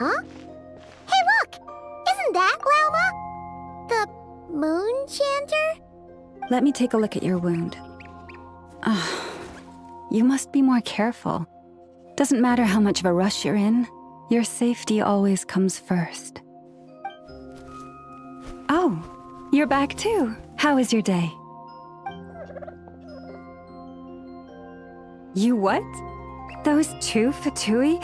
Huh? Hey, look! Isn't that Lauma? The moon chanter? Let me take a look at your wound. You must be more careful. Doesn't matter how much of a rush you're in, your safety always comes first. Oh, you're back too. How is your day? You what? Those two Fatui?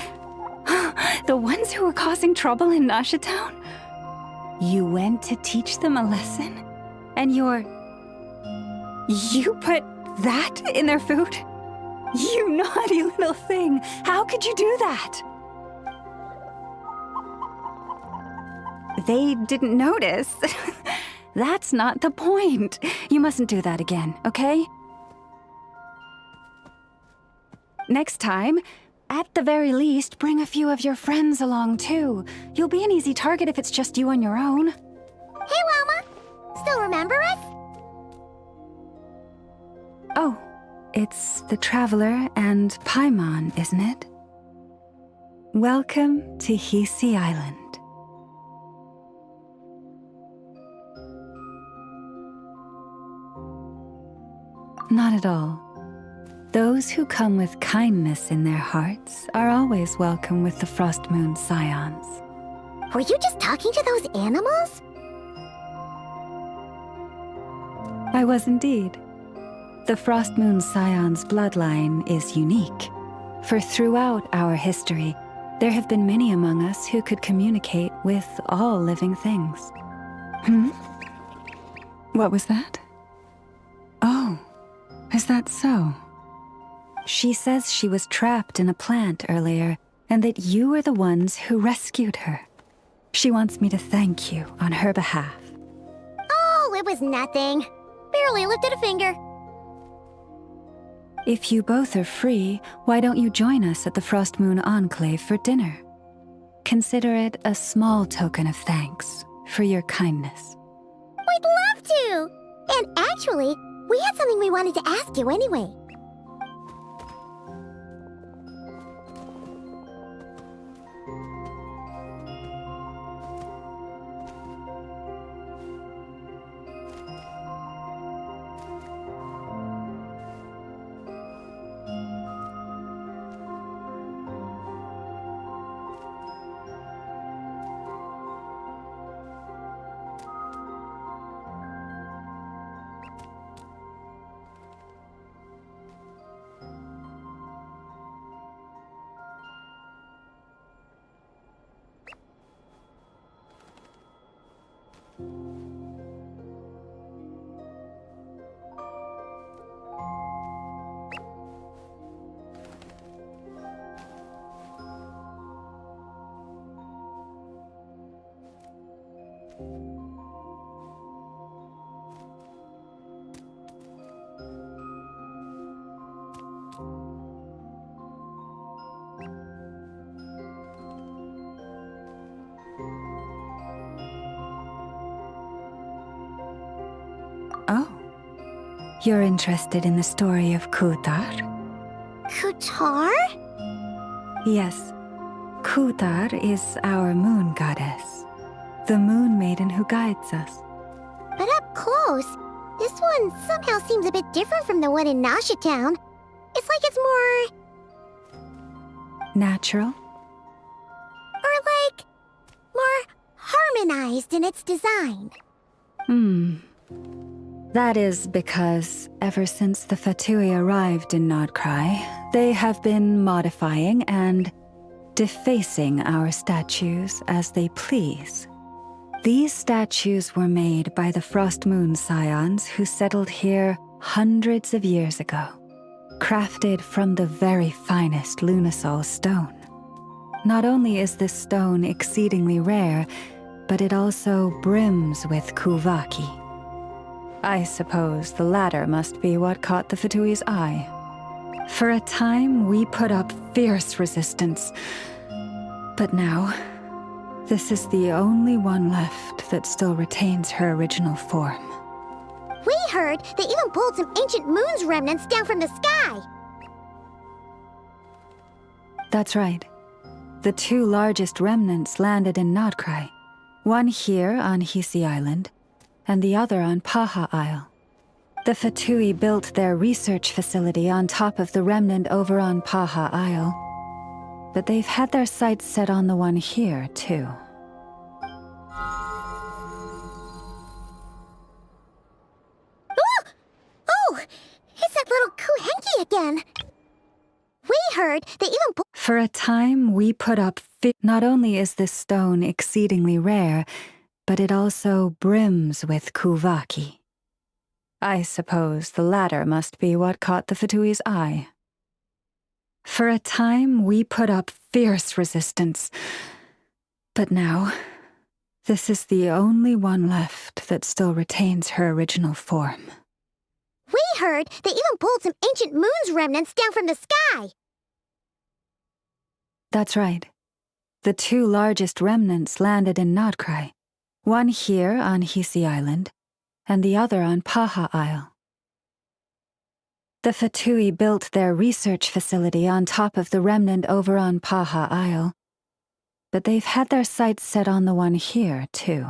The ones who were causing trouble in Nasha Town? You went to teach them a lesson? And you put that in their food? You naughty little thing! How could you do that? They didn't notice. That's not the point. You mustn't do that again, okay? Next time, at the very least, bring a few of your friends along too. You'll be an easy target if it's just you on your own. Hey, Lauma! Still remember us? Oh, it's the Traveler and Paimon, isn't it? Welcome to Hisi Island. Not at all. Those who come with kindness in their hearts are always welcome with the Frost Moon Scions. Were you just talking to those animals? I was indeed. The Frost Moon Scions bloodline is unique, for throughout our history, there have been many among us who could communicate with all living things. What was that? Oh, is that so? She says she was trapped in a plant earlier, and that you were the ones who rescued her. She wants me to thank you on her behalf. Oh, it was nothing. Barely lifted a finger. If you both are free, why don't you join us at the Frost Moon Enclave for dinner? Consider it a small token of thanks for your kindness. We'd love to! And actually, we had something we wanted to ask you anyway. Oh, you're interested in the story of Kutar? Kutar? Yes, Kutar is our moon goddess, the moon maiden who guides us. But up close, this one somehow seems a bit different from the one in Nasha Town. It's like it's more... Natural? Or like... more harmonized in its design. That is because ever since the Fatui arrived in Nordkrai, they have been modifying and defacing our statues as they please. These statues were made by the Frost Moon Scions who settled here hundreds of years ago, crafted from the very finest Lunasol stone. Not only is this stone exceedingly rare, but it also brims with Kuvaki. I suppose the latter must be what caught the Fatui's eye. For a time, we put up fierce resistance. But now, this is the only one left that still retains her original form. We heard they even pulled some ancient moon's remnants down from the sky. That's right. The two largest remnants landed in Nodcry, one here on Hisi Island, and the other on Paha Isle. The Fatui built their research facility on top of the remnant over on Paha Isle, but they've had their sights set on the one here, too. Oh! It's that little Kuhenki again! We heard they even For a time, we put up not only is this stone exceedingly rare, but it also brims with Kuvaki. I suppose the latter must be what caught the Fatui's eye. For a time, we put up fierce resistance, but now, this is the only one left that still retains her original form. We heard they even pulled some ancient moon's remnants down from the sky! That's right. The two largest remnants landed in Nodcry, one here on Hisi Island, and the other on Paha Isle. The Fatui built their research facility on top of the remnant over on Paha Isle, but they've had their sights set on the one here, too.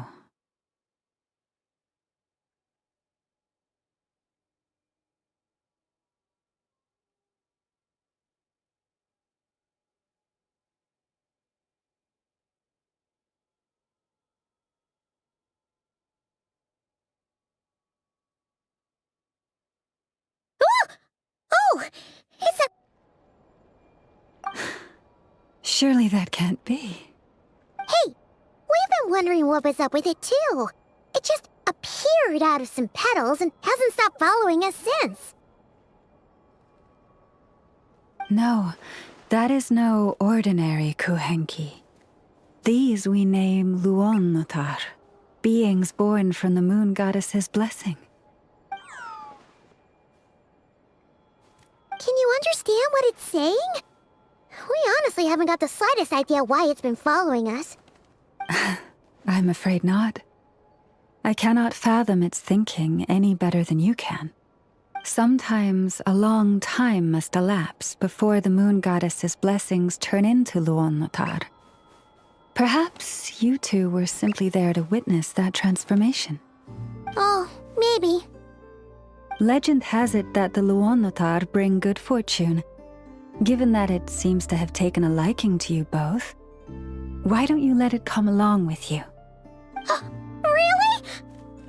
Oh! It's a... Surely that can't be. Hey! We've been wondering what was up with it, too. It just appeared out of some petals and hasn't stopped following us since. No, that is no ordinary Kuhenki. These we name Luonnotar, beings born from the moon goddess's blessing. Can you understand what it's saying? We honestly haven't got the slightest idea why it's been following us. I'm afraid not. I cannot fathom its thinking any better than you can. Sometimes a long time must elapse before the moon goddess's blessings turn into Luonnotar. Perhaps you two were simply there to witness that transformation. Oh, maybe. Legend has it that the Luonnotar bring good fortune. Given that it seems to have taken a liking to you both, why don't you let it come along with you? Really?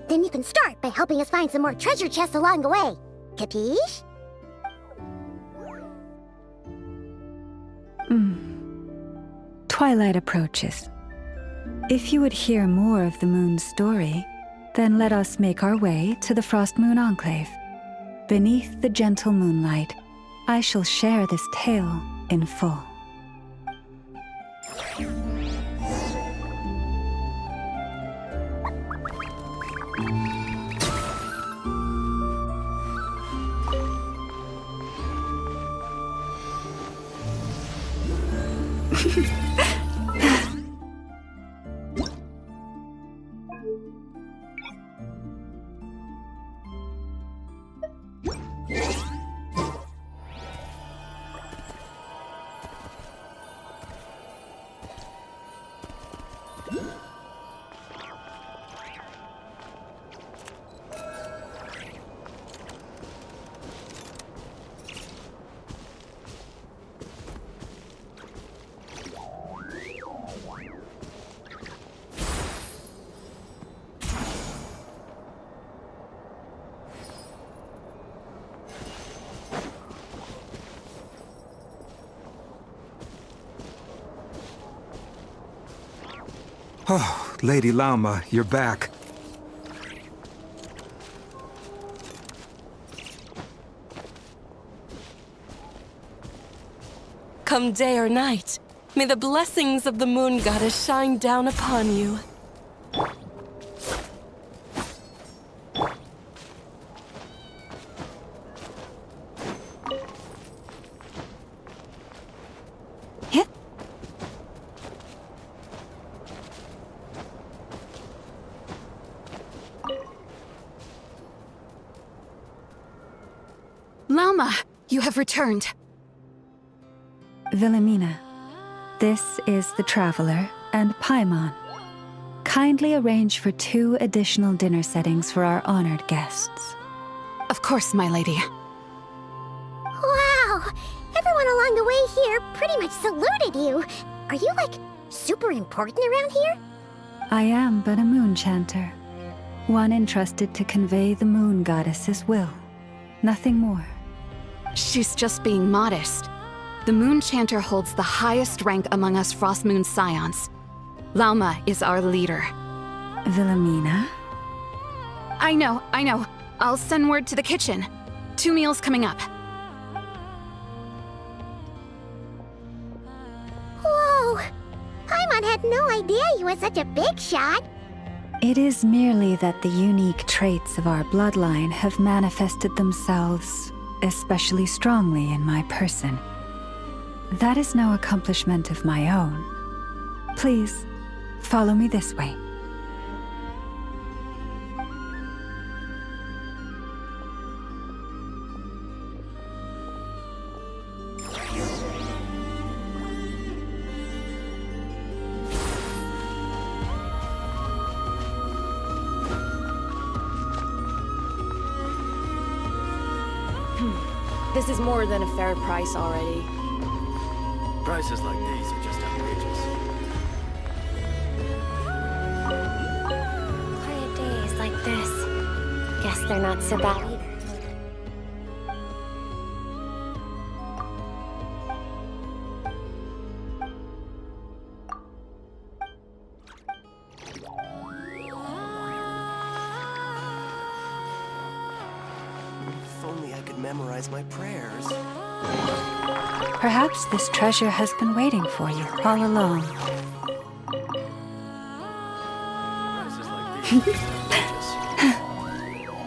Then you can start by helping us find some more treasure chests along the way. Capiche? Twilight approaches. If you would hear more of the moon's story, then let us make our way to the Frost Moon Enclave. Beneath the gentle moonlight, I shall share this tale in full. Oh, Lady Lama, you're back. Come day or night, may the blessings of the moon goddess shine down upon you. Lama, you have returned. Wilhelmina, This is the Traveler and Paimon. Kindly arrange for 2 additional dinner settings for our honored guests. Of course, my lady. Wow! Everyone along the way here pretty much saluted you. Are you, like, super important around here? I am but a moon chanter, one entrusted to convey the moon goddess's will. Nothing more. She's just being modest. The Moon Chanter holds the highest rank among us Frost Moon Scions. Lauma is our leader. Wilhelmina? I know. I'll send word to the kitchen. 2 meals coming up. Whoa! Paimon had no idea you were such a big shot. It is merely that the unique traits of our bloodline have manifested themselves especially strongly in my person. That is no accomplishment of my own. Please, follow me this way. This is more than a fair price already. Prices like these are just outrageous. Quiet days like this. Guess they're not so bad either. If only I could memorize my prayers. Perhaps this treasure has been waiting for you all along. Prices like these are just outrageous.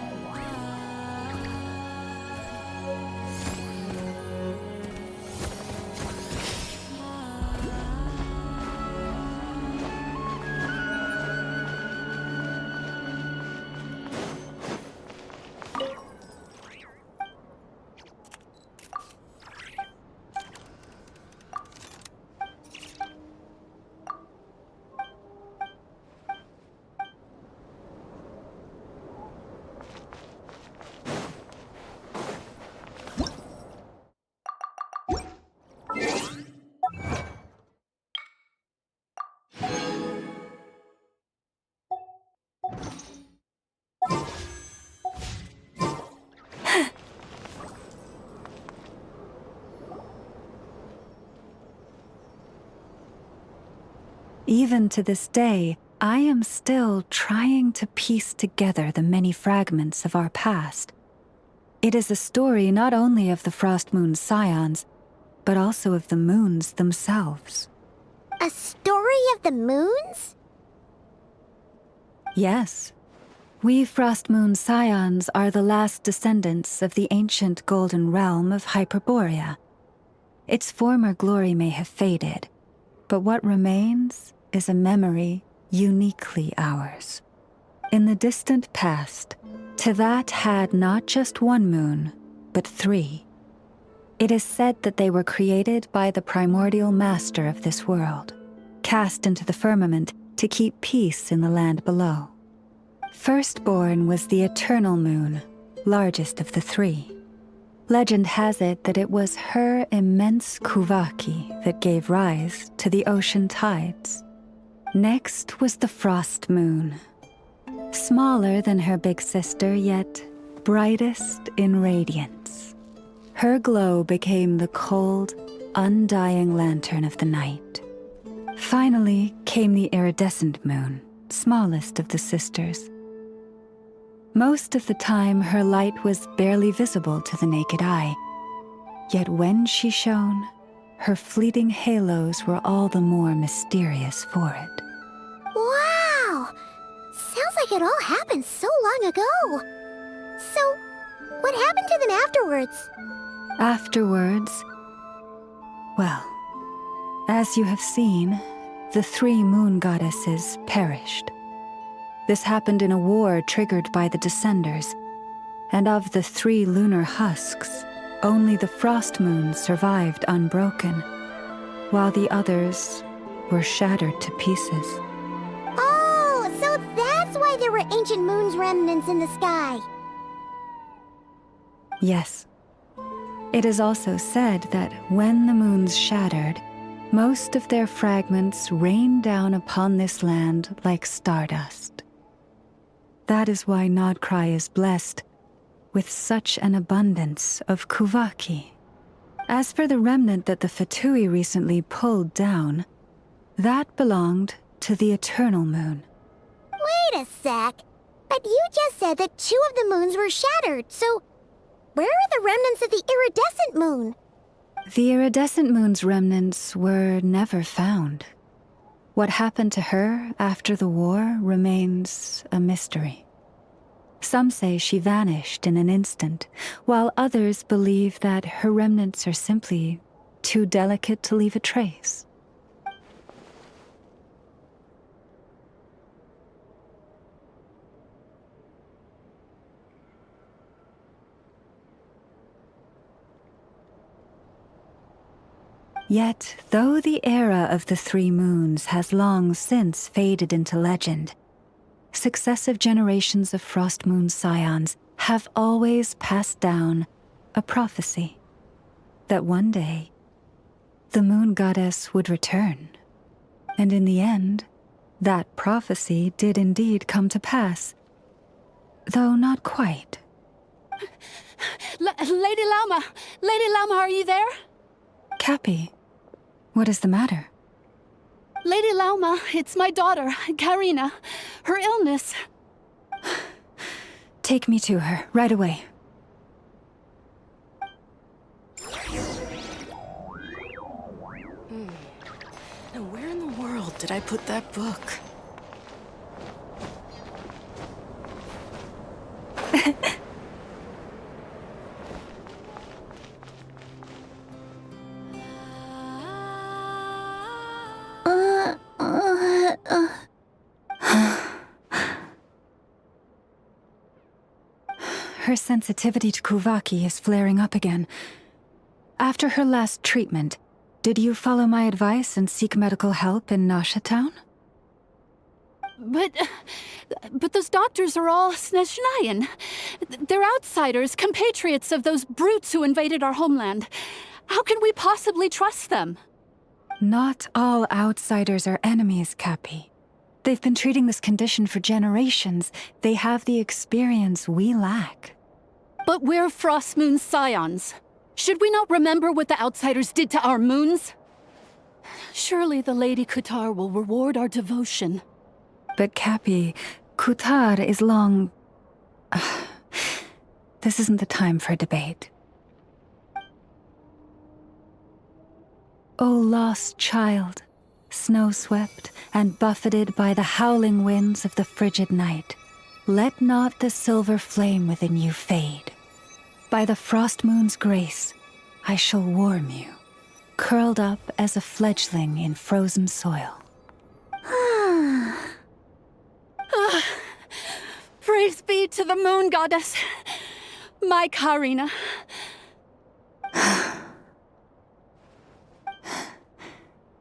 Even to this day, I am still trying to piece together the many fragments of our past. It is a story not only of the Frost Moon Scions, but also of the moons themselves. A story of the moons? Yes. We Frost Moon Scions are the last descendants of the ancient golden realm of Hyperborea. Its former glory may have faded, but what remains is a memory uniquely ours. In the distant past, Tivat had not just one moon, but 3. It is said that they were created by the primordial master of this world, cast into the firmament to keep peace in the land below. Firstborn was the eternal moon, largest of the 3. Legend has it that it was her immense kuvaki that gave rise to the ocean tides. Next was the frost moon, smaller than her big sister, yet brightest in radiance. Her glow became the cold, undying lantern of the night. Finally came the iridescent moon, smallest of the sisters. Most of the time, her light was barely visible to the naked eye. Yet when she shone, her fleeting halos were all the more mysterious for it. Wow! Sounds like it all happened so long ago. So, what happened to them afterwards? Afterwards, well, as you have seen, the 3 moon goddesses perished. This happened in a war triggered by the Descenders, and of the 3 lunar husks, only the frost moon survived unbroken. while the others were shattered to pieces. Oh, so that's why there were ancient moon's remnants in the sky. Yes. It is also said that when the moons shattered, most of their fragments rained down upon this land like stardust. That is why Nodcry is blessed with such an abundance of Kuvaki. As for the remnant that the Fatui recently pulled down, that belonged to the Eternal Moon. Wait a sec. But you just said that 2 of the moons were shattered, so where are the remnants of the iridescent moon? The iridescent moon's remnants were never found. What happened to her after the war remains a mystery. Some say she vanished in an instant, while others believe that her remnants are simply too delicate to leave a trace. Yet, though the era of the 3 moons has long since faded into legend, successive generations of Frost Moon Scions have always passed down a prophecy that one day the moon goddess would return. And in the end, that prophecy did indeed come to pass, though not quite. Lady Lauma! Lady Lauma, are you there? Cappy, what is the matter? Lady Lauma, it's my daughter, Karina. Her illness. Take me to her, right away. Now where in the world did I put that book? Her sensitivity to Kuvaki is flaring up again. After her last treatment, did you follow my advice and seek medical help in Nasha Town? But those doctors are all Snezhnayan. They're outsiders, compatriots of those brutes who invaded our homeland. How can we possibly trust them? Not all outsiders are enemies, Cappy. They've been treating this condition for generations. They have the experience we lack. But we're Frost Moon Scions. Should we not remember what the outsiders did to our moons? Surely the Lady Kutar will reward our devotion. But Cappy, Kutar is long... This isn't the time for a debate. O lost child, snow-swept and buffeted by the howling winds of the frigid night, let not the silver flame within you fade. By the frost moon's grace, I shall warm you, curled up as a fledgling in frozen soil. Praise be to the moon goddess, my Karina.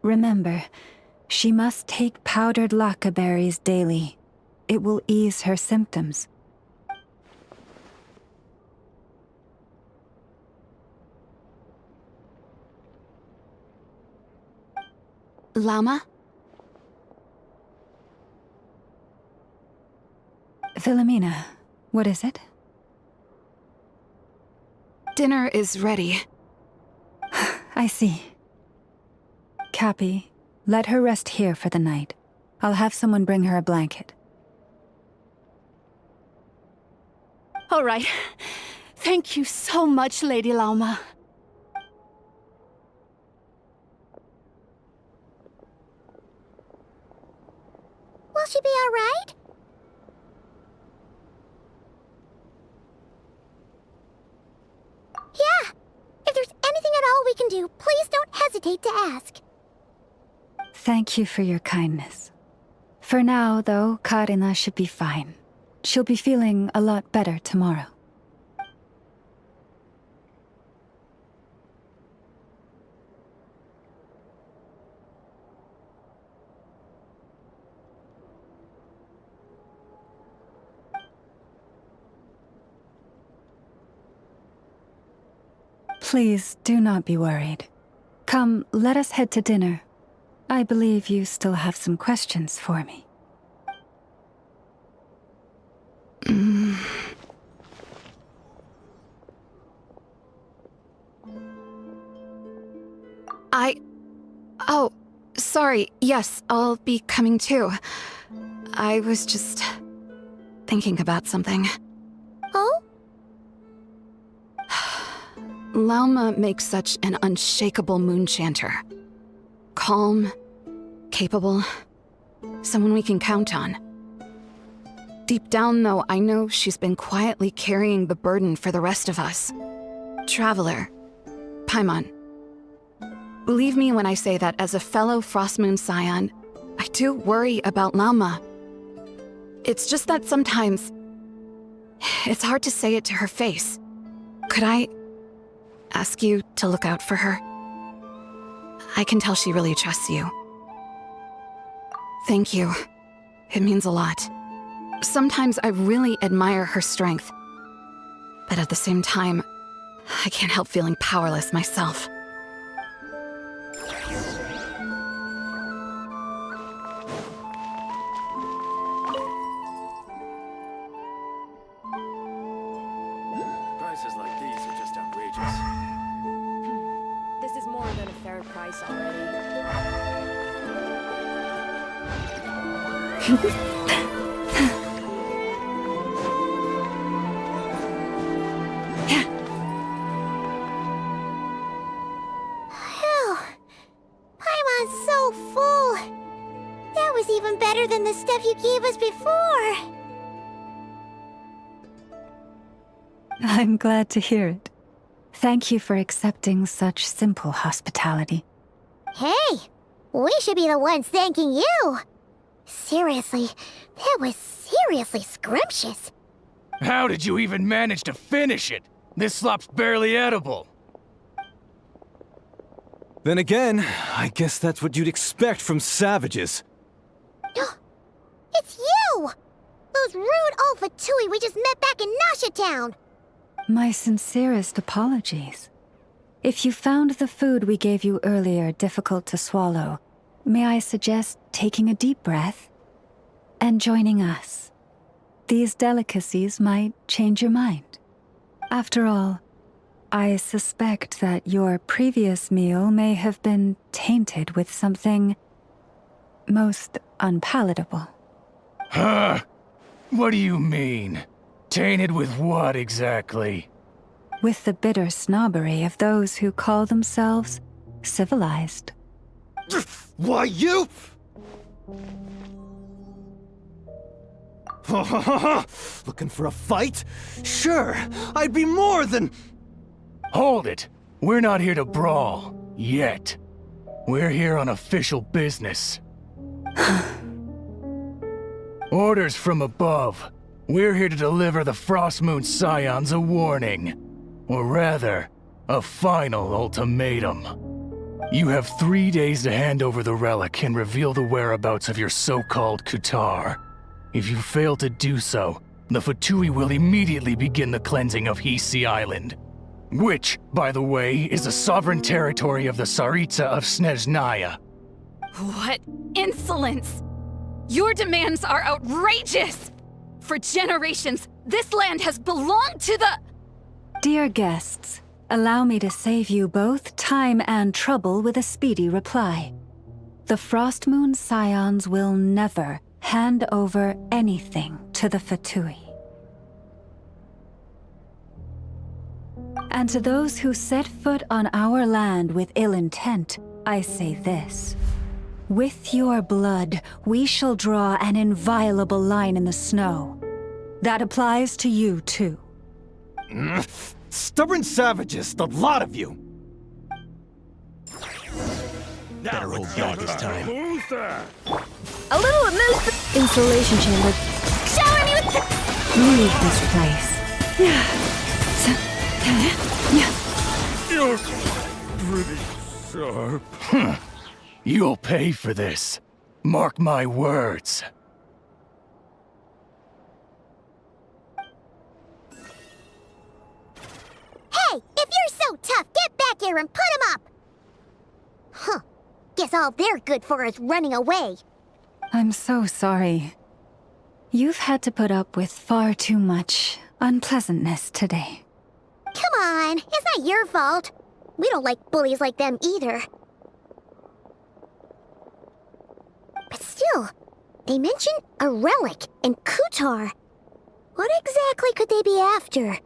Remember, she must take powdered laka berries daily. It will ease her symptoms. Lama? Philomena, what is it? Dinner is ready. I see. Cappy, let her rest here for the night. I'll have someone bring her a blanket. All right. Thank you so much, Lady Lauma. Will she be all right? Yeah. If there's anything at all we can do, please don't hesitate to ask. Thank you for your kindness. For now, though, Karina should be fine. She'll be feeling a lot better tomorrow. Please do not be worried. Come, let us head to dinner. I believe you still have some questions for me. Oh, sorry. Yes, I'll be coming too. I was just thinking about something. Oh? Lauma makes such an unshakable moon chanter. Calm, capable, someone we can count on. Deep down, though, I know she's been quietly carrying the burden for the rest of us. Traveler, Paimon. Believe me when I say that as a fellow Frostmoon Scion, I do worry about Lauma. It's just that sometimes it's hard to say it to her face. Could I ask you to look out for her? I can tell she really trusts you. Thank you. It means a lot. Sometimes I really admire her strength, but at the same time, I can't help feeling powerless myself. Prices like these are just outrageous. This is more than a fair price already. Phew. Paimon's so full. That was even better than the stuff you gave us before. I'm glad to hear it. Thank you for accepting such simple hospitality. Hey, we should be the ones thanking you. Seriously, that was seriously scrumptious. How did you even manage to finish it? This slop's barely edible. Then again, I guess that's what you'd expect from savages. It's you! Those rude old Fatui we just met back in Nasha Town. My sincerest apologies. If you found the food we gave you earlier difficult to swallow, may I suggest taking a deep breath and joining us? These delicacies might change your mind. After all, I suspect that your previous meal may have been tainted with something most unpalatable. Huh? What do you mean? Tainted with what exactly? With the bitter snobbery of those who call themselves civilized. Why, you? Looking for a fight? Sure, I'd be more than... Hold it! We're not here to brawl. Yet. We're here on official business. Orders from above. We're here to deliver the Frostmoon Scions a warning. Or rather, a final ultimatum. You have 3 days to hand over the relic and reveal the whereabouts of your so-called Kutar. If you fail to do so, the Fatui will immediately begin the cleansing of Hisi Island. Which, by the way, is the sovereign territory of the Tsaritsa of Snezhnaya. What insolence! Your demands are outrageous! For generations, this land has belonged to the... Dear guests, allow me to save you both time and trouble with a speedy reply. The Frostmoon Scions will never hand over anything to the Fatui. And to those who set foot on our land with ill intent, I say this. With your blood, we shall draw an inviolable line in the snow. That applies to you, too. Stubborn savages, the lot of you! Better hold guard this time. Who's there? A little amuse. Insulation chamber. Shower me with the... Leave this place. You're pretty sharp. You'll pay for this. Mark my words. Hey, if you're so tough, get there and put him up! Huh. Guess all they're good for is running away. I'm so sorry. You've had to put up with far too much unpleasantness today. Come on, it's not your fault. We don't like bullies like them either. But still, they mentioned a relic and Kutar. What exactly could they be after?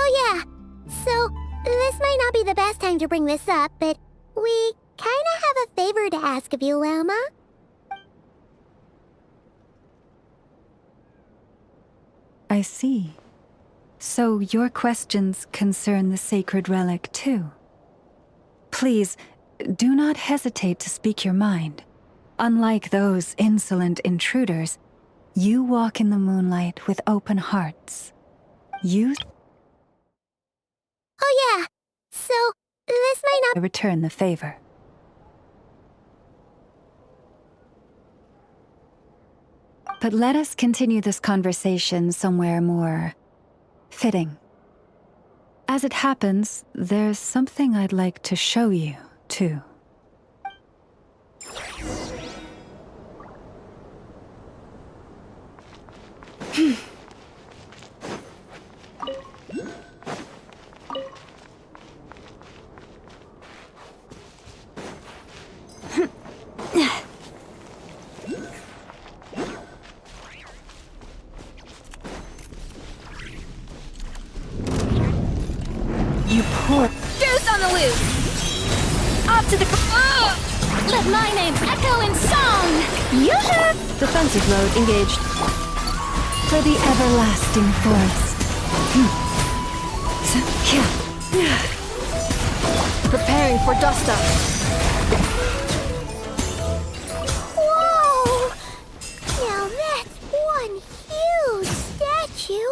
Oh yeah, so this might not be the best time to bring this up, but we kinda have a favor to ask of you, Lauma. I see. So your questions concern the sacred relic too. Please, do not hesitate to speak your mind. Unlike those insolent intruders, you walk in the moonlight with open hearts. You... Oh yeah, so this might not... return the favor. But let us continue this conversation somewhere more fitting. As it happens, there's something I'd like to show you, too. You poor... Goose on the loose! Off to the... Let my name echo in song! Yoo-hoo! Defensive mode engaged. For the everlasting forest. Preparing for dust up. Whoa! Now that's one huge statue.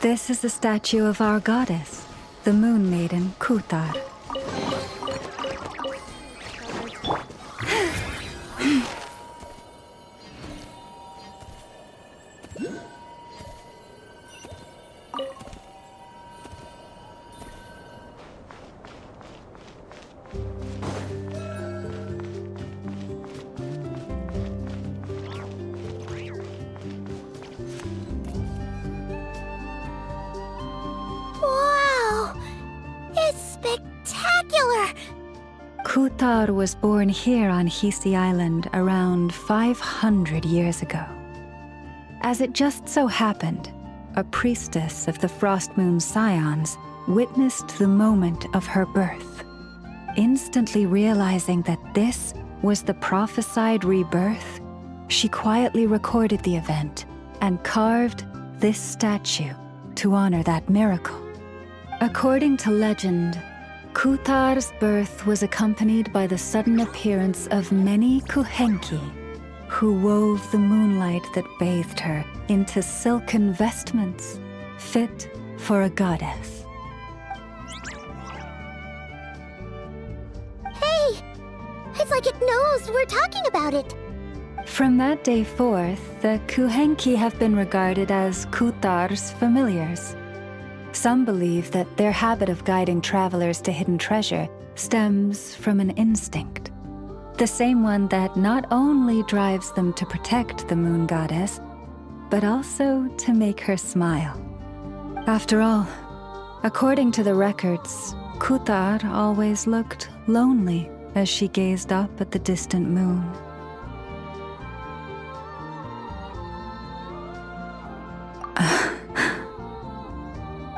This is the statue of our goddess, the Moon Maiden Kutar. Wow! It's spectacular! Kutar was born here on Hisi Island around 500 years ago. As it just so happened, a priestess of the Frost Moon Scions witnessed the moment of her birth. Instantly realizing that this was the prophesied rebirth, she quietly recorded the event and carved this statue to honor that miracle. According to legend, Kutar's birth was accompanied by the sudden appearance of many Kuhenki, who wove the moonlight that bathed her into silken vestments fit for a goddess. Hey! It's like it knows we're talking about it. From that day forth, the Kuhenki have been regarded as Kutar's familiars. Some believe that their habit of guiding travelers to hidden treasure stems from an instinct. The same one that not only drives them to protect the moon goddess, but also to make her smile. After all, according to the records, Kutar always looked lonely as she gazed up at the distant moon.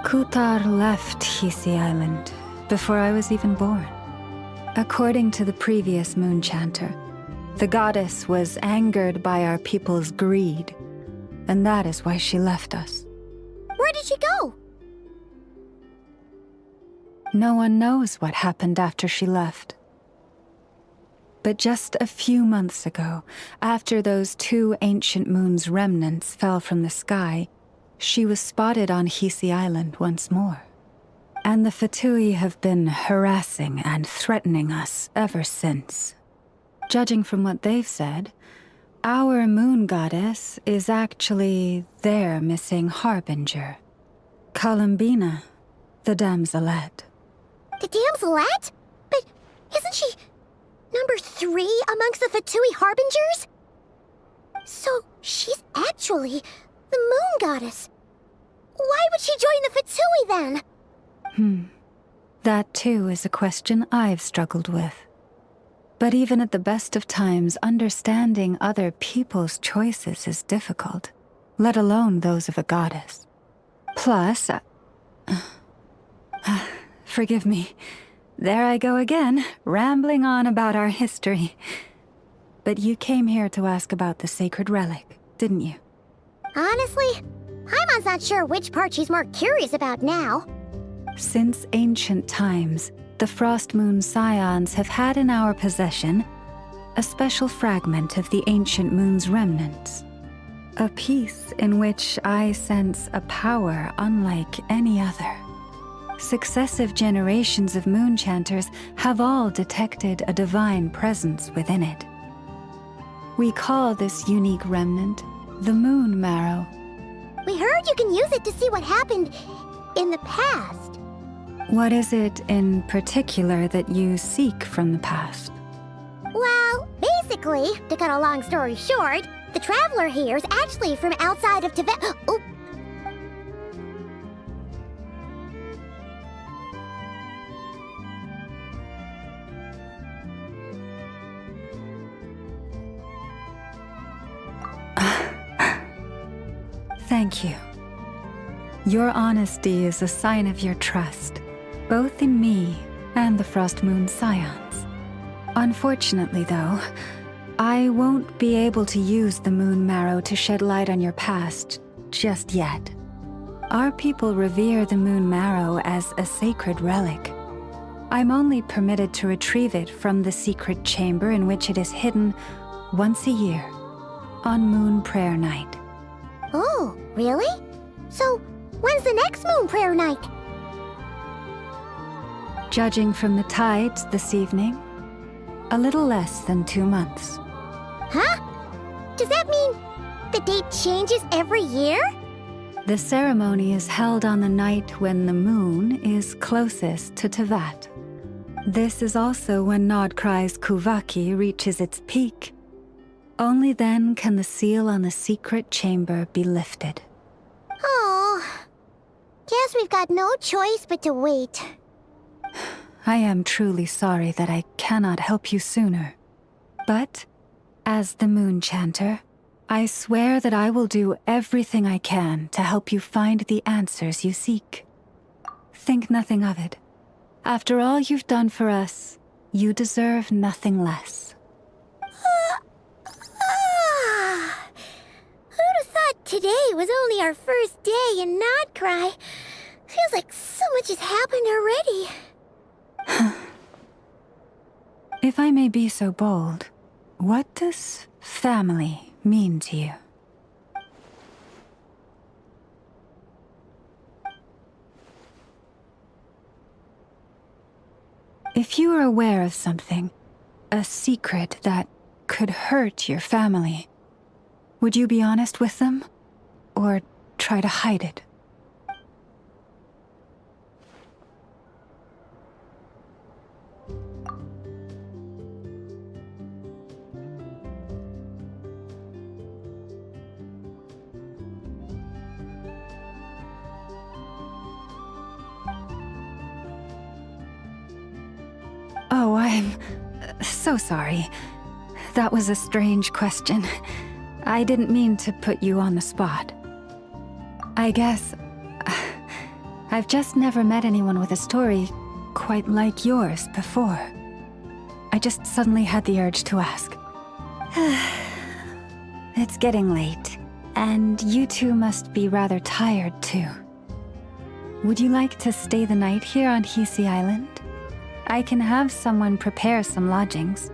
Kutar left Hisi Island before I was even born. According to the previous moon chanter, the goddess was angered by our people's greed, and that is why she left us. Where did she go? No one knows what happened after she left. But just a few months ago, after those 2 ancient moon's remnants fell from the sky, she was spotted on Hisi Island once more. And the Fatui have been harassing and threatening us ever since. Judging from what they've said, our moon goddess is actually their missing harbinger, Columbina, the damselette. The damselette? But isn't she number 3 amongst the Fatui harbingers? So she's actually the moon goddess. Why would she join the Fatui then? That too is a question I've struggled with. But even at the best of times, understanding other people's choices is difficult, let alone those of a goddess. Plus, forgive me, there I go again, rambling on about our history. But you came here to ask about the sacred relic, didn't you? Honestly, Paimon's not sure which part she's more curious about now. Since ancient times, the Frost Moon Scions have had in our possession a special fragment of the ancient moon's remnants. A piece in which I sense a power unlike any other. Successive generations of moon chanters have all detected a divine presence within it. We call this unique remnant the Moon Marrow. We heard you can use it to see what happened in the past. What is it in particular that you seek from the past? Well, basically, to cut a long story short, the traveler here is actually from outside of Tibet. Oh. Thank you. Your honesty is a sign of your trust, both in me and the Frost Moon Scions. Unfortunately, though, I won't be able to use the Moon Marrow to shed light on your past just yet. Our people revere the Moon Marrow as a sacred relic. I'm only permitted to retrieve it from the secret chamber in which it is hidden once a year, on Moon Prayer Night. Oh, really? So, when's the next Moon Prayer Night? Judging from the tides this evening, a little less than 2 months. Huh? Does that mean the date changes every year? The ceremony is held on the night when the moon is closest to Tevat. This is also when Nodkrai's Kuvaki reaches its peak. Only then can the seal on the secret chamber be lifted. Oh, guess we've got no choice but to wait. I am truly sorry that I cannot help you sooner. But, as the Moon Chanter, I swear that I will do everything I can to help you find the answers you seek. Think nothing of it. After all you've done for us, you deserve nothing less. Who'd have thought today was only our first day in Nodcry? Feels like so much has happened already. If I may be so bold, what does family mean to you? If you are aware of something, a secret that could hurt your family, would you be honest with them, or try to hide it? So sorry. That was a strange question. I didn't mean to put you on the spot. I guess... I've just never met anyone with a story quite like yours before. I just suddenly had the urge to ask. It's getting late, and you two must be rather tired too. Would you like to stay the night here on Hisi Island? I can have someone prepare some lodgings.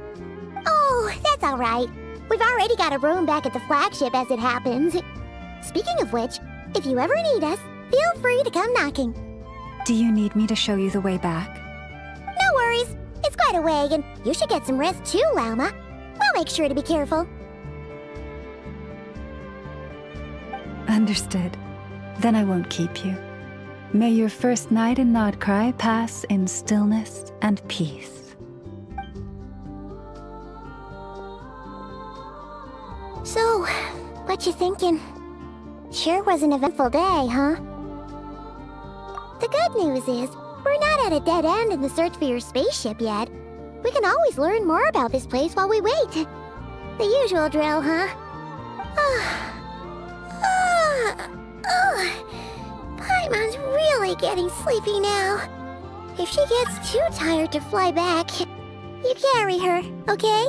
Oh, that's all right. We've already got a room back at the flagship as it happens. Speaking of which, if you ever need us, feel free to come knocking. Do you need me to show you the way back? No worries. It's quite a way, and you should get some rest too, Lauma. We'll make sure to be careful. Understood. Then I won't keep you. May your first night in Nodcry pass in stillness and peace. So, what you thinking? Sure was an eventful day, huh? The good news is, we're not at a dead end in the search for your spaceship yet. We can always learn more about this place while we wait. The usual drill, huh? Paimon's really getting sleepy now. If she gets too tired to fly back, you carry her, okay?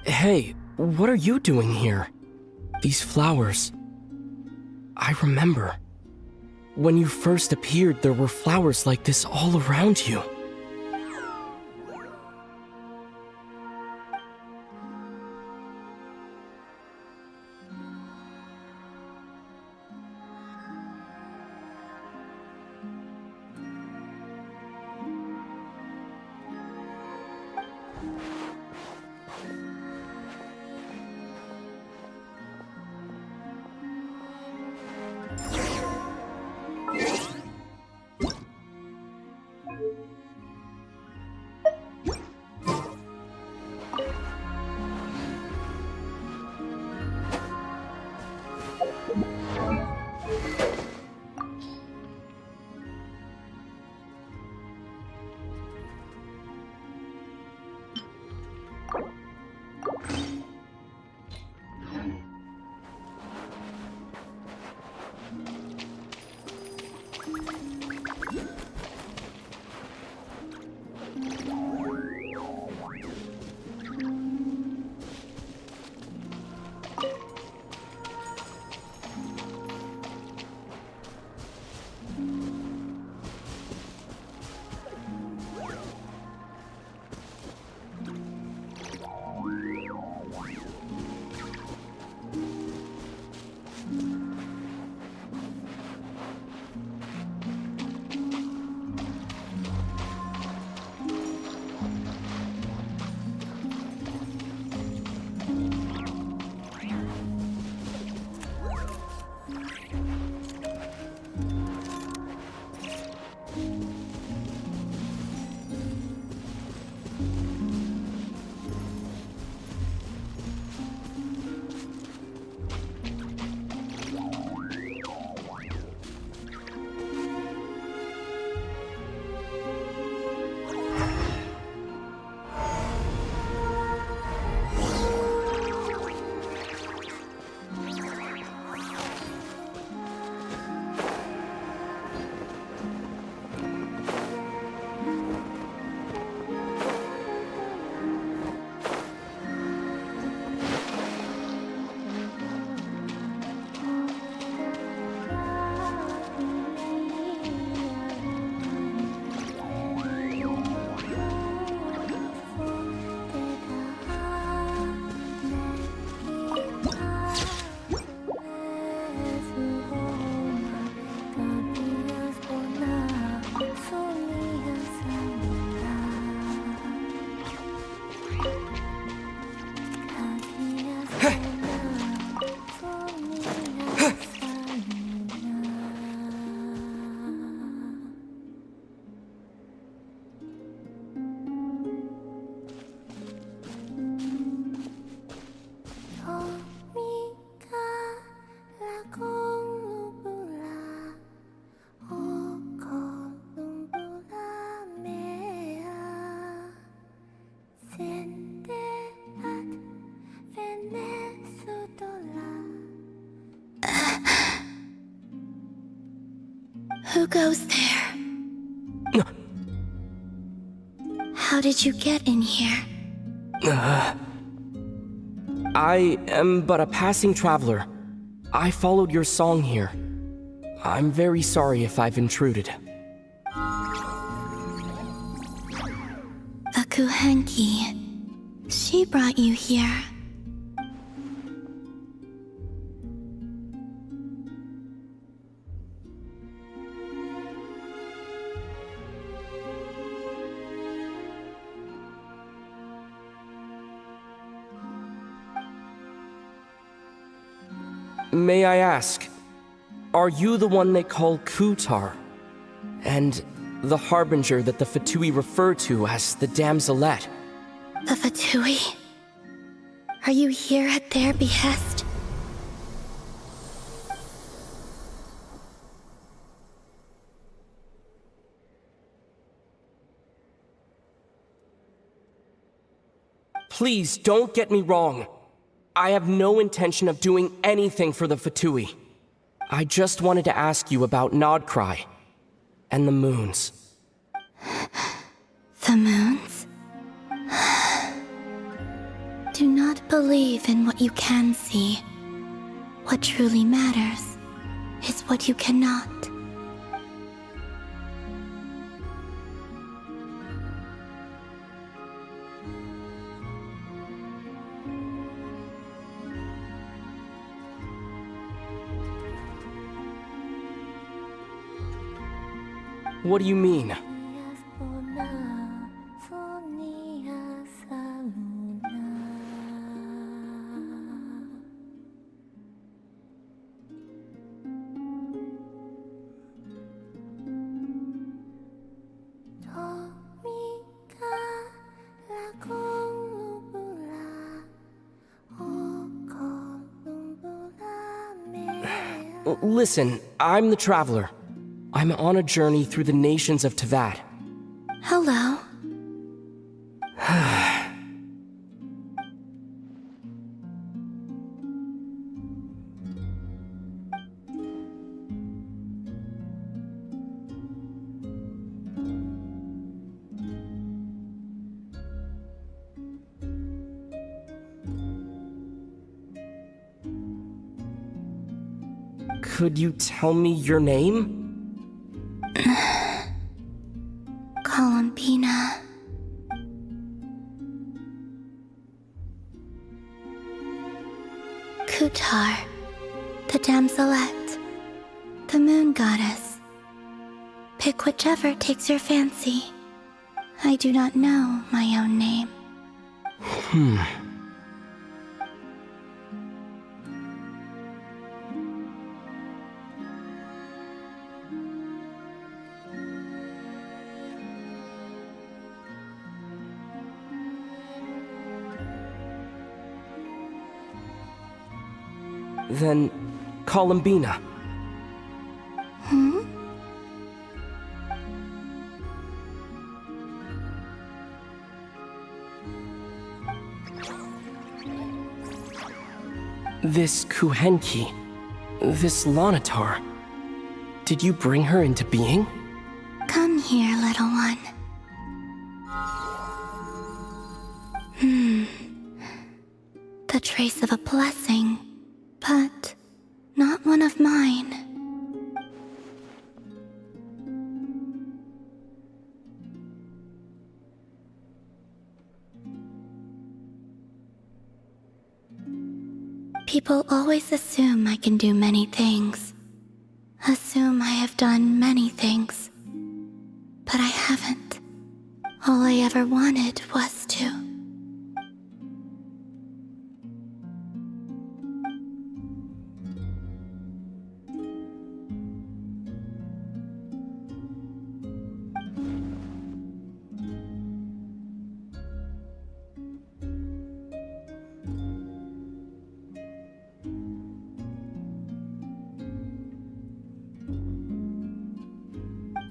Hey, what are you doing here? These flowers... I remember. When you first appeared, there were flowers like this all around you. Who goes there? How did you get in here? I am but a passing traveler. I followed your song here. I'm very sorry if I've intruded. Akuhenki. She brought you here. May I ask, are you the one they call Kutar? And the harbinger that the Fatui refer to as the Damselette? The Fatui? Are you here at their behest? Please don't get me wrong. I have no intention of doing anything for the Fatui. I just wanted to ask you about Nodcry and the moons. The moons? Do not believe in what you can see. What truly matters is what you cannot. What do you mean? Listen, I'm the Traveler. I'm on a journey through the nations of Teyvat. Hello. Could you tell me your name? Columbina. Kutar, the damselette, the moon goddess. Pick whichever takes your fancy. I do not know my own name. Then, Columbina. This Kuhenki, this Lonatar, did you bring her into being? Come here, little one. The trace of a blessing, but not one of mine. People always assume I can do many things. Assume I have done many things. But I haven't. All I ever wanted was to.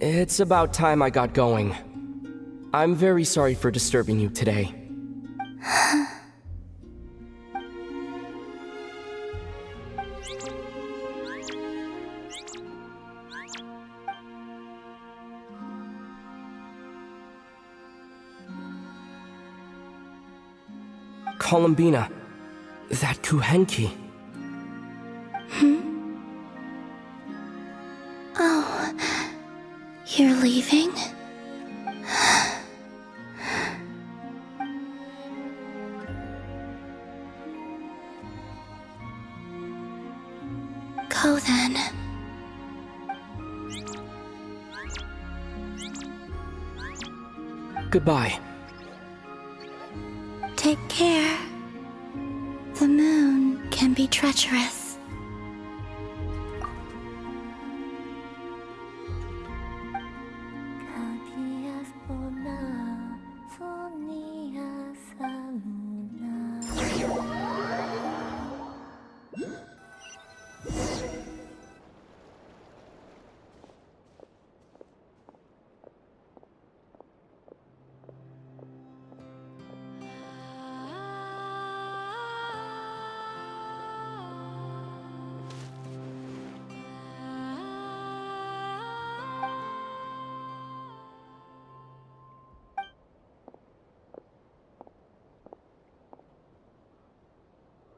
It's about time I got going. I'm very sorry for disturbing you today. Columbina, that Kuhenki. Oh, you're leaving? Go then. Goodbye. Take care. The moon can be treacherous.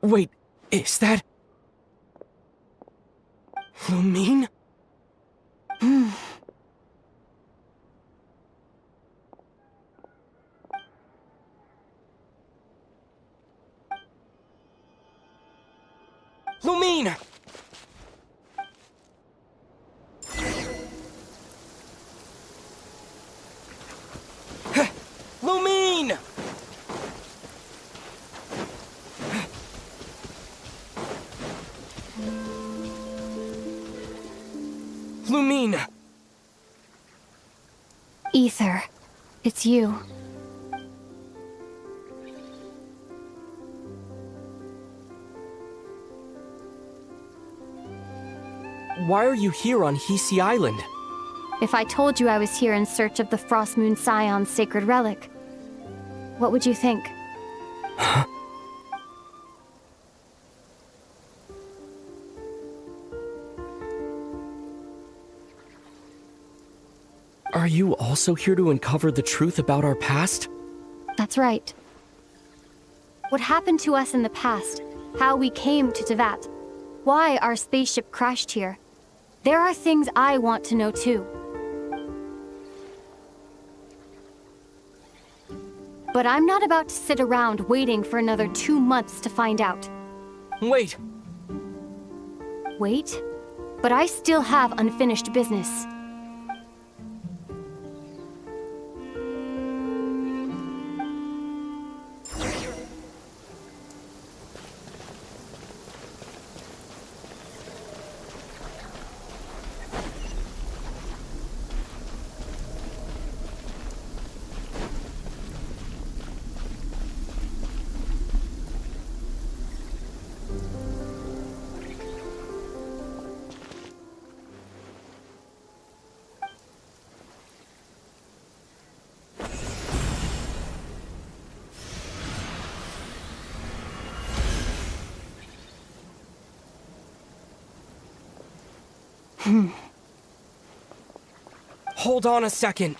Wait, is that... Lumine? Lumine! Lumine! Lumine! Ether, it's you. Why are you here on Hisi Island? If I told you I was here in search of the Frost Moon Scion's sacred relic, what would you think? Are you also here to uncover the truth about our past? That's right. What happened to us in the past, how we came to Tevat, why our spaceship crashed here. There are things I want to know too. But I'm not about to sit around waiting for another 2 months to find out. Wait! Wait? But I still have unfinished business. Hold on a second.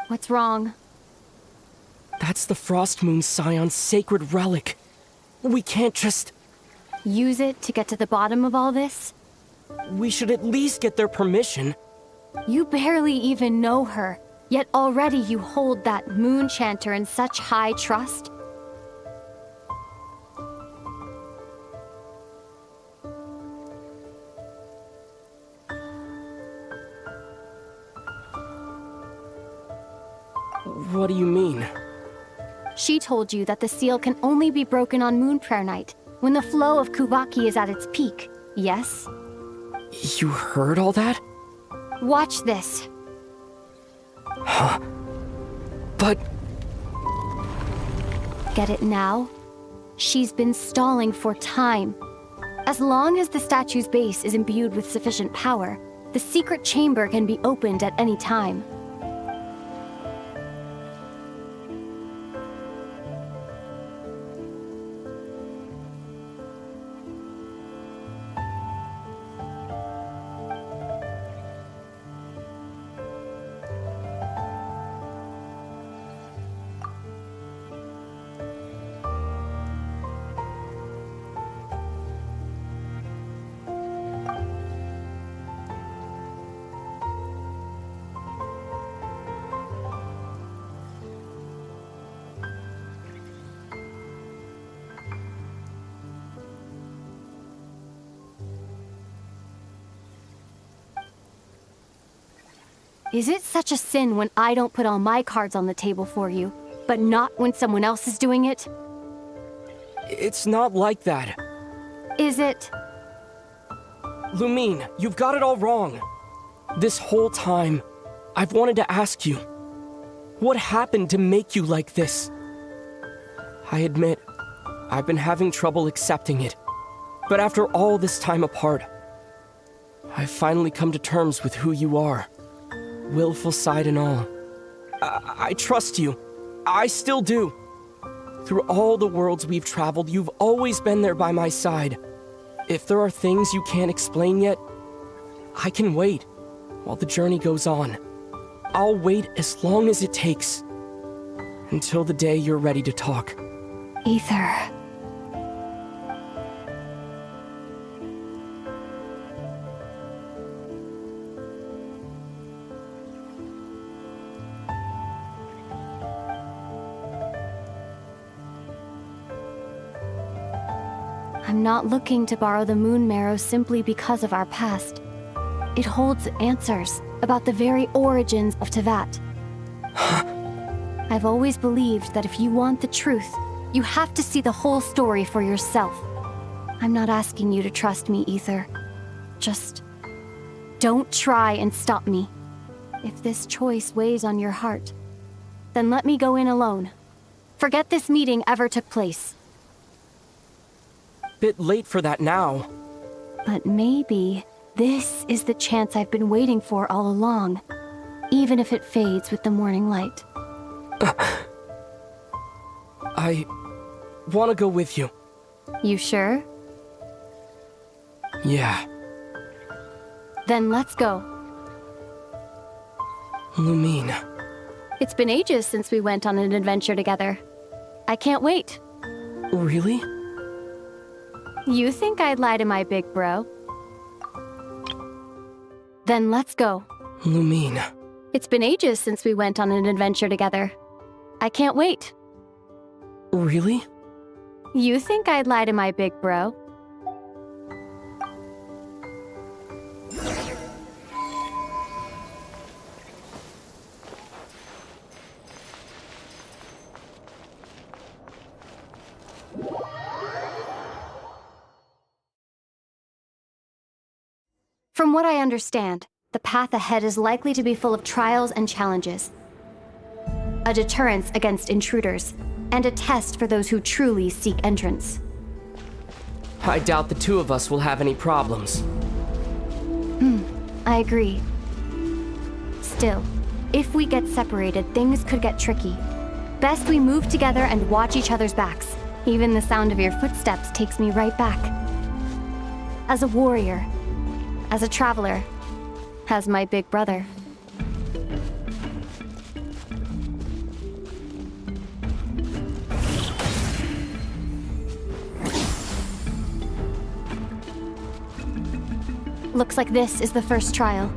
What's wrong? That's the Frost Moon Scion's sacred relic. We can't just... Use it to get to the bottom of all this? We should at least get their permission. You barely even know her, yet already you hold that moon chanter in such high trust? What do you mean? She told you that the seal can only be broken on Moon Prayer Night, when the flow of Kuvaki is at its peak, yes? You heard all that? Watch this. Huh? But... Get it now? She's been stalling for time. As long as the statue's base is imbued with sufficient power, the secret chamber can be opened at any time. Is it such a sin when I don't put all my cards on the table for you, but not when someone else is doing it? It's not like that. Is it? Lumine, you've got it all wrong. This whole time, I've wanted to ask you, what happened to make you like this? I admit, I've been having trouble accepting it. But after all this time apart, I've finally come to terms with who you are. Willful side and all. I trust you. I still do. Through all the worlds we've traveled, you've always been there by my side. If there are things you can't explain yet, I can wait while the journey goes on. I'll wait as long as it takes. Until the day you're ready to talk. Ether. I'm not looking to borrow the moon marrow simply because of our past. It holds answers about the very origins of Tevat. I've always believed that if you want the truth, you have to see the whole story for yourself. I'm not asking you to trust me, Ether. Just don't try and stop me. If this choice weighs on your heart, then let me go in alone. Forget this meeting ever took place. Bit late for that now. But maybe this is the chance I've been waiting for all along, even if it fades with the morning light. I want to go with you. You sure? Yeah. Then let's go. Lumine. It's been ages since we went on an adventure together. I can't wait. Really? You think I'd lie to my big bro? Then let's go. Lumine. It's been ages since we went on an adventure together. I can't wait. Really? You think I'd lie to my big bro? From what I understand, the path ahead is likely to be full of trials and challenges. A deterrence against intruders, and a test for those who truly seek entrance. I doubt the two of us will have any problems. I agree. Still, if we get separated, things could get tricky. Best we move together and watch each other's backs. Even the sound of your footsteps takes me right back. As a warrior, as a traveler, as my big brother. Looks like this is the first trial.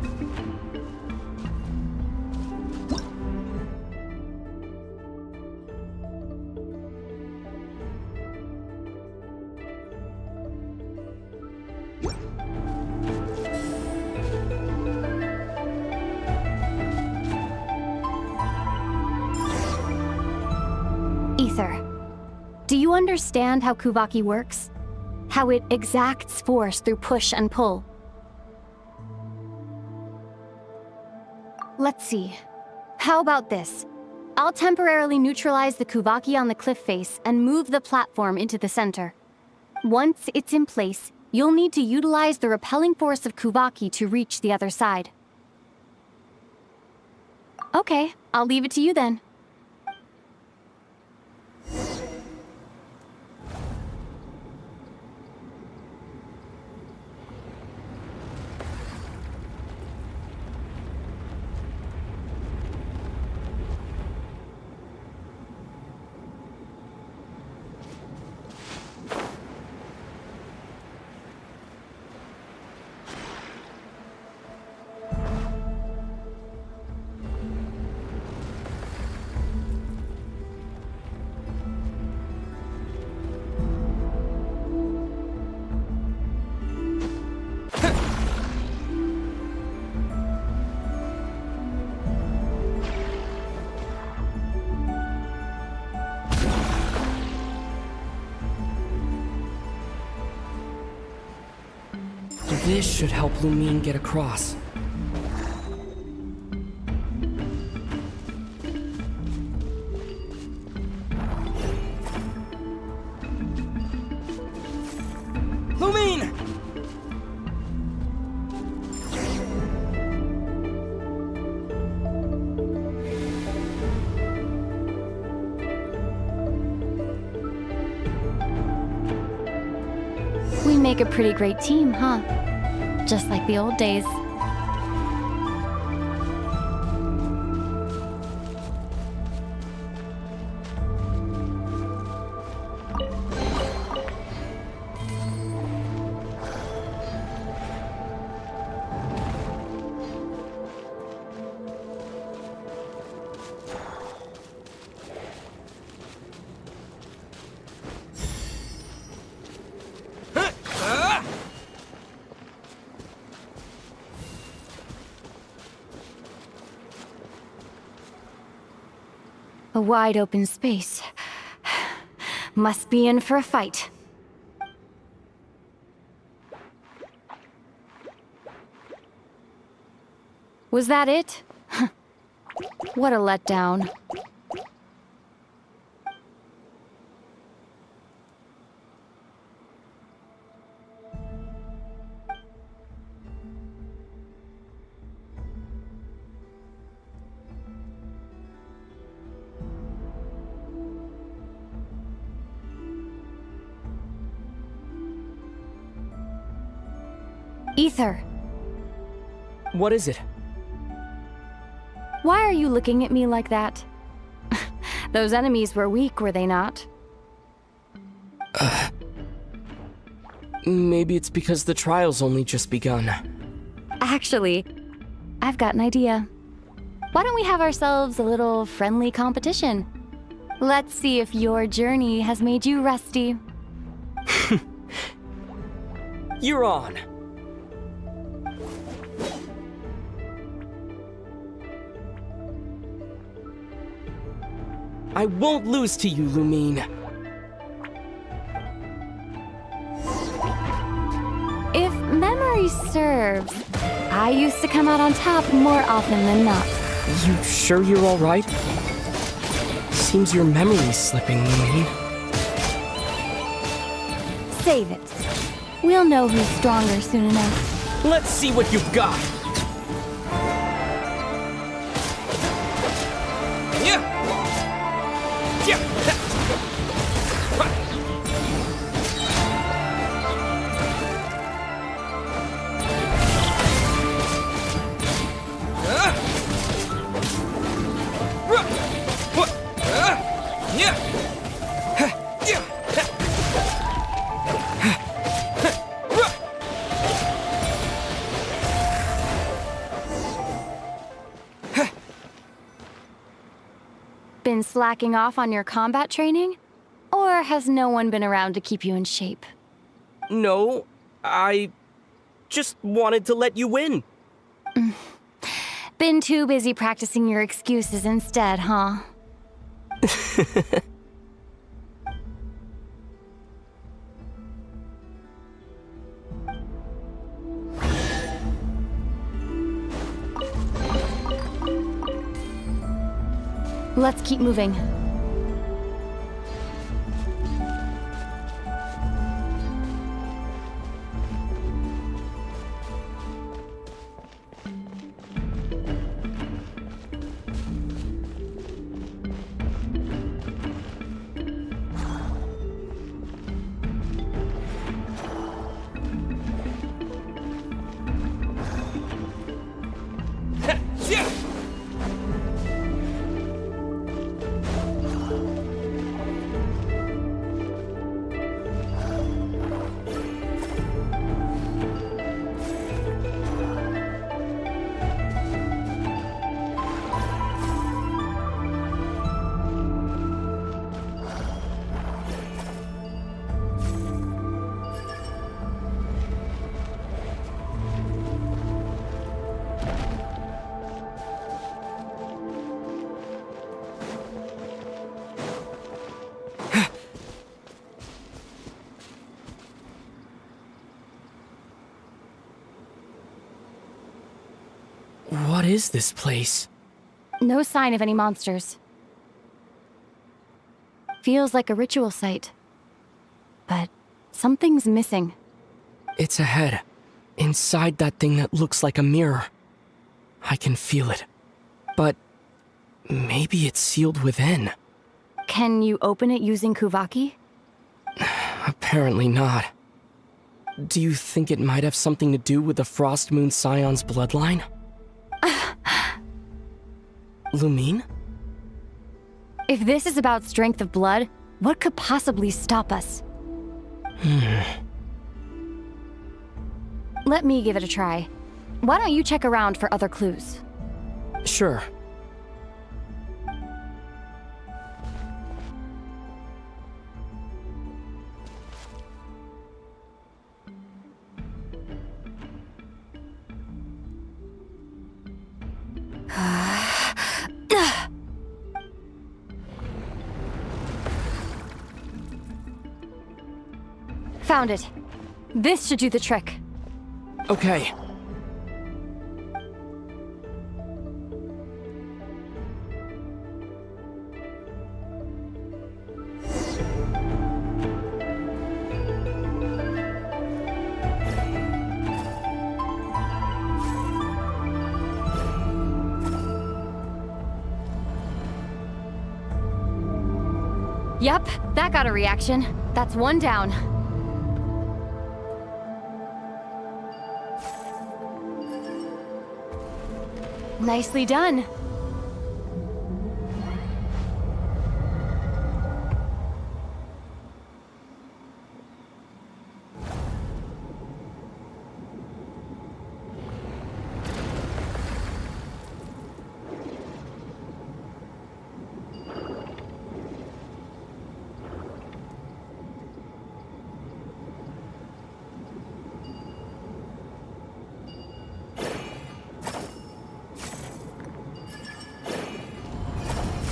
Ether, do you understand how Kuvaki works? How it exacts force through push and pull? Let's see. How about this? I'll temporarily neutralize the Kuvaki on the cliff face and move the platform into the center. Once it's in place, you'll need to utilize the repelling force of Kuvaki to reach the other side. Okay, I'll leave it to you then. This should help Lumine get across. Lumine! We make a pretty great team, huh? Just like the old days. A wide open space. Must be in for a fight. Was that it? What a letdown. Ether, What is it? why are you looking at me like that? Those enemies were weak, were they not? Maybe it's because the trial's only just begun. Actually, I've got an idea. Why don't we have ourselves a little friendly competition? Let's see if your journey has made you rusty. You're on. I won't lose to you, Lumine. If memory serves, I used to come out on top more often than not. You sure you're alright? Seems your memory's slipping, Lumine. Save it. We'll know who's stronger soon enough. Let's see what you've got. Yeah. Been slacking off on your combat training? Or has no one been around to keep you in shape? No, I just wanted to let you win. Been too busy practicing your excuses instead, huh? Let's keep moving. What is this place? No sign of any monsters. Feels like a ritual site. But something's missing. It's ahead. Inside that thing that looks like a mirror. I can feel it. But maybe it's sealed within. Can you open it using Kuvaki? Apparently not. Do you think it might have something to do with the Frost Moon Scion's bloodline? Lumine? If this is about strength of blood, what could possibly stop us? Let me give it a try. Why don't you check around for other clues? Sure. Found it. This should do the trick. Okay. Yep, that got a reaction. That's one down. Nicely done.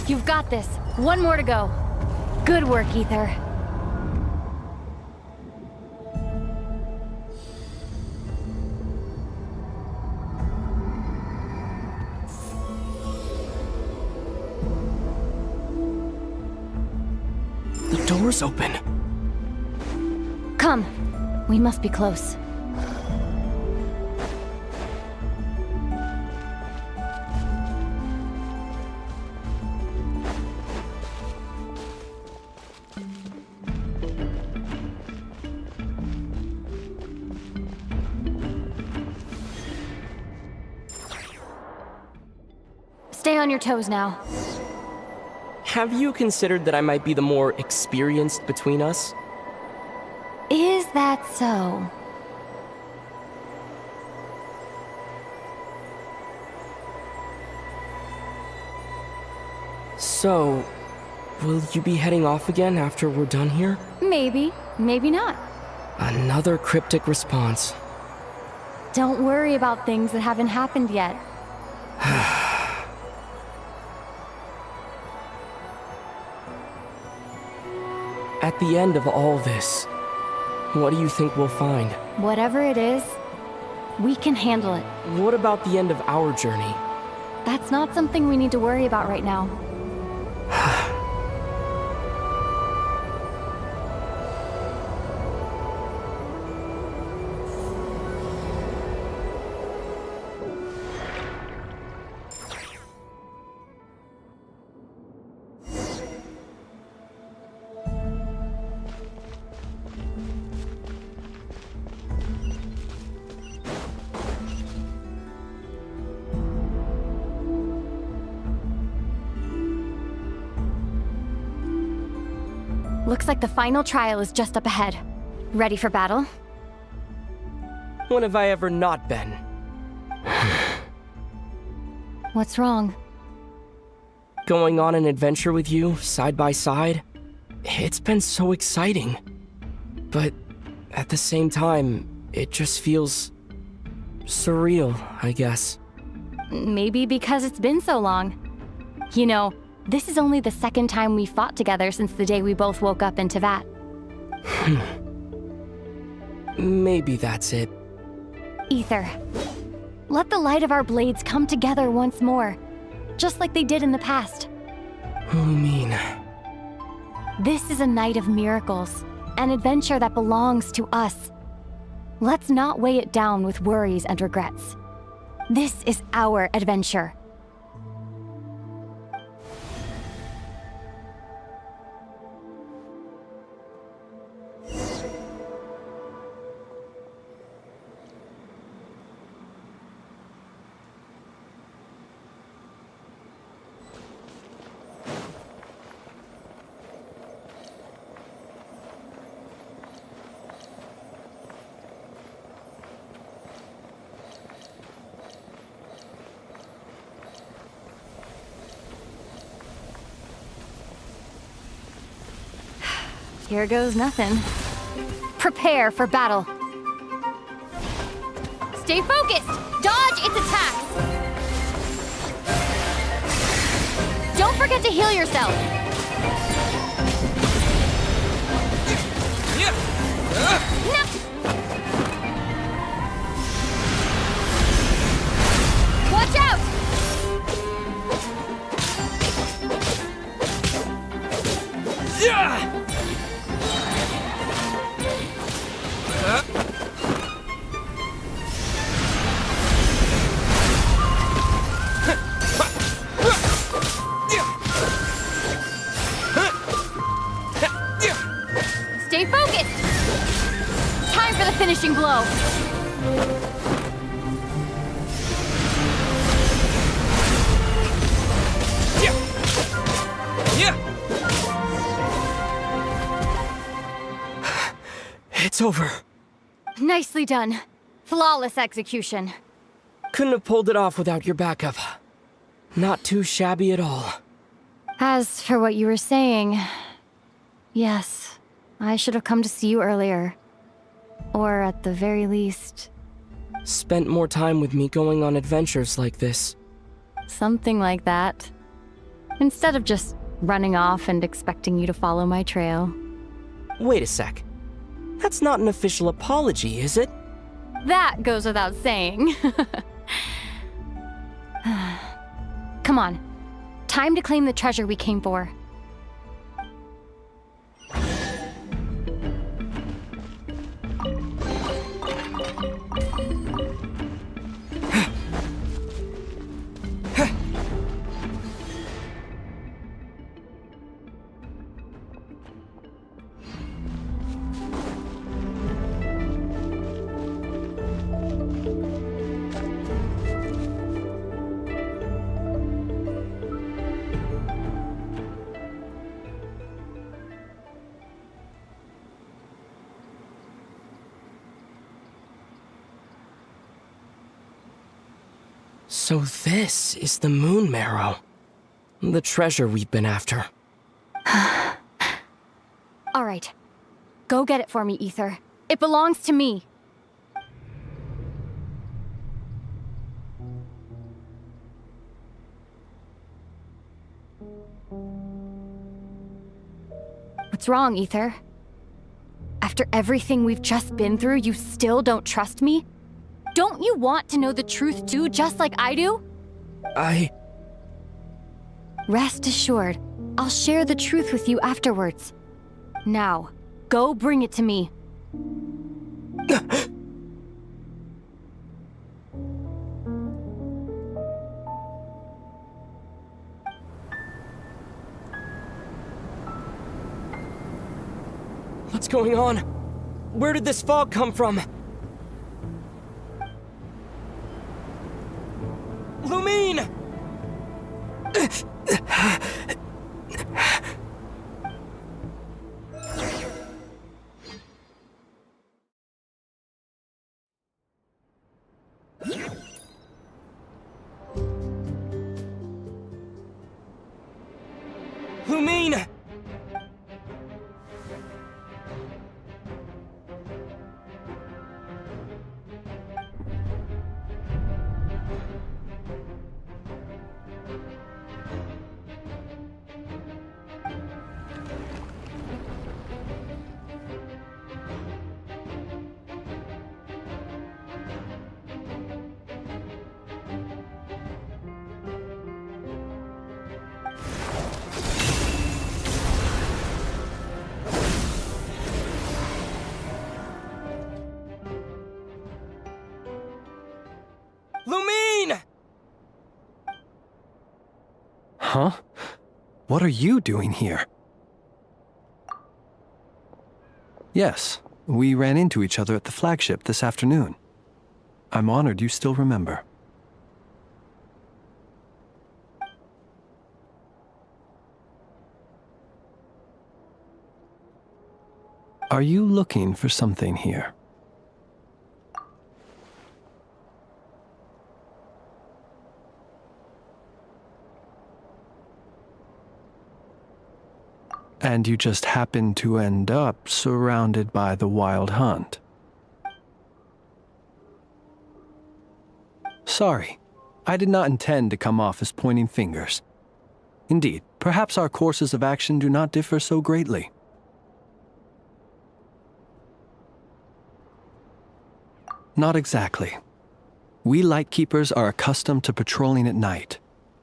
You've got this. One more to go. Good work, Ether. The door's open. Come. We must be close. Stay on your toes now. Have you considered that I might be the more experienced between us? Is that so? So, will you be heading off again after we're done here? Maybe, maybe not. Another cryptic response. Don't worry about things that haven't happened yet. At the end of all this, what do you think we'll find? Whatever it is, we can handle it. What about the end of our journey? That's not something we need to worry about right now. Looks like the final trial is just up ahead. Ready for battle? When have I ever not been? What's wrong? Going on an adventure with you, side by side, it's been so exciting. But at the same time, it just feels surreal, I guess. Maybe because it's been so long. You know, this is only the second time we fought together since the day we both woke up in Tevat. Maybe that's it. Ether, let the light of our blades come together once more, just like they did in the past. What do you mean? This is a night of miracles, an adventure that belongs to us. Let's not weigh it down with worries and regrets. This is our adventure. Here goes nothing. Prepare for battle. Stay focused! Dodge its attacks! Don't forget to heal yourself! Watch out! Stay focused! Time for the finishing blow! It's over. Nicely done. Flawless execution. Couldn't have pulled it off without your backup. Not too shabby at all. As for what you were saying, yes, I should have come to see you earlier. Or at the very least... Spent more time with me going on adventures like this. something like that. Instead of just running off and expecting you to follow my trail. Wait a sec. That's not an official apology, is it? That goes without saying. Come on. Time to claim the treasure we came for. So this is the Moon Marrow. The treasure we've been after. All right. Go get it for me, Ether. It belongs to me. What's wrong, Ether? After everything we've just been through, you still don't trust me? Don't you want to know the truth too, just like I do? Rest assured, I'll share the truth with you afterwards. Now, go bring it to me. What's going on? Where did this fog come from? Lumine! Lumine! Lumine! Huh? What are you doing here? Yes, we ran into each other at the flagship this afternoon. I'm honored you still remember. Are you looking for something here? And you just happened to end up surrounded by the Wild Hunt. Sorry, I did not intend to come off as pointing fingers. Indeed, perhaps our courses of action do not differ so greatly. Not exactly. We Lightkeepers are accustomed to patrolling at night.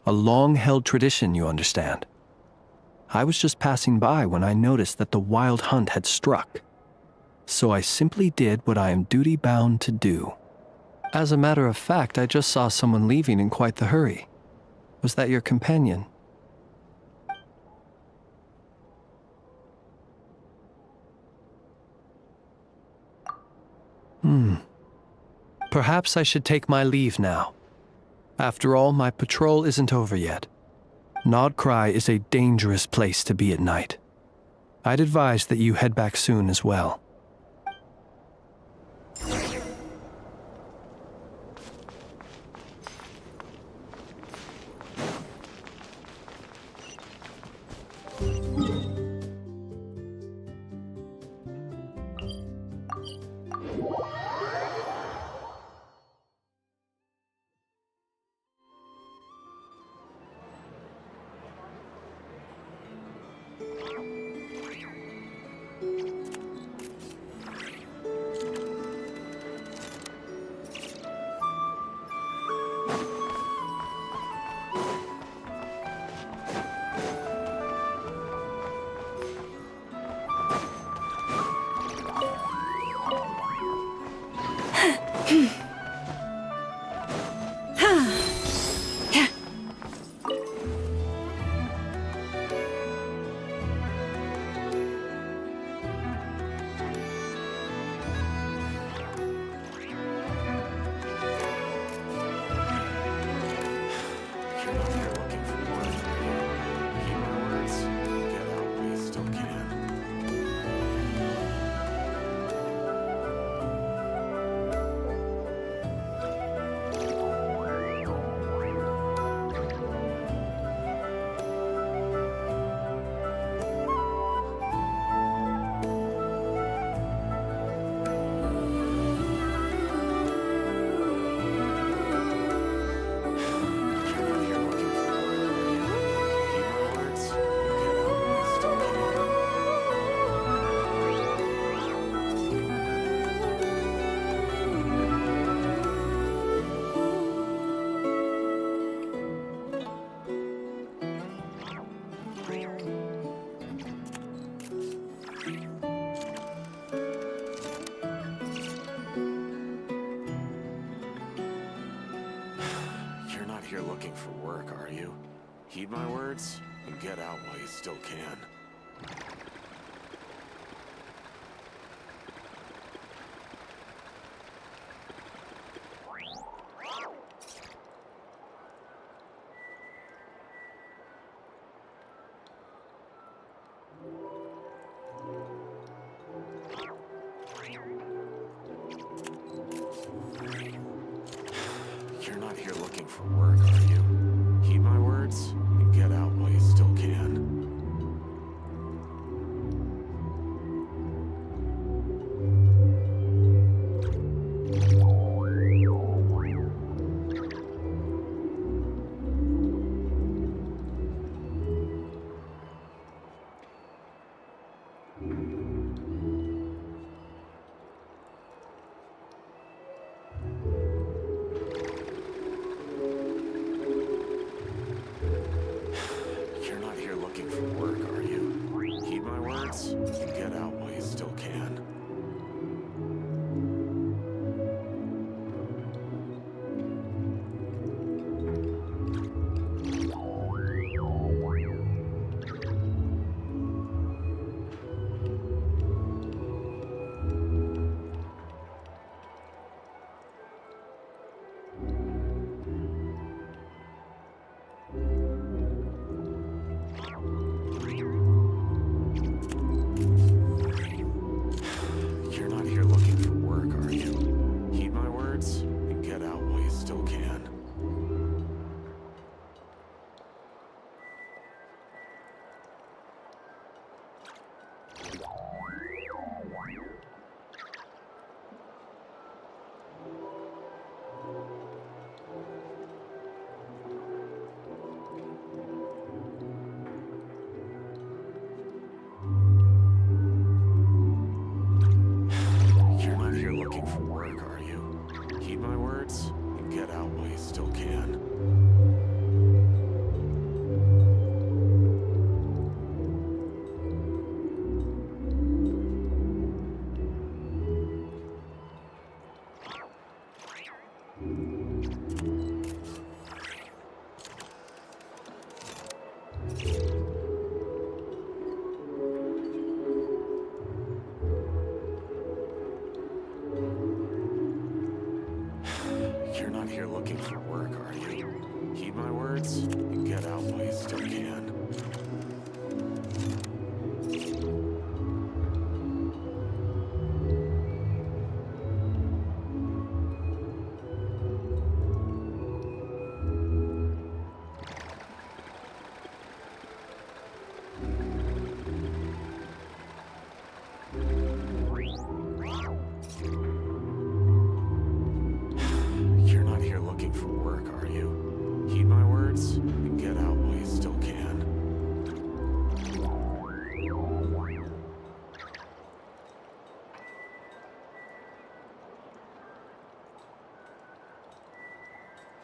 A long-held tradition, you understand. I was just passing by when I noticed that the wild hunt had struck. So I simply did what I am duty-bound to do. As a matter of fact, I just saw someone leaving in quite the hurry. Was that your companion? Perhaps I should take my leave now. After all, my patrol isn't over yet. Nodcry is a dangerous place to be at night. I'd advise that you head back soon as well. You're looking for work, are you? Heed my words and get out while you still can. You're not here looking for work, are you? Heed my words and get out while you still can. You're not here looking for work, are you? Heed my words and get out while you still can. You're not here looking for work, are you? Heed my words and get out while you still can. You're not here looking for work, are you? looking for work, are you? Heed my words and get out while you still can. You're not here looking for work, are you? Heed my words and get out while you still can.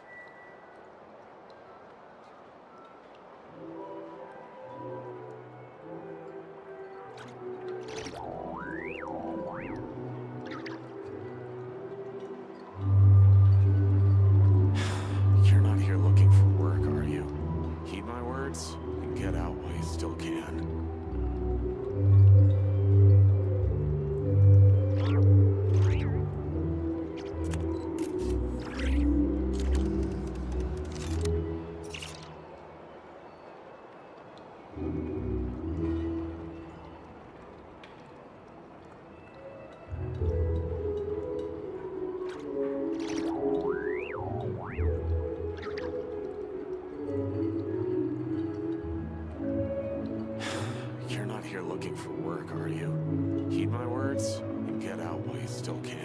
You're not here looking for work, are you? Heed my words and get out while you still can.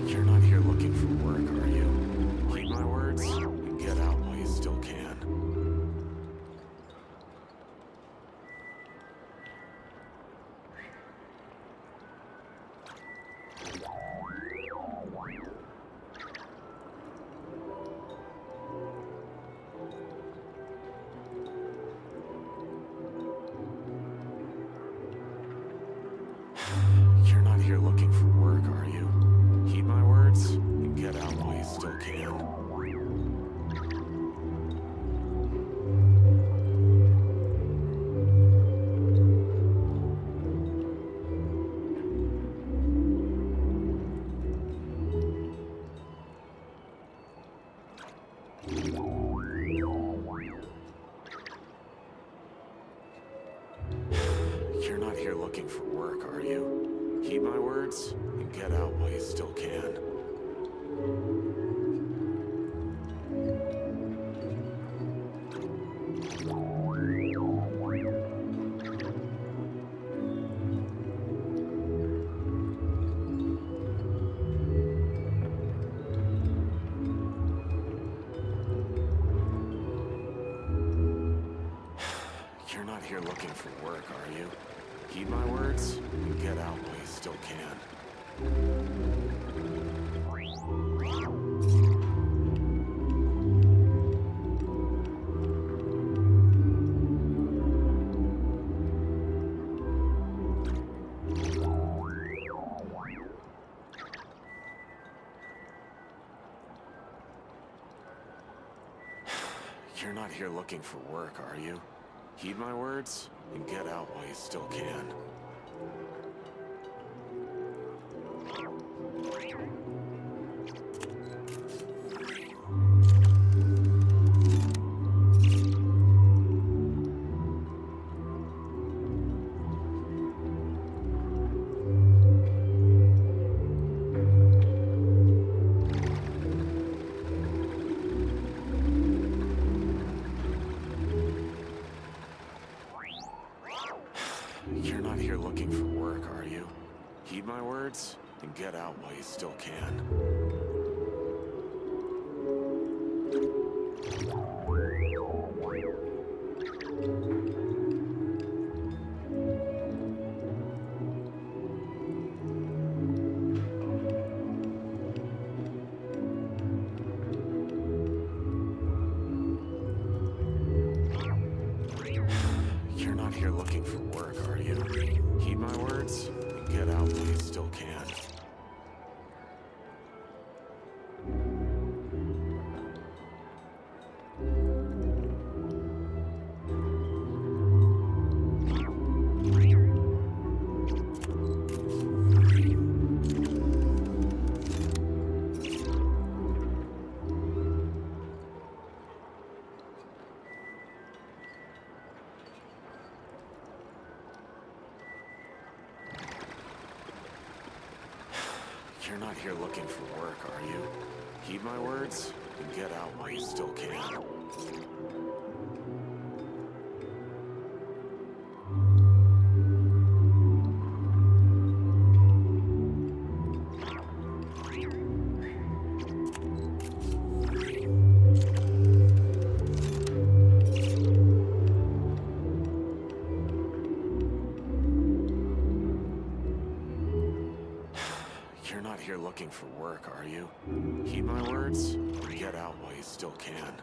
You're not here looking for work, are you? Heed my words and get out while you still can. You're not here looking for work, are you? Heed my words and get out while you still can. You're not here looking for work, are you? Heed my words and get out while you still can. You're not here looking for work, are you? Heed my words and get out while you still can. You're not here looking for work, are you? Heed my words and get out while you still can. You're not here looking for work, are you? Heed my words and get out while you still can. You're not here looking for work, are you? Heed my words and get out while you still can. words and get out while you still can. You're not here looking for work, are you? Heed my words and get out while you still can. You're not here looking for work, are you? Heed my words and get out while you still can.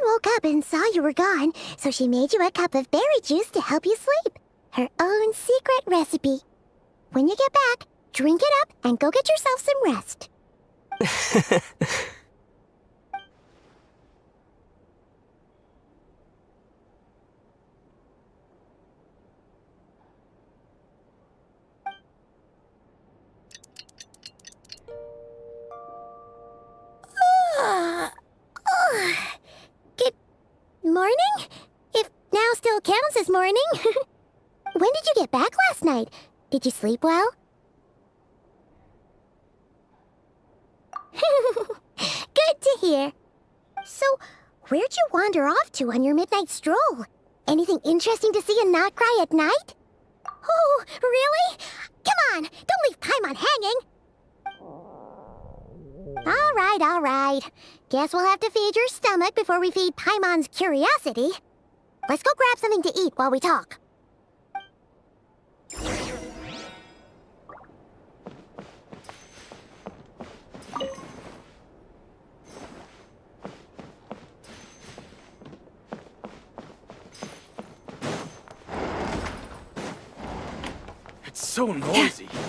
Woke up and saw you were gone, so she made you a cup of berry juice to help you sleep. Her own secret recipe. When you get back, drink it up and go get yourself some rest. Morning? If now still counts as morning. When did you get back last night? Did you sleep well? Good to hear. So, where'd you wander off to on your midnight stroll? Anything interesting to see and not cry at night? Oh, really? Come on, don't leave Paimon hanging. All right. Guess we'll have to feed your stomach before we feed Paimon's curiosity. Let's go grab something to eat while we talk. It's so noisy here.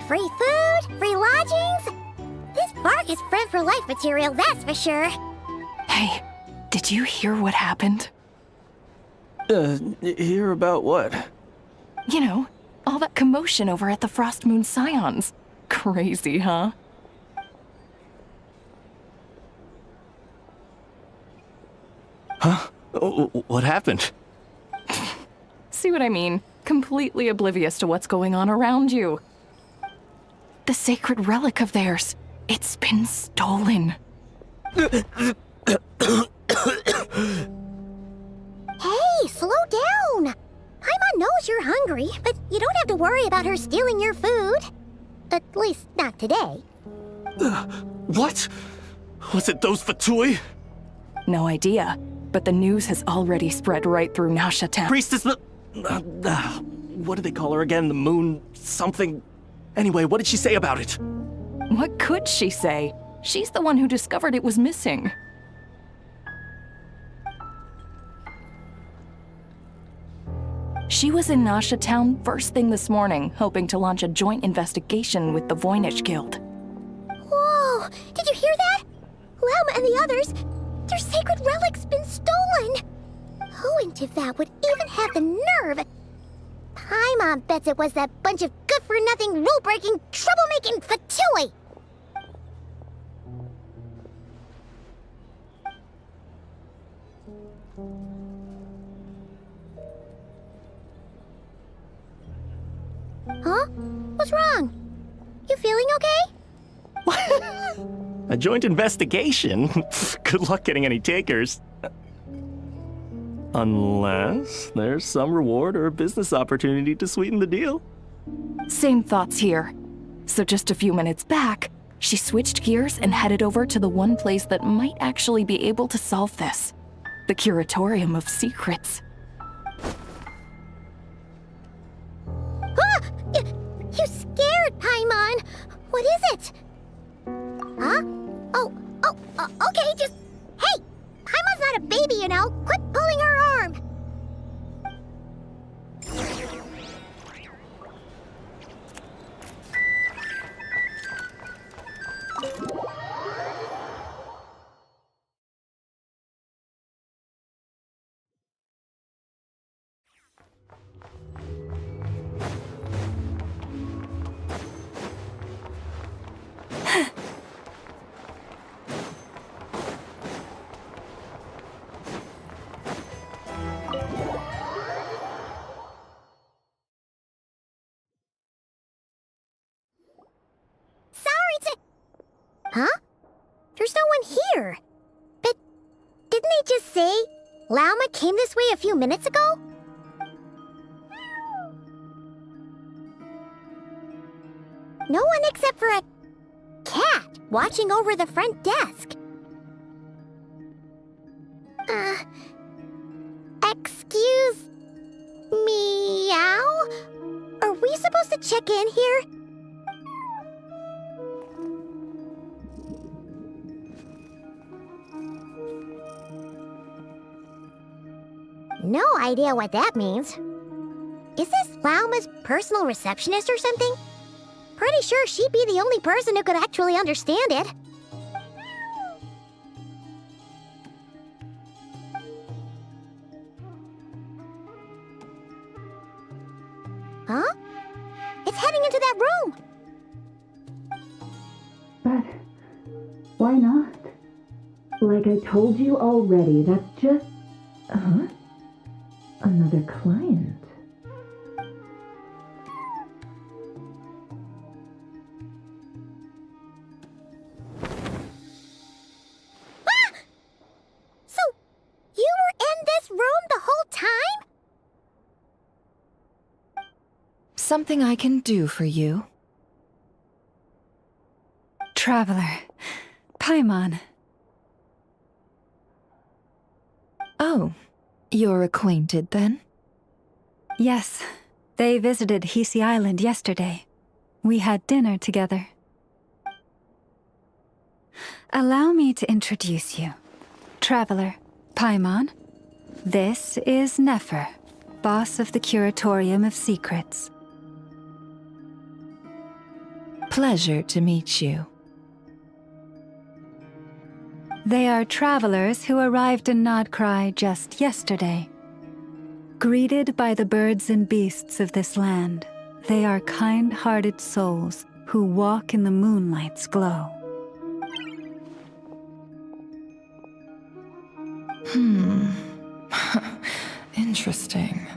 Free food, free lodgings. This park is friend for life material, that's for sure. Hey, did you hear what happened? Hear about what? You know, all that commotion over at the Frost Moon Scions. Crazy, huh? Huh? What happened? See what I mean? Completely oblivious to what's going on around you. The sacred relic of theirs. It's been stolen. Hey, slow down. Paimon knows you're hungry, but you don't have to worry about her stealing your food. At least, not today. What? Was it those Fatui? No idea, but the news has already spread right through Nasha Town. Priestess what do they call her again? The moon something? Anyway, what did she say about it? What could she say? She's the one who discovered it was missing. She was in Nasha Town first thing this morning, hoping to launch a joint investigation with the Voynich Guild. Whoa! Did you hear that? Lauma and the others, their sacred relic's been stolen! Who in Tivat would even have the nerve? Paimon bets it was that bunch of good-for-nothing, rule-breaking, troublemaking Fatui! Huh? What's wrong? You feeling okay? A joint investigation? Good luck getting any takers. Unless there's some reward or business opportunity to sweeten the deal. Same thoughts here. So just a few minutes back, she switched gears and headed over to the one place that might actually be able to solve this. The Curatorium of Secrets. Ah! You scared, Paimon! What is it? Huh? Okay, just... Hey! Paimon's not a baby, you know! Quit pulling her arm! Huh? There's no one here. But didn't they just say Lauma came this way a few minutes ago? No one except for a cat watching over the front desk. Excuse meow? Are we supposed to check in here? No idea what that means. Is this Lauma's personal receptionist or something? Pretty sure she'd be the only person who could actually understand it. Huh? It's heading into that room! But why not? Like I told you already, that's just... Huh? Another client. Ah! So, you were in this room the whole time? Something I can do for you? Traveler. Paimon. Oh, you're acquainted then? Yes. They visited Hisi Island yesterday. We had dinner together. Allow me to introduce you. Traveler, Paimon. This is Nefer, boss of the Curatorium of Secrets. Pleasure to meet you. They are travelers who arrived in Nodcry just yesterday. Greeted by the birds and beasts of this land, they are kind-hearted souls who walk in the moonlight's glow. Interesting.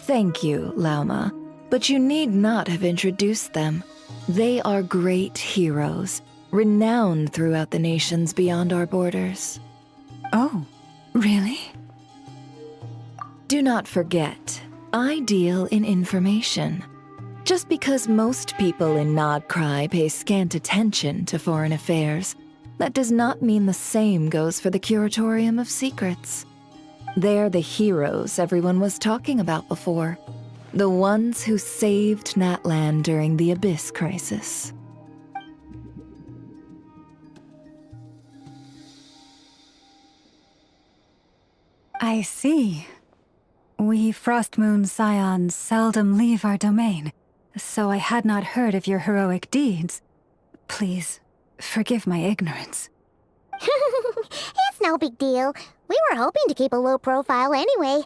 Thank you, Lauma, but you need not have introduced them. They are great heroes, renowned throughout the nations beyond our borders. Oh, really? Do not forget, I deal in information. Just because most people in Nodcry pay scant attention to foreign affairs, that does not mean the same goes for the Curatorium of Secrets. They're the heroes everyone was talking about before. The ones who saved Natlan during the Abyss Crisis. I see. We Frostmoon Scions seldom leave our domain, so I had not heard of your heroic deeds. Please, forgive my ignorance. It's no big deal. We were hoping to keep a low profile anyway.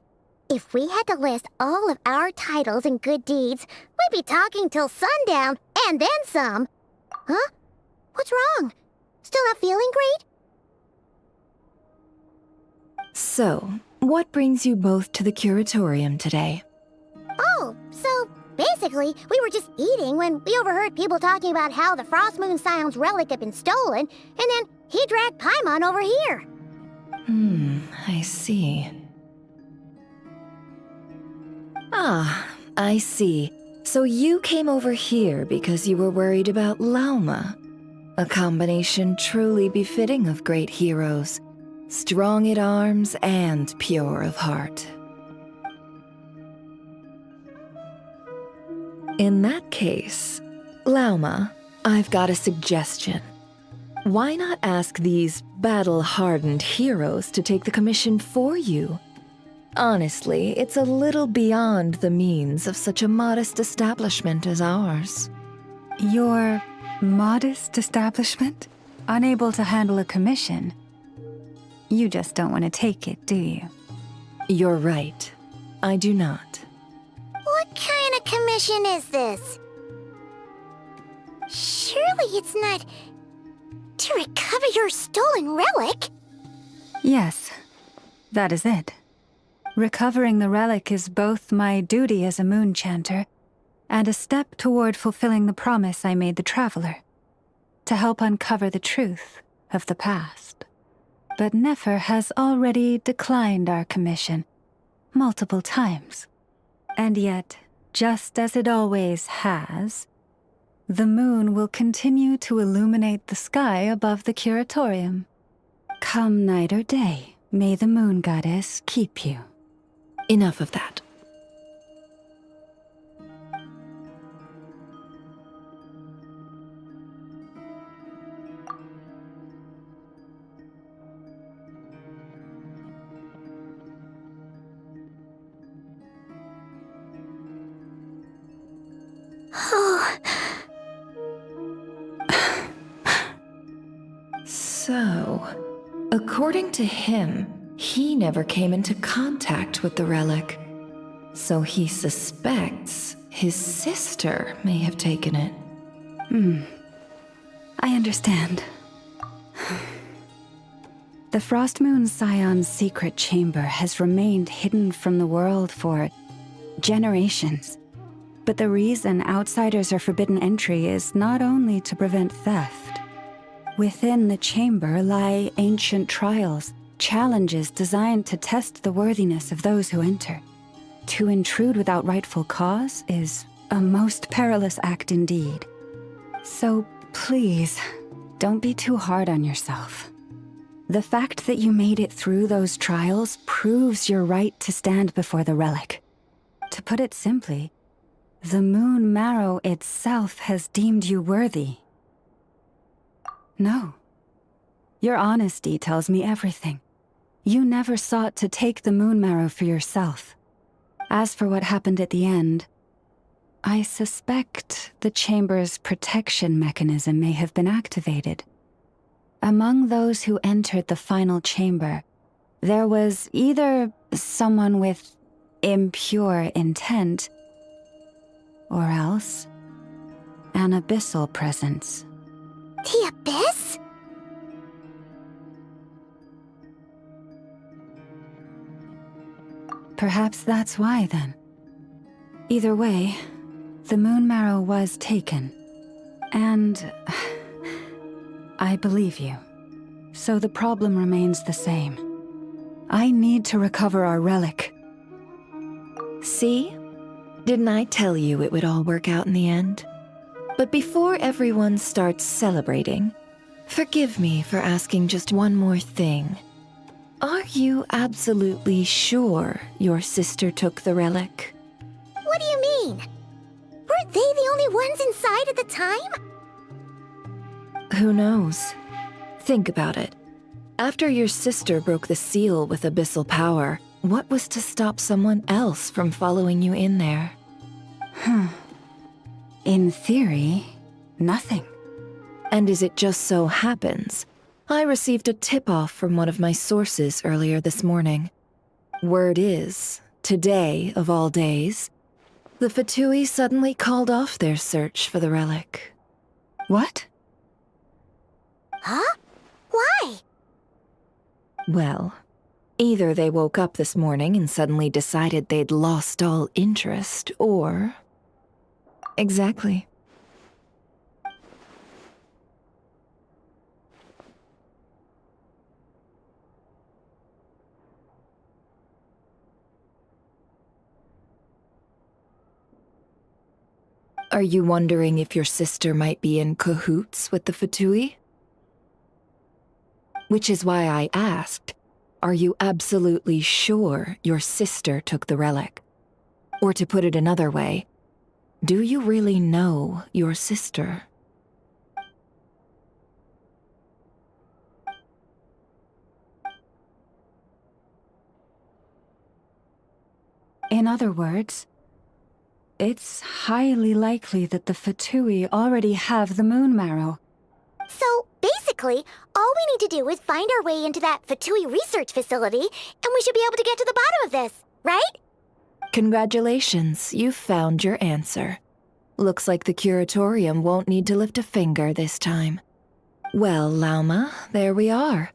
If we had to list all of our titles and good deeds, we'd be talking till sundown, and then some. Huh? What's wrong? Still not feeling great? So, what brings you both to the curatorium today? Oh, so basically, we were just eating when we overheard people talking about how the Frost Moon Scion's relic had been stolen, and then he dragged Paimon over here. I see. Ah, I see. So you came over here because you were worried about Lauma. A combination truly befitting of great heroes. Strong at arms and pure of heart. In that case, Lauma, I've got a suggestion. Why not ask these battle-hardened heroes to take the commission for you? Honestly, it's a little beyond the means of such a modest establishment as ours. Your modest establishment? Unable to handle a commission? You just don't want to take it, do you? You're right. I do not. What kind of commission is this? Surely it's not to recover your stolen relic? Yes, that is it. Recovering the relic is both my duty as a moon chanter and a step toward fulfilling the promise I made the traveler, to help uncover the truth of the past. But Nefer has already declined our commission multiple times. And yet, just as it always has, the moon will continue to illuminate the sky above the curatorium. Come night or day, may the moon goddess keep you. Enough of that. So, according to him, he never came into contact with the relic. So he suspects his sister may have taken it. I understand. The Frost Moon Scion's secret chamber has remained hidden from the world for generations. But the reason outsiders are forbidden entry is not only to prevent theft. Within the chamber lie ancient trials, challenges designed to test the worthiness of those who enter. To intrude without rightful cause is a most perilous act indeed. So please, don't be too hard on yourself. The fact that you made it through those trials proves your right to stand before the relic. To put it simply, the Moon Marrow itself has deemed you worthy. No. Your honesty tells me everything. You never sought to take the Moon Marrow for yourself. As for what happened at the end, I suspect the chamber's protection mechanism may have been activated. Among those who entered the final chamber, there was either someone with impure intent, or else an abyssal presence. The Abyss? Perhaps that's why, then. Either way, the Moon Marrow was taken. And I believe you. So the problem remains the same. I need to recover our relic. See? Didn't I tell you it would all work out in the end? But before everyone starts celebrating, forgive me for asking just one more thing. Are you absolutely sure your sister took the relic? What do you mean? Weren't they the only ones inside at the time? Who knows? Think about it. After your sister broke the seal with abyssal power, what was to stop someone else from following you in there? In theory, nothing. And as it just so happens, I received a tip-off from one of my sources earlier this morning. Word is, today of all days, the Fatui suddenly called off their search for the relic. What? Huh? Why? Well, Either they woke up this morning and suddenly decided they'd lost all interest, or... Exactly. Are you wondering if your sister might be in cahoots with the Fatui? Which is why I asked, are you absolutely sure your sister took the relic? Or to put it another way, do you really know your sister? In other words, it's highly likely that the Fatui already have the moon marrow. So, basically, all we need to do is find our way into that Fatui research facility, and we should be able to get to the bottom of this, right? Congratulations, you've found your answer. Looks like the curatorium won't need to lift a finger this time. Well, Lauma, there we are.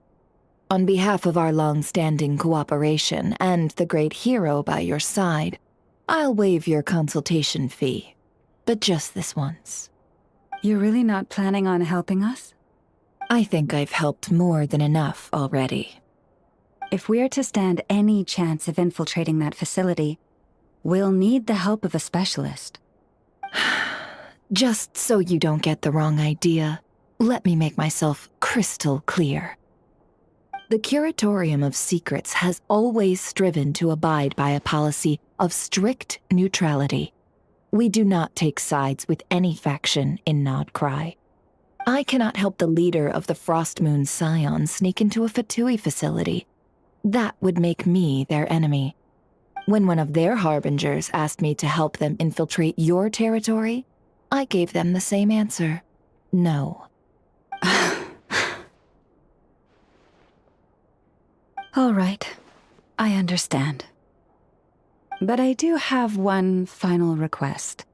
On behalf of our long-standing cooperation and the great hero by your side, I'll waive your consultation fee, but just this once. You're really not planning on helping us? I think I've helped more than enough already. If we're to stand any chance of infiltrating that facility, we'll need the help of a specialist. Just so you don't get the wrong idea, let me make myself crystal clear. The Curatorium of Secrets has always striven to abide by a policy of strict neutrality. We do not take sides with any faction in Nodcry. I cannot help the leader of the Frostmoon Scions sneak into a Fatui facility. That would make me their enemy. When one of their harbingers asked me to help them infiltrate your territory, I gave them the same answer. No. All right, I understand. But I do have one final request.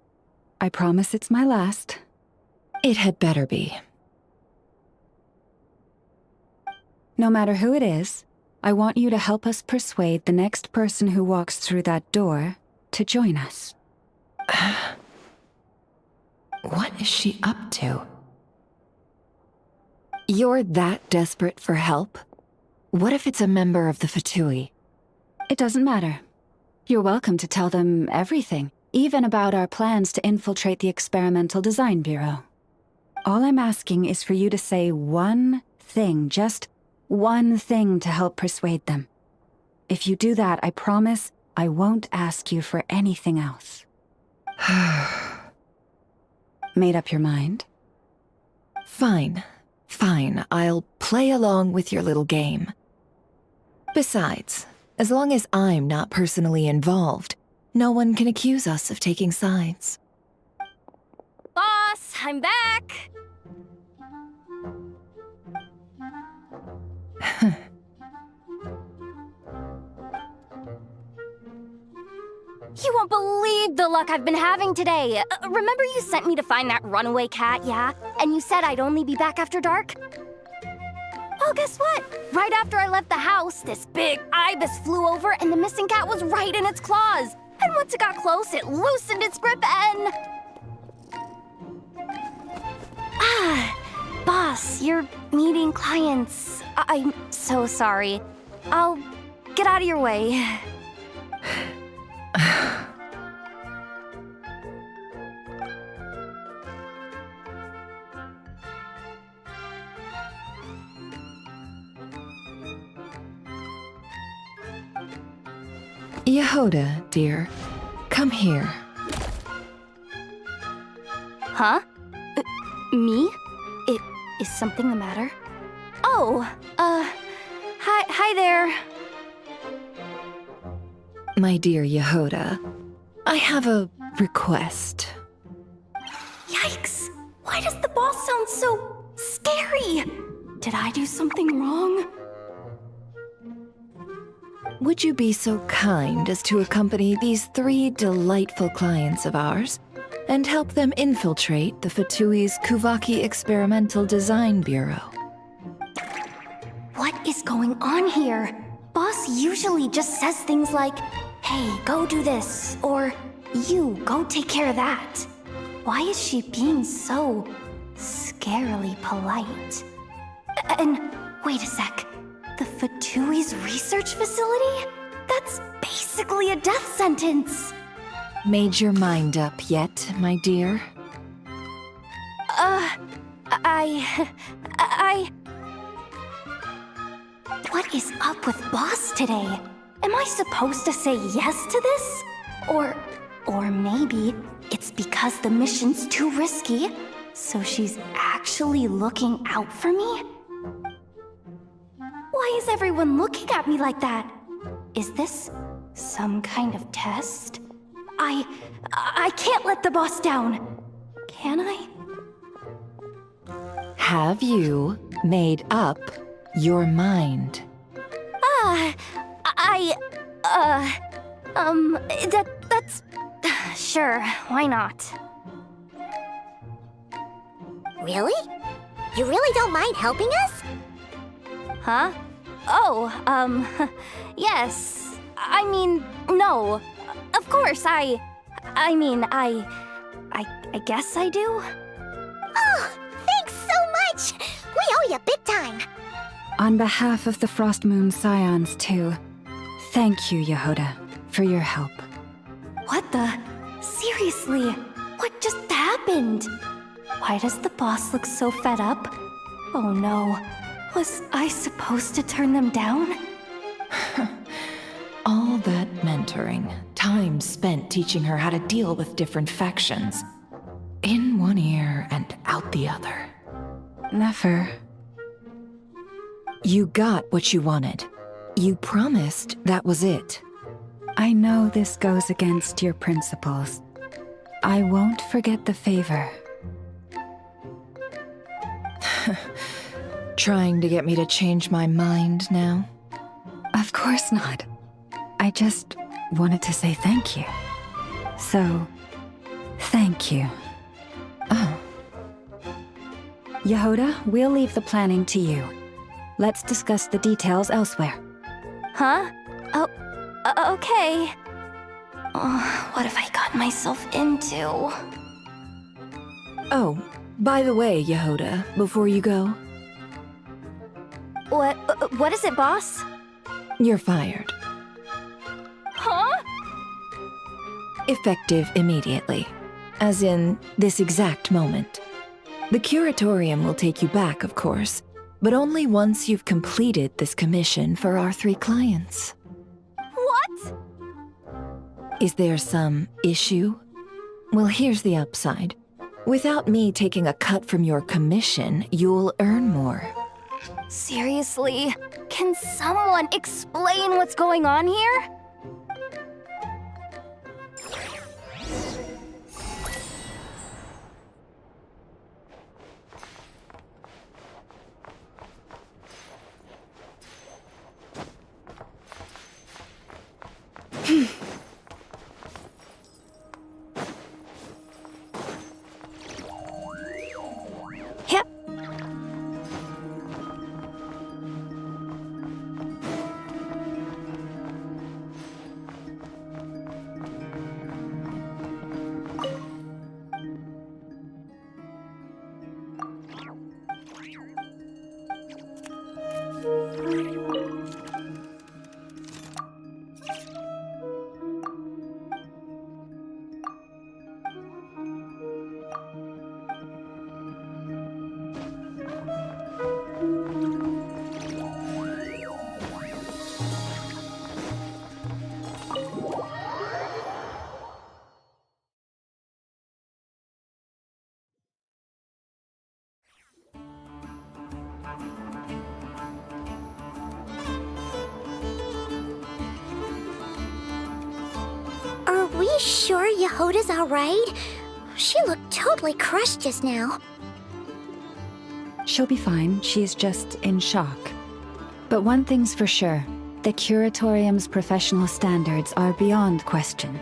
I promise it's my last. It had better be. No matter who it is, I want you to help us persuade the next person who walks through that door to join us. What is she up to? You're that desperate for help? What if it's a member of the Fatui? It doesn't matter. You're welcome to tell them everything, even about our plans to infiltrate the Experimental Design Bureau. All I'm asking is for you to say one thing, just one thing to help persuade them. If you do that, I promise I won't ask you for anything else. Made up your mind? Fine. Fine, I'll play along with your little game. Besides, as long as I'm not personally involved, no one can accuse us of taking sides. Boss, I'm back! You won't believe the luck I've been having today. Remember you sent me to find that runaway cat, yeah? And you said I'd only be back after dark? Well, guess what? Right after I left the house, this big ibis flew over and the missing cat was right in its claws. And once it got close, it loosened its grip and... Boss, you're meeting clients. I'm so sorry. I'll get out of your way. Yehoda, dear, come here. Huh? Me? Is something the matter? Oh, hi there. My dear Yehoda, I have a request. Yikes! Why does the boss sound so scary? Did I do something wrong? Would you be so kind as to accompany these 3 delightful clients of ours and help them infiltrate the Fatui's Kuvaki Experimental Design Bureau? What is going on here? Boss usually just says things like, hey, go do this, or you, go take care of that. Why is she being so scarily polite? And wait a sec, the Fatui's research facility? That's basically a death sentence. Made your mind up yet, my dear? What is up with Boss today? Am I supposed to say yes to this? Or maybe it's because the mission's too risky, so she's actually looking out for me? Why is everyone looking at me like that? Is this some kind of test? I can't let the boss down. Can I? Have you made up your mind? That's... Sure, why not? Really? You really don't mind helping us? Huh? Oh, yes. I mean, no. Of course, I guess I do. Oh, thanks so much! We owe you big time! On behalf of the Frost Moon Scions, too, thank you, Yehoda, for your help. What the? Seriously, what just happened? Why does the boss look so fed up? Oh no, was I supposed to turn them down? All that mentoring, time spent teaching her how to deal with different factions. In one ear and out the other. Never. You got what you wanted. You promised that was it. I know this goes against your principles. I won't forget the favor. Trying to get me to change my mind now? Of course not. I just wanted to say thank you. So, thank you. Oh. Yehoda, we'll leave the planning to you. Let's discuss the details elsewhere. Huh? Oh, okay. Oh, what have I gotten myself into? Oh, by the way, Yehoda, before you go... What is it, boss? You're fired. Huh? Effective immediately. As in, this exact moment. The Curatorium will take you back, of course, but only once you've completed this commission for our 3 clients. What? Is there some issue? Well, here's the upside. Without me taking a cut from your commission, you'll earn more. Seriously? Can someone explain what's going on here? Yep. Are we sure Yehoda's alright? She looked totally crushed just now. She'll be fine, she's just in shock. But one thing's for sure, the Curatorium's professional standards are beyond question.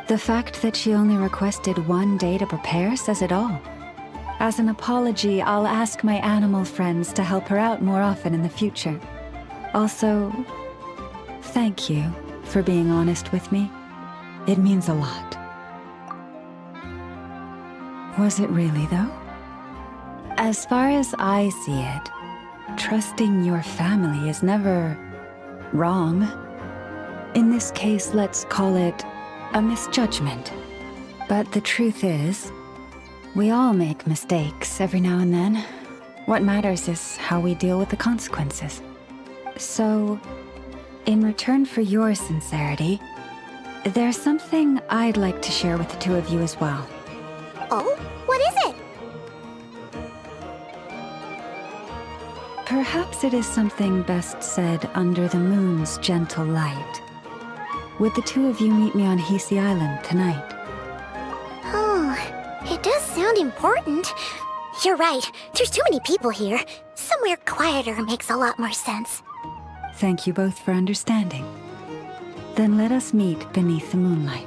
The fact that she only requested 1 day to prepare says it all. As an apology, I'll ask my animal friends to help her out more often in the future. Also, Thank you for being honest with me. It means a lot. Was it really, though? As far as I see it, trusting your family is never wrong. In this case, let's call it a misjudgment. But the truth is, we all make mistakes every now and then. What matters is how we deal with the consequences. So, in return for your sincerity, there's something I'd like to share with the two of you as well. Oh? What is it? Perhaps it is something best said under the moon's gentle light. Would the two of you meet me on Hisi Island tonight? Oh, it does sound important. You're right. There's too many people here. Somewhere quieter makes a lot more sense. Thank you both for understanding. Then let us meet beneath the moonlight.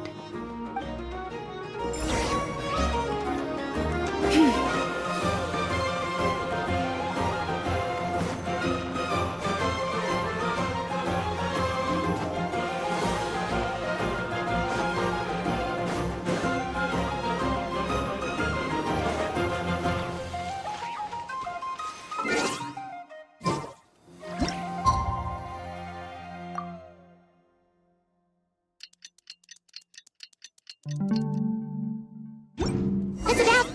It's about...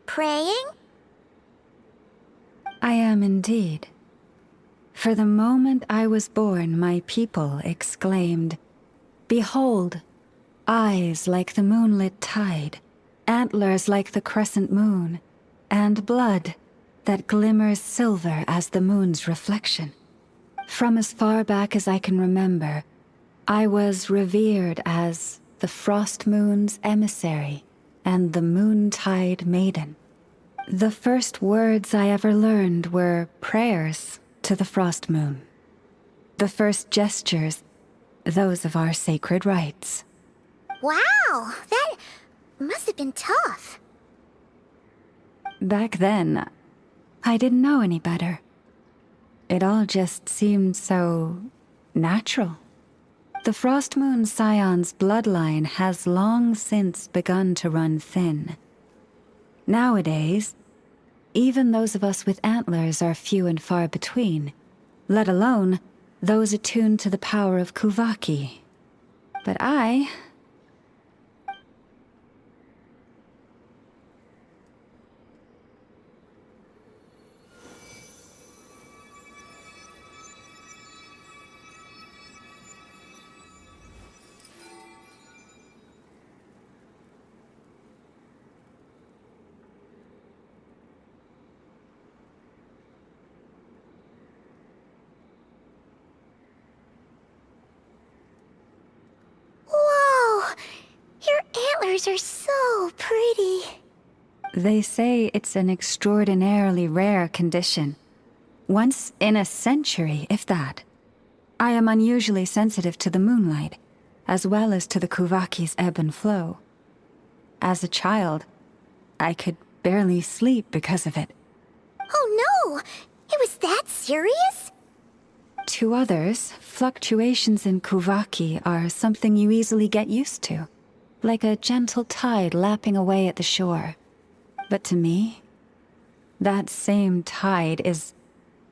praying? I am indeed. For the moment I was born, my people exclaimed, "Behold, eyes like the moonlit tide, antlers like the crescent moon, and blood that glimmers silver as the moon's reflection." From as far back as I can remember, I was revered as the Frost Moon's emissary and the Moontide Maiden. The first words I ever learned were prayers to the Frost Moon. The first gestures, those of our sacred rites. Wow, that must have been tough. Back then, I didn't know any better. It all just seemed so natural. The Frost Moon Scion's bloodline has long since begun to run thin. Nowadays, even those of us with antlers are few and far between, let alone those attuned to the power of Kuvaki. But I... Whoa! Your antlers are so pretty. They say it's an extraordinarily rare condition. Once in a century, if that. I am unusually sensitive to the moonlight, as well as to the Kuvaki's ebb and flow. as a child. I could barely sleep because of it. Oh no! It was that serious? To others, fluctuations in Kuvaki are something you easily get used to, like a gentle tide lapping away at the shore. But to me, that same tide is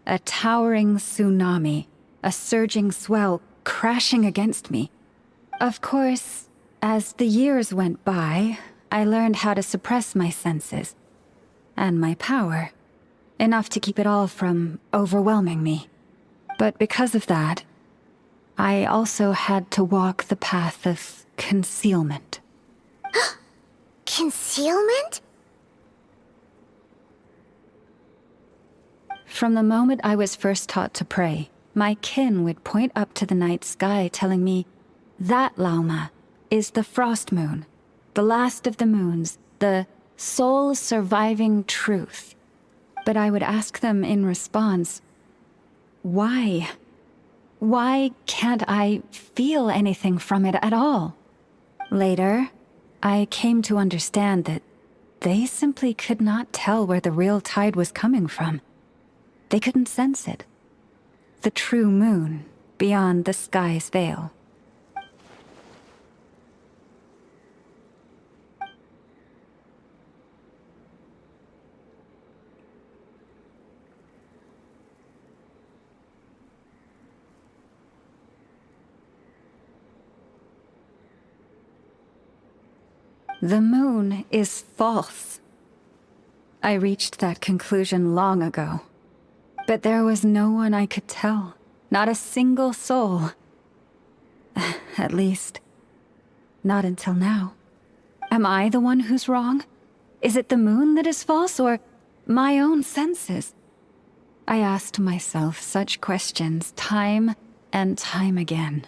a towering tsunami, a surging swell crashing against me. Of course, as the years went by, I learned how to suppress my senses and my power, enough to keep it all from overwhelming me. But because of that, I also had to walk the path of concealment. Concealment? From the moment I was first taught to pray, my kin would point up to the night sky telling me, "That, Lauma, is the frost moon, the last of the moons, the sole surviving truth." But I would ask them in response, why? Why can't I feel anything from it at all? Later, I came to understand that they simply could not tell where the real tide was coming from. They couldn't sense it. The true moon beyond the sky's veil. The moon is false. I reached that conclusion long ago. But there was no one I could tell. Not a single soul. At least, not until now. Am I the one who's wrong? Is it the moon that is false, or my own senses? I asked myself such questions time and time again.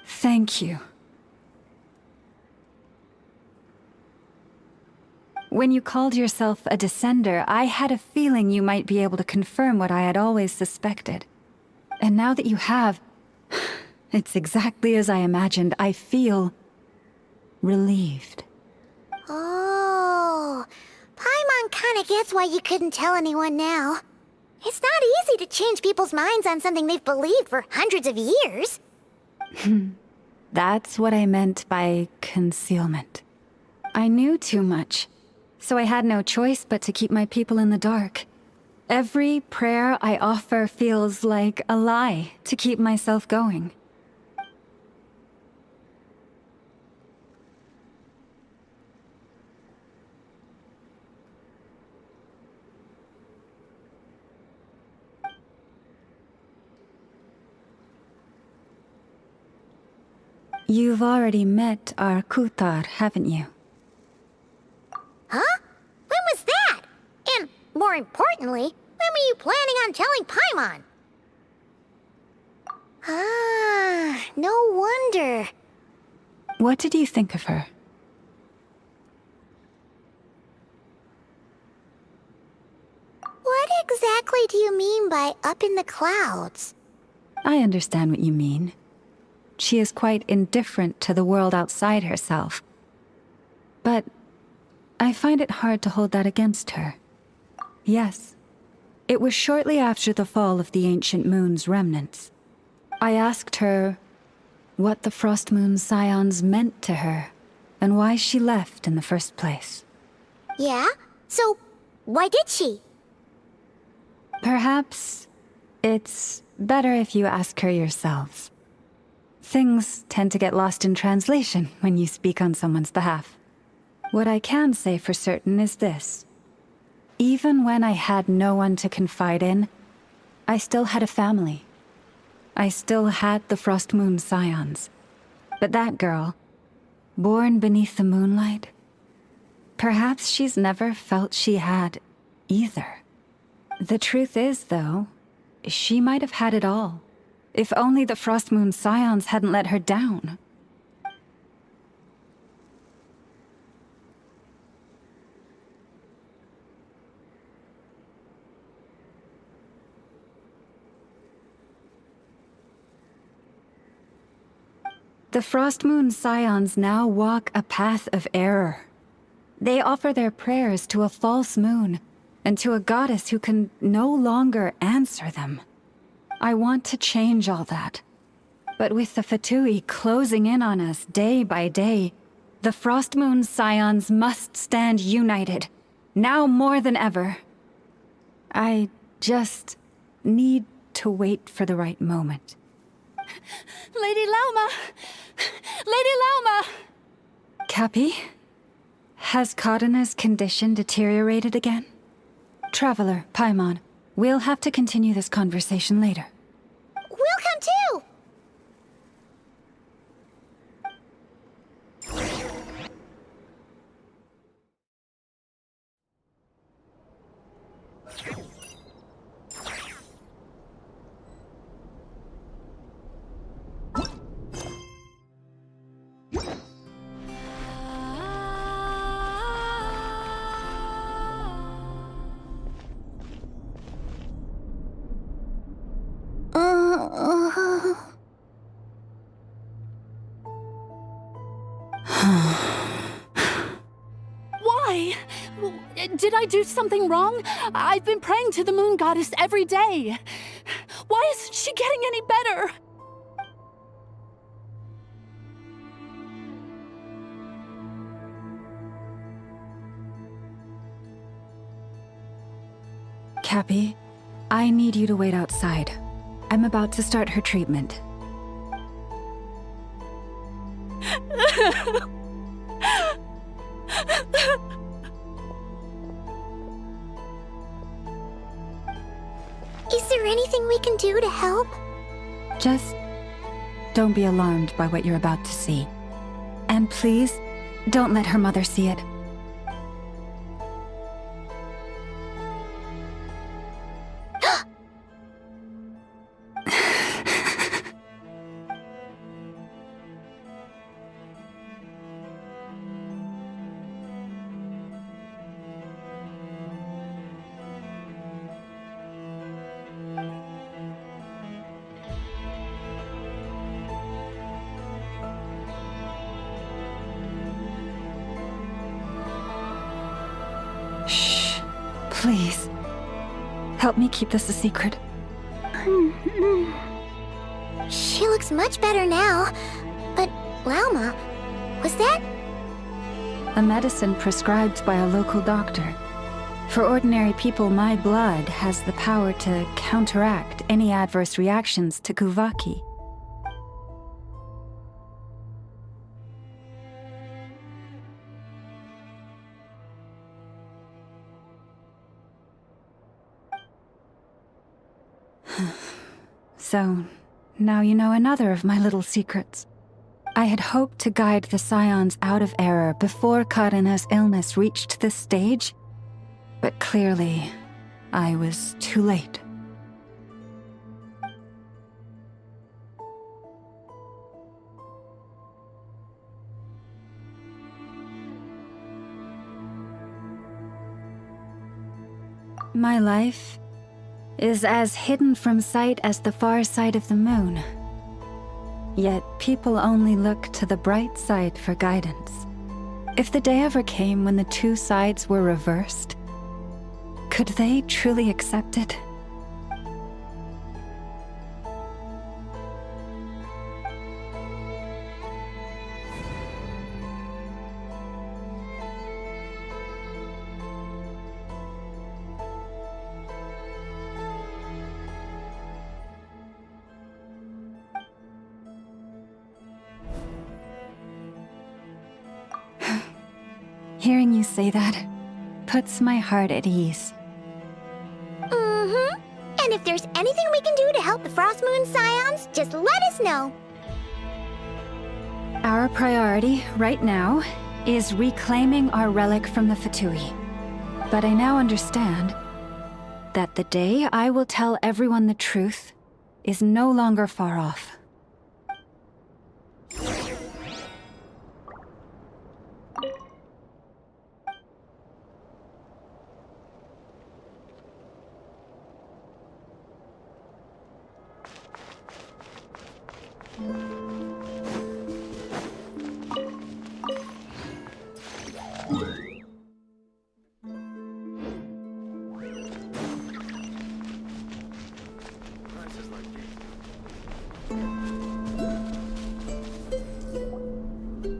Thank you. When you called yourself a descender, I had a feeling you might be able to confirm what I had always suspected. And now that you have, it's exactly as I imagined. I feel relieved. Oh, Paimon kinda gets why you couldn't tell anyone now. It's not easy to change people's minds on something they've believed for hundreds of years. That's what I meant by concealment. I knew too much, so I had no choice but to keep my people in the dark. Every prayer I offer feels like a lie to keep myself going. You've already met our Kutar, haven't you? Huh? When was that? And, more importantly, when were you planning on telling Paimon? Ah, no wonder. What did you think of her? What exactly do you mean by up in the clouds? I understand what you mean. She is quite indifferent to the world outside herself. But I find it hard to hold that against her. Yes, it was shortly after the fall of the ancient moon's remnants. I asked her what the Frost Moon Scions meant to her, and why she left in the first place. Yeah? So, why did she? Perhaps it's better if you ask her yourselves. Things tend to get lost in translation when you speak on someone's behalf. What I can say for certain is this. Even when I had no one to confide in, I still had a family. I still had the Frost Moon Scions. But that girl, born beneath the moonlight, perhaps she's never felt she had either. The truth is, though, she might have had it all. If only the Frost Moon Scions hadn't let her down. The Frost Moon Scions now walk a path of error. They offer their prayers to a false moon, and to a goddess who can no longer answer them. I want to change all that. But with the Fatui closing in on us day by day, the Frost Moon Scions must stand united, now more than ever. I just need to wait for the right moment. Lady Lauma! Lady Lauma! Cappy? Has Cardena's condition deteriorated again? Traveler, Paimon, we'll have to continue this conversation later. We'll come too! Why? Did I do something wrong? I've been praying to the moon goddess every day. Why isn't she getting any better? Cappy, I need you to wait outside. I'm about to start her treatment. Is there anything we can do to help? Just don't be alarmed by what you're about to see. And please, don't let her mother see it. Shh. Please. Help me keep this a secret. She looks much better now. But, Lauma, was that? A medicine prescribed by a local doctor. For ordinary people, my blood has the power to counteract any adverse reactions to Kuvaki. So, now you know another of my little secrets. I had hoped to guide the Scions out of error before Karena's illness reached this stage, but clearly, I was too late. My life is as hidden from sight as the far side of the moon. Yet people only look to the bright side for guidance. If the day ever came when the two sides were reversed, could they truly accept it? Hearing you say that puts my heart at ease. Mm-hmm. And if there's anything we can do to help the Frost Moon Scions, just let us know. Our priority right now is reclaiming our relic from the Fatui. But I now understand that the day I will tell everyone the truth is no longer far off.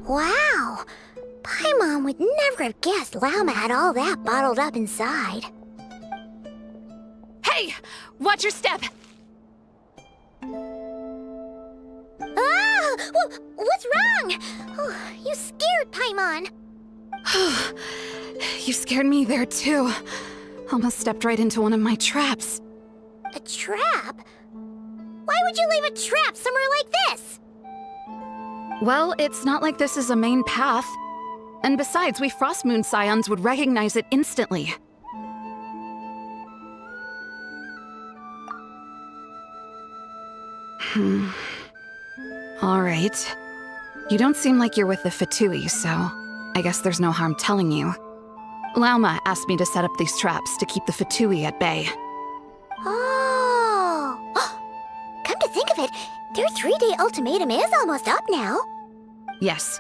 Wow! Paimon would never have guessed Llama had all that bottled up inside. Hey! Watch your step! Ah! What's wrong? Oh, you scared Paimon. You scared me there too. Almost stepped right into one of my traps. A trap? Why would you leave a trap somewhere like this? Well, it's not like this is a main path. And besides, we Frost Moon Scions would recognize it instantly. Alright. You don't seem like you're with the Fatui, so I guess there's no harm telling you. Lauma asked me to set up these traps to keep the Fatui at bay. Oh! Come to think of it, their 3-day ultimatum is almost up now. Yes.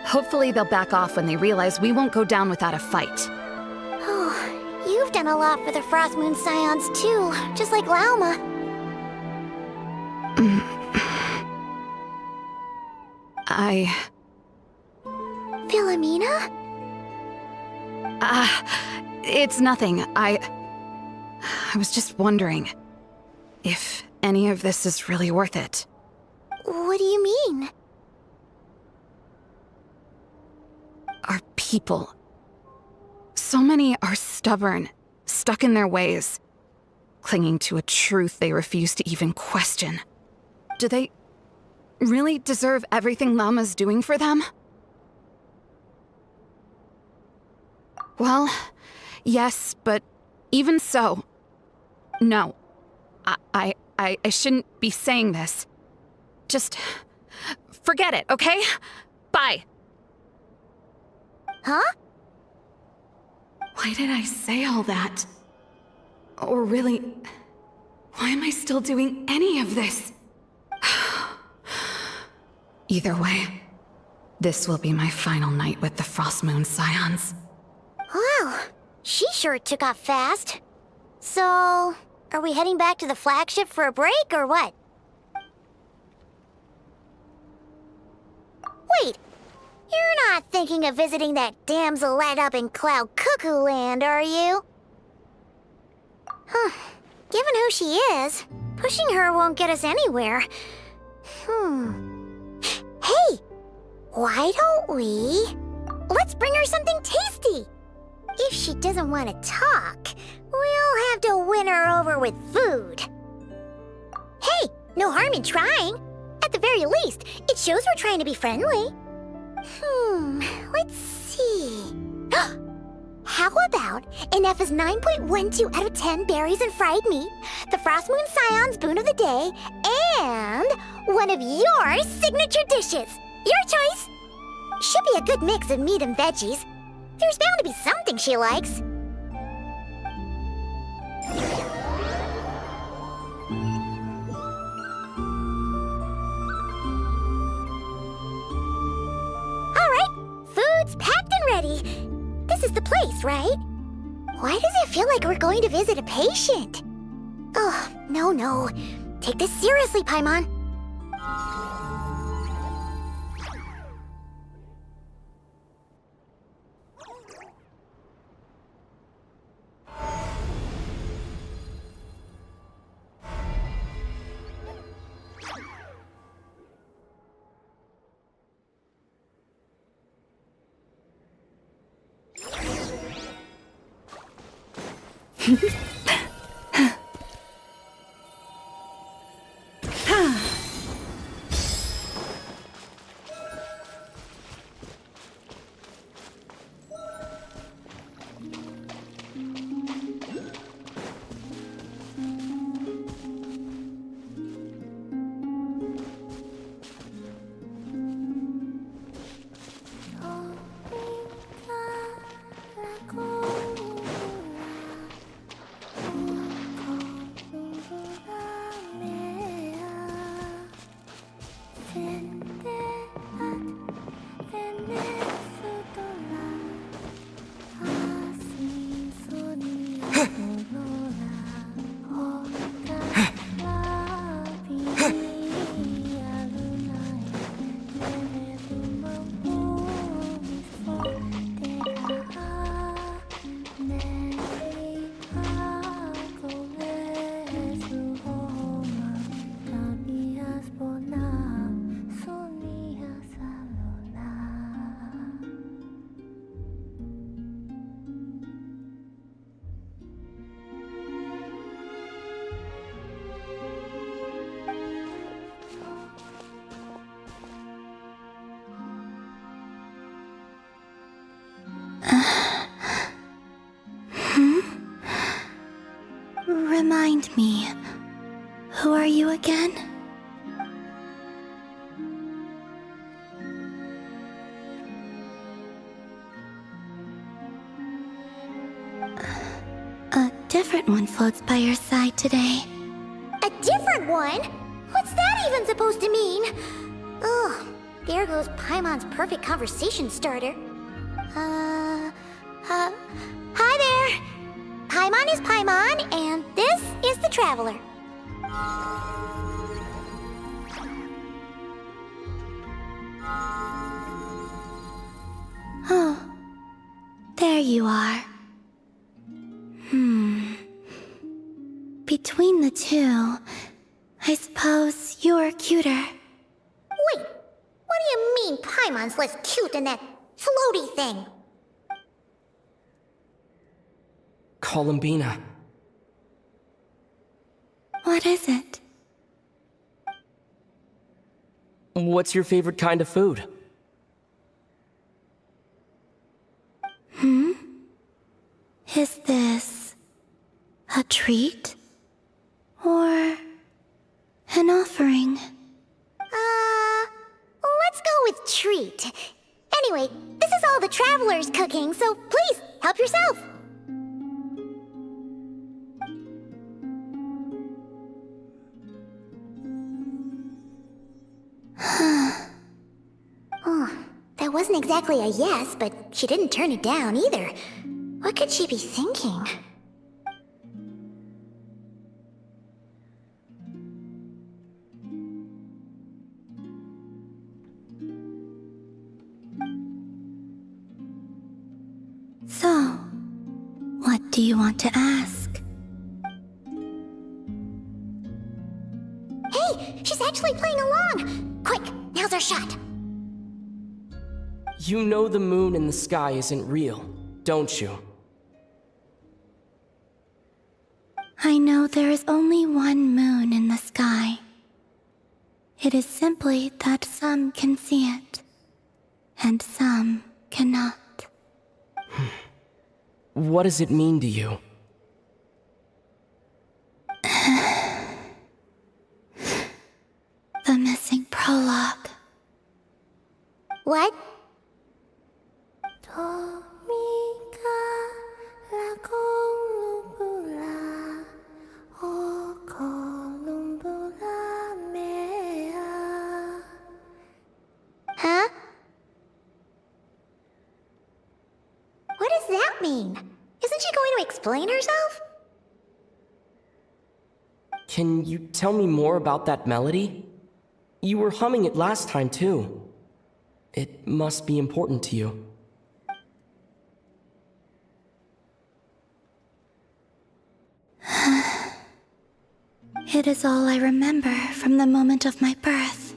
Hopefully they'll back off when they realize we won't go down without a fight. Oh, you've done a lot for the Frost Moon Scions too, just like Lauma. Philomena? It's nothing. I was just wondering if any of this is really worth it. What do you mean? Our people. So many are stubborn, stuck in their ways, clinging to a truth they refuse to even question. Do they really deserve everything Llama's doing for them? Well, yes, but even so, no. I shouldn't be saying this. Just forget it, okay? Bye. Huh? Why did I say all that? Or really, why am I still doing any of this? Either way, this will be my final night with the Frost Moon Scions. Wow, she sure took off fast. So, are we heading back to the flagship for a break, or what? Wait, you're not thinking of visiting that damsel light up in Cloud Cuckoo Land, are you? Huh, given who she is, pushing her won't get us anywhere. Hey, why don't we... Let's bring her something tasty! If she doesn't want to talk, we'll have to win her over with food. Hey, no harm in trying. At the very least, it shows we're trying to be friendly. Let's see. How about an F's 9.12 out of 10 berries and fried meat, the Frost Moon Scion's boon of the day, and one of your signature dishes. Your choice. Should be a good mix of meat and veggies. There's bound to be something she likes. All right, food's packed and ready. This is the place, right? Why does it feel like we're going to visit a patient? Oh, no. Take this seriously, Paimon. Who are you again? A different one floats by your side today. A different one? What's that even supposed to mean? Ugh, there goes Paimon's perfect conversation starter. Hi there! Paimon is Paimon, and this is the Traveler. Oh, there you are. Between the two, I suppose you're cuter. Wait, what do you mean Paimon's less cute than that floaty thing? Columbina. What is it? What's your favorite kind of food? Is this a treat? Or an offering? Let's go with treat. Anyway, this is all the Traveler's cooking, so please, help yourself. Oh, that wasn't exactly a yes, but she didn't turn it down either. What could she be thinking? So, what do you want to ask? Hey, she's actually playing along! Quick, now's our shot! You know the moon in the sky isn't real, don't you? I know there is only one moon in the sky. It is simply that some can see it, and some cannot. What does it mean to you? The missing prologue. What? Huh? What does that mean? Isn't she going to explain herself? Can you tell me more about that melody? You were humming it last time, too. It must be important to you. It is all I remember from the moment of my birth.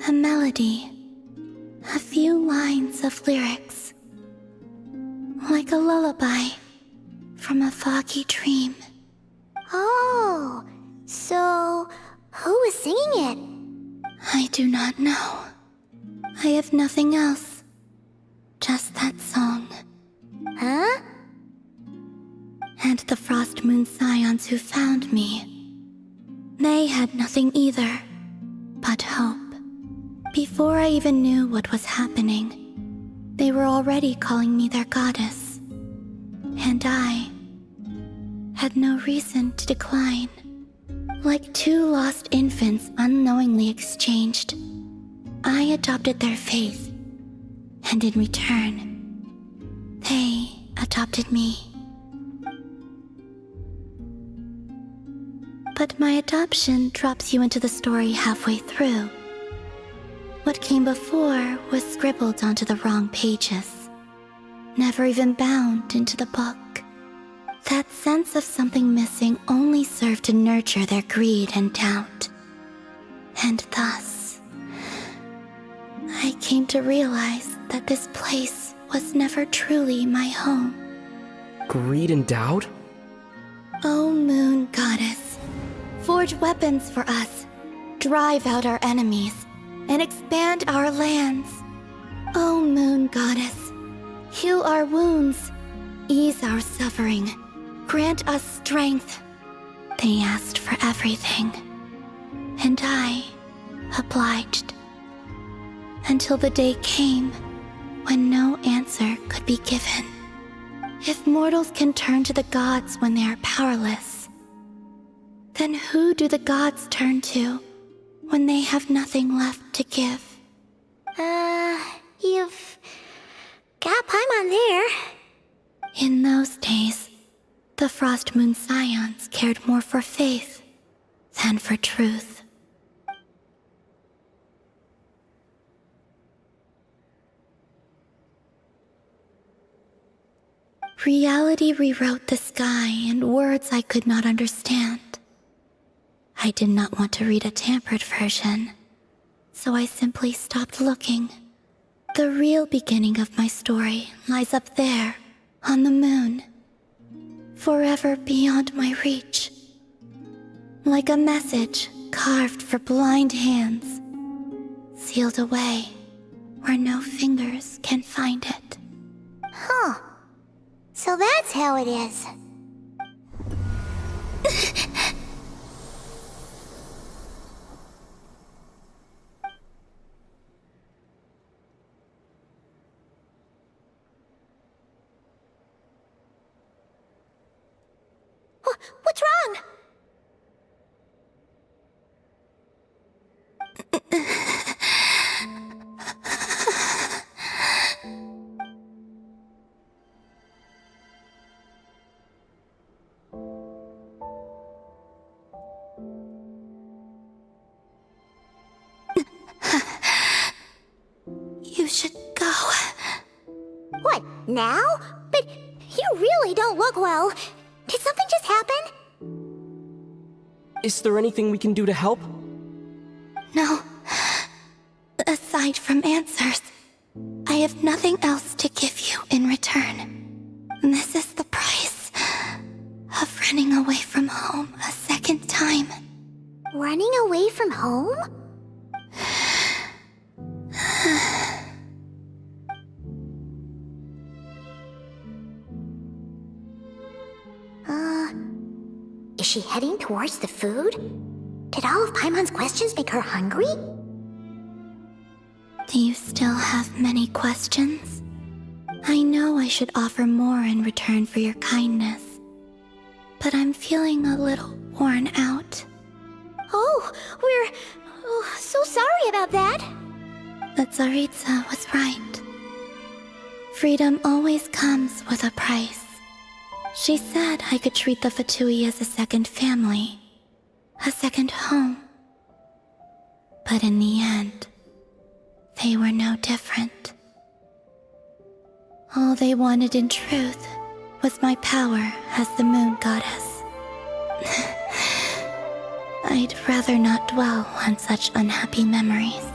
A melody. A few lines of lyrics. Like a lullaby from a foggy dream. Oh, so who was singing it? I do not know. I have nothing else. Just that song. Huh? And the Frost Moon Scions who found me. They had nothing either, but hope. Before I even knew what was happening, they were already calling me their goddess. And I had no reason to decline. Like two lost infants unknowingly exchanged, I adopted their faith, and in return, they adopted me. But my adoption drops you into the story halfway through. What came before was scribbled onto the wrong pages, never even bound into the book. That sense of something missing only served to nurture their greed and doubt. And thus, I came to realize that this place was never truly my home. Greed and doubt? O Moon Goddess, forge weapons for us, drive out our enemies, and expand our lands. O Moon Goddess, heal our wounds, ease our suffering, grant us strength. They asked for everything, and I obliged. Until the day came when no answer could be given. If mortals can turn to the gods when they are powerless, then who do the gods turn to when they have nothing left to give? You've got Paimon there. In those days, the Frost Moon Scions cared more for faith than for truth. Reality rewrote the sky in words I could not understand. I did not want to read a tampered version, so I simply stopped looking. The real beginning of my story lies up there, on the moon, forever beyond my reach. Like a message carved for blind hands, sealed away where no fingers can find it. Huh. So that's how it is. What's wrong? You should go. What, now? But you really don't look well. Did something just happen? Is there anything we can do to help? No. Aside from answers, I have nothing else to give you in return. This is the price of running away from home a second time. Running away from home? Is she heading towards the food? Did all of Paimon's questions make her hungry? Do you still have many questions? I know I should offer more in return for your kindness, but I'm feeling a little worn out. Oh, we're so sorry about that. The Tsaritsa was right. Freedom always comes with a price. She said I could treat the Fatui as a second family, a second home. But in the end, they were no different. All they wanted in truth was my power as the moon goddess. I'd rather not dwell on such unhappy memories.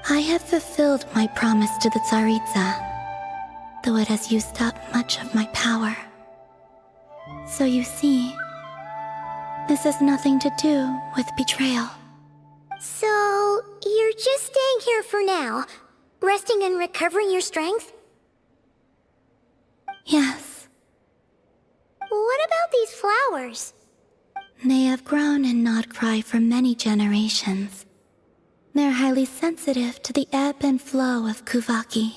I have fulfilled my promise to the Tsaritsa, though it has used up much of my power. So you see, this has nothing to do with betrayal. So, you're just staying here for now, resting and recovering your strength? Yes. What about these flowers? They have grown in Nodcry for many generations. They're highly sensitive to the ebb and flow of Kuvaki.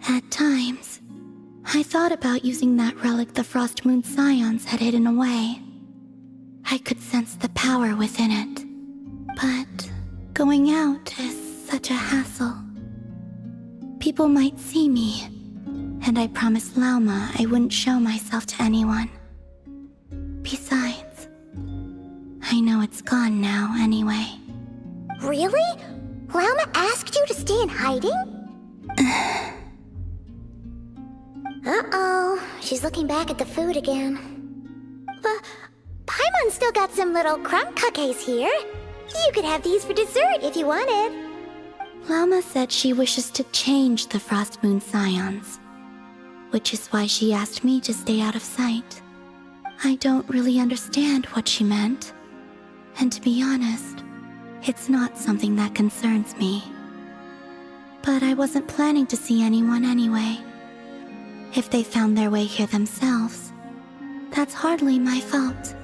At times, I thought about using that relic the Frost Moon Scions had hidden away. I could sense the power within it. But going out is such a hassle. People might see me, and I promised Lauma I wouldn't show myself to anyone. Besides, I know it's gone now anyway. Really? Lauma asked you to stay in hiding? Uh-oh, she's looking back at the food again. But Paimon still got some little crumb cookies here. You could have these for dessert if you wanted. Llama said she wishes to change the Frost Moon Scions, which is why she asked me to stay out of sight. I don't really understand what she meant, and to be honest, it's not something that concerns me. But I wasn't planning to see anyone anyway. If they found their way here themselves, that's hardly my fault.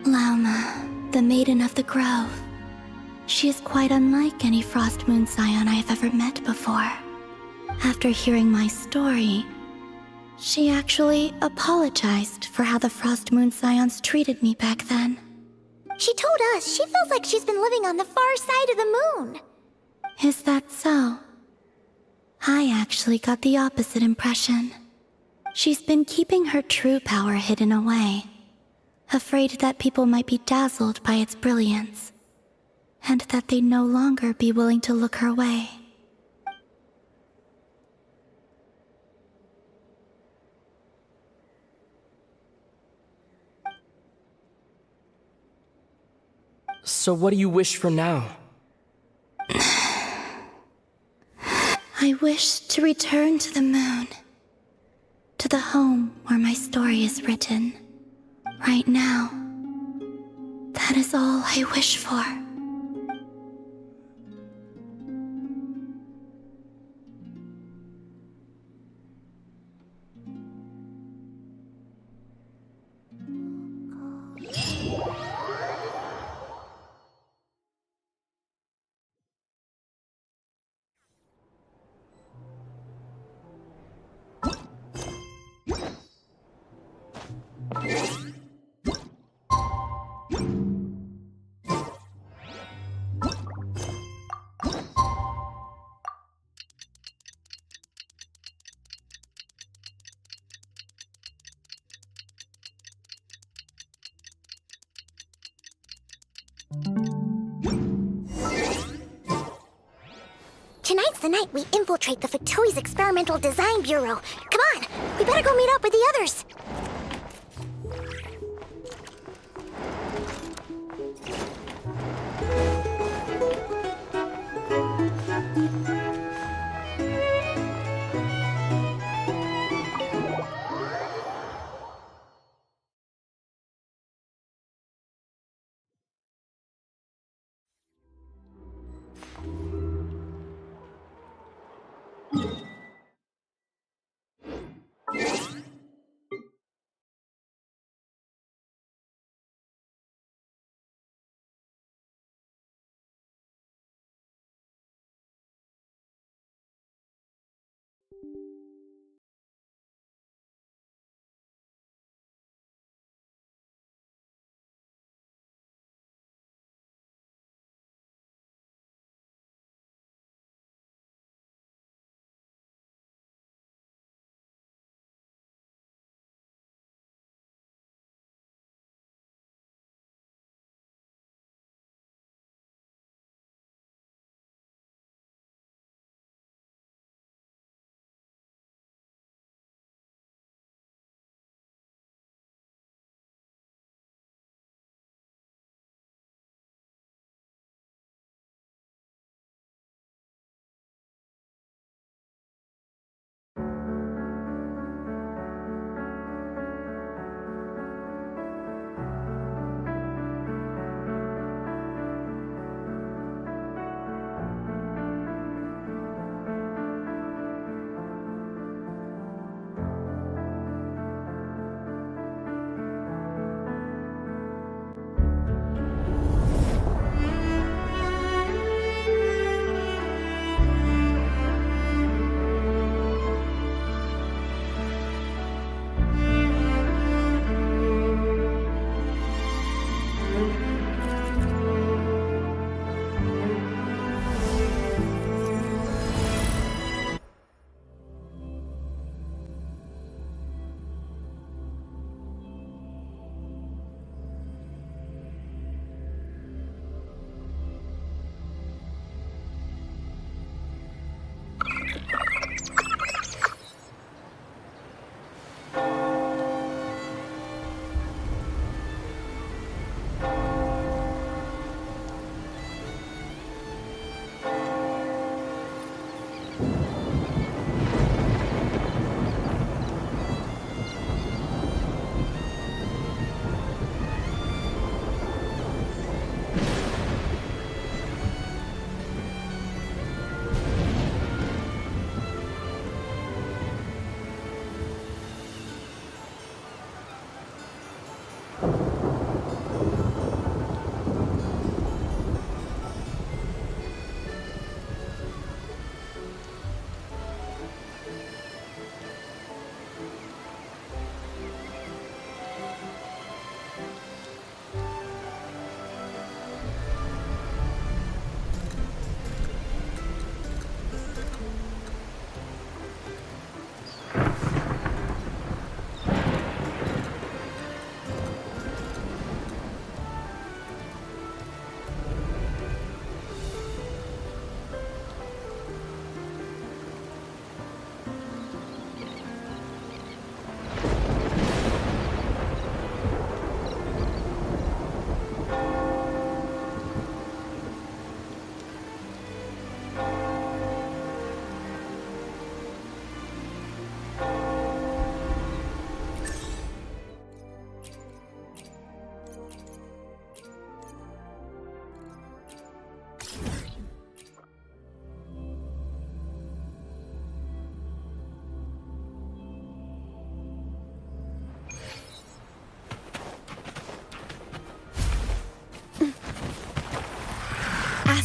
Lauma, the Maiden of the Grove. She is quite unlike any Frost Moon Scion I have ever met before. After hearing my story, she actually apologized for how the Frost Moon Scions treated me back then. She told us she feels like she's been living on the far side of the moon. Is that so? I actually got the opposite impression. She's been keeping her true power hidden away, afraid that people might be dazzled by its brilliance, and that they'd no longer be willing to look her way. So what do you wish for now? I wish to return to the moon, to the home where my story is written. Right now, that is all I wish for. Tonight's the night we infiltrate the Fatui's Experimental Design Bureau. Come on, we better go meet up with the others.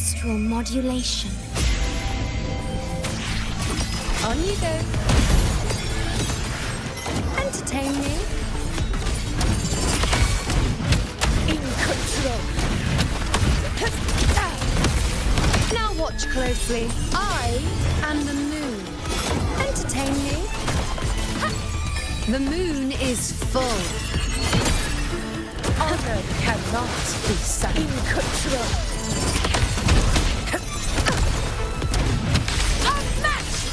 Astral modulation. On you go. Entertain me. In control. Now watch closely. I am the moon. Entertain me. The moon is full. Honor cannot be sunk. In control. Unmatched!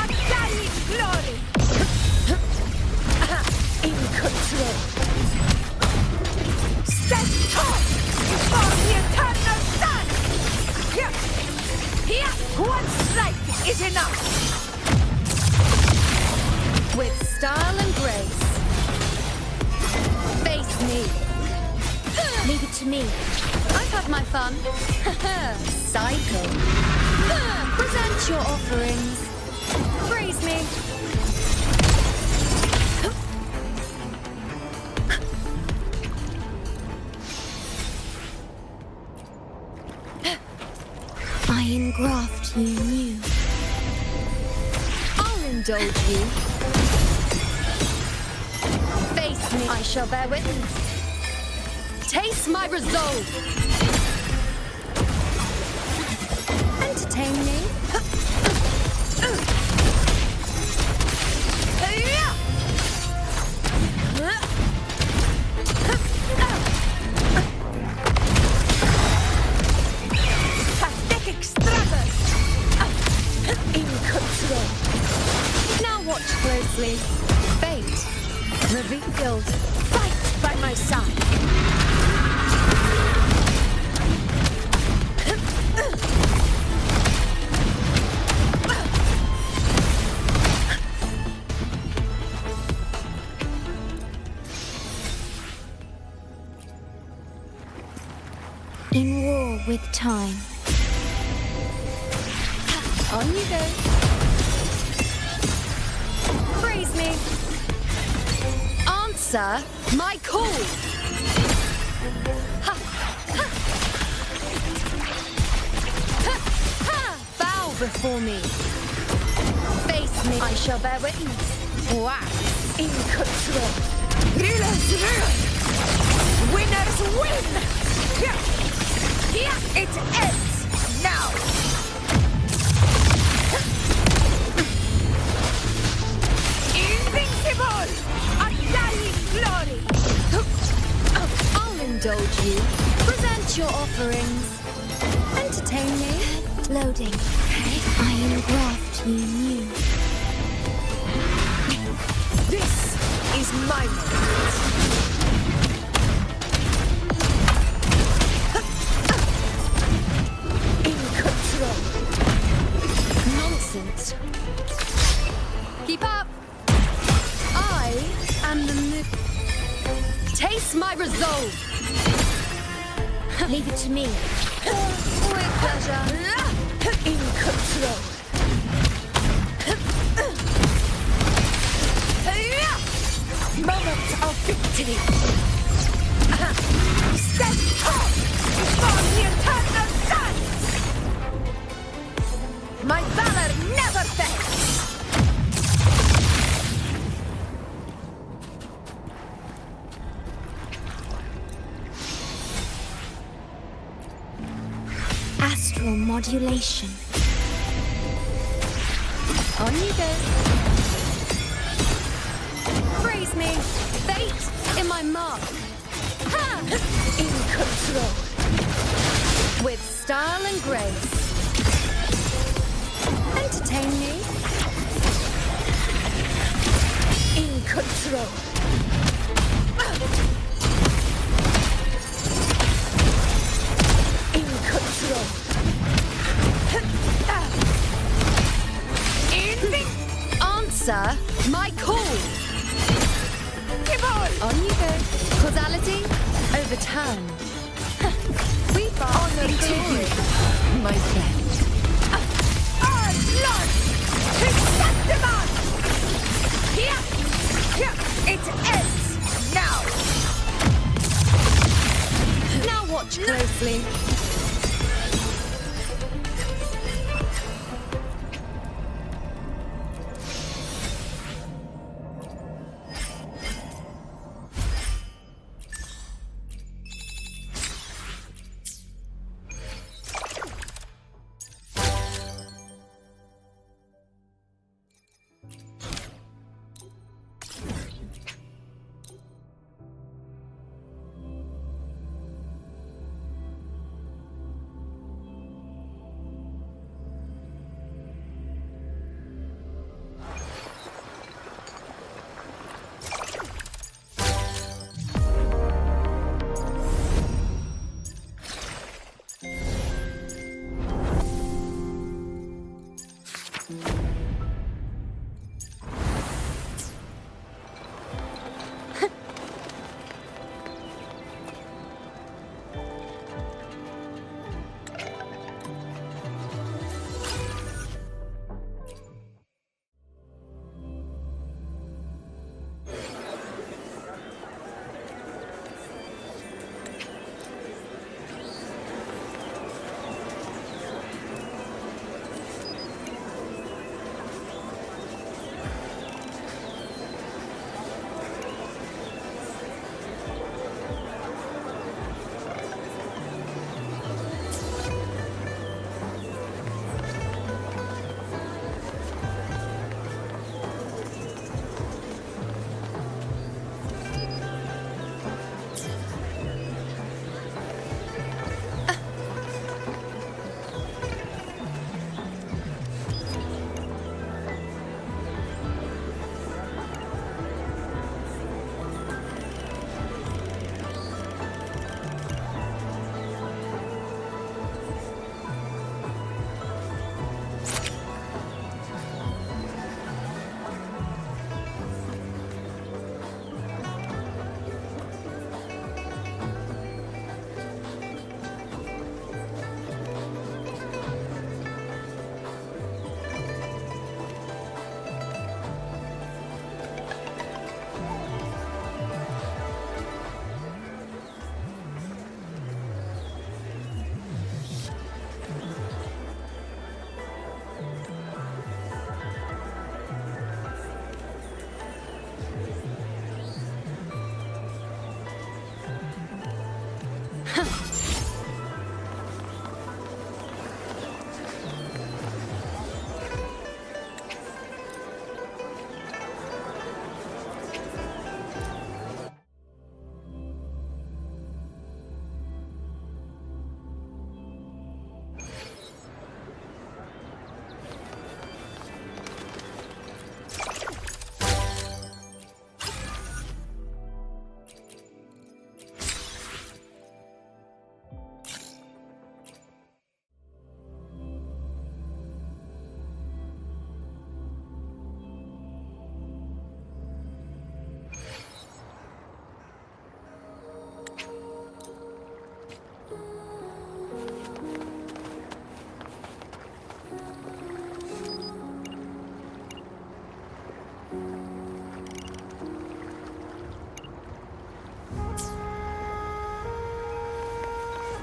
Undying glory! In control. Stand tall before the eternal sun! Here! One strike is enough! With style and grace. Face me. Leave it to me. I've had my fun. Cycle. Present your offerings. Praise me. I engraft you new. I'll indulge you. Face me. I shall bear witness. Taste my resolve. Entertain me. Pathetic struggles. In control. Now watch closely. Fate revealed. Fight by my side. In war with time. On you go. Praise me. Answer my call. Ha, ha. Ha, ha. Bow before me. Face me. I shall bear witness. Wow. In control. Rulers rule. Winners win. Here it ends now. Invincible! Undying glory! I'll indulge you. Present your offerings. Entertain me. Loading. I engraft you new. This is my moment. Nonsense. Keep up. I am the moon. Taste my resolve. Leave it to me. With pleasure. In control. Moment of victory. Stand tall before the eternal sun. My valor never fails! Astral modulation. On you go. Praise me. Fate in my mark. Ha! In control. With style and grace. Entertain me. In control. In control. Answer my call. On you go. Causality overturned. We honor to you, my friend. Our blood is sanctified. Here it ends now. Now watch closely.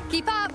Keep up!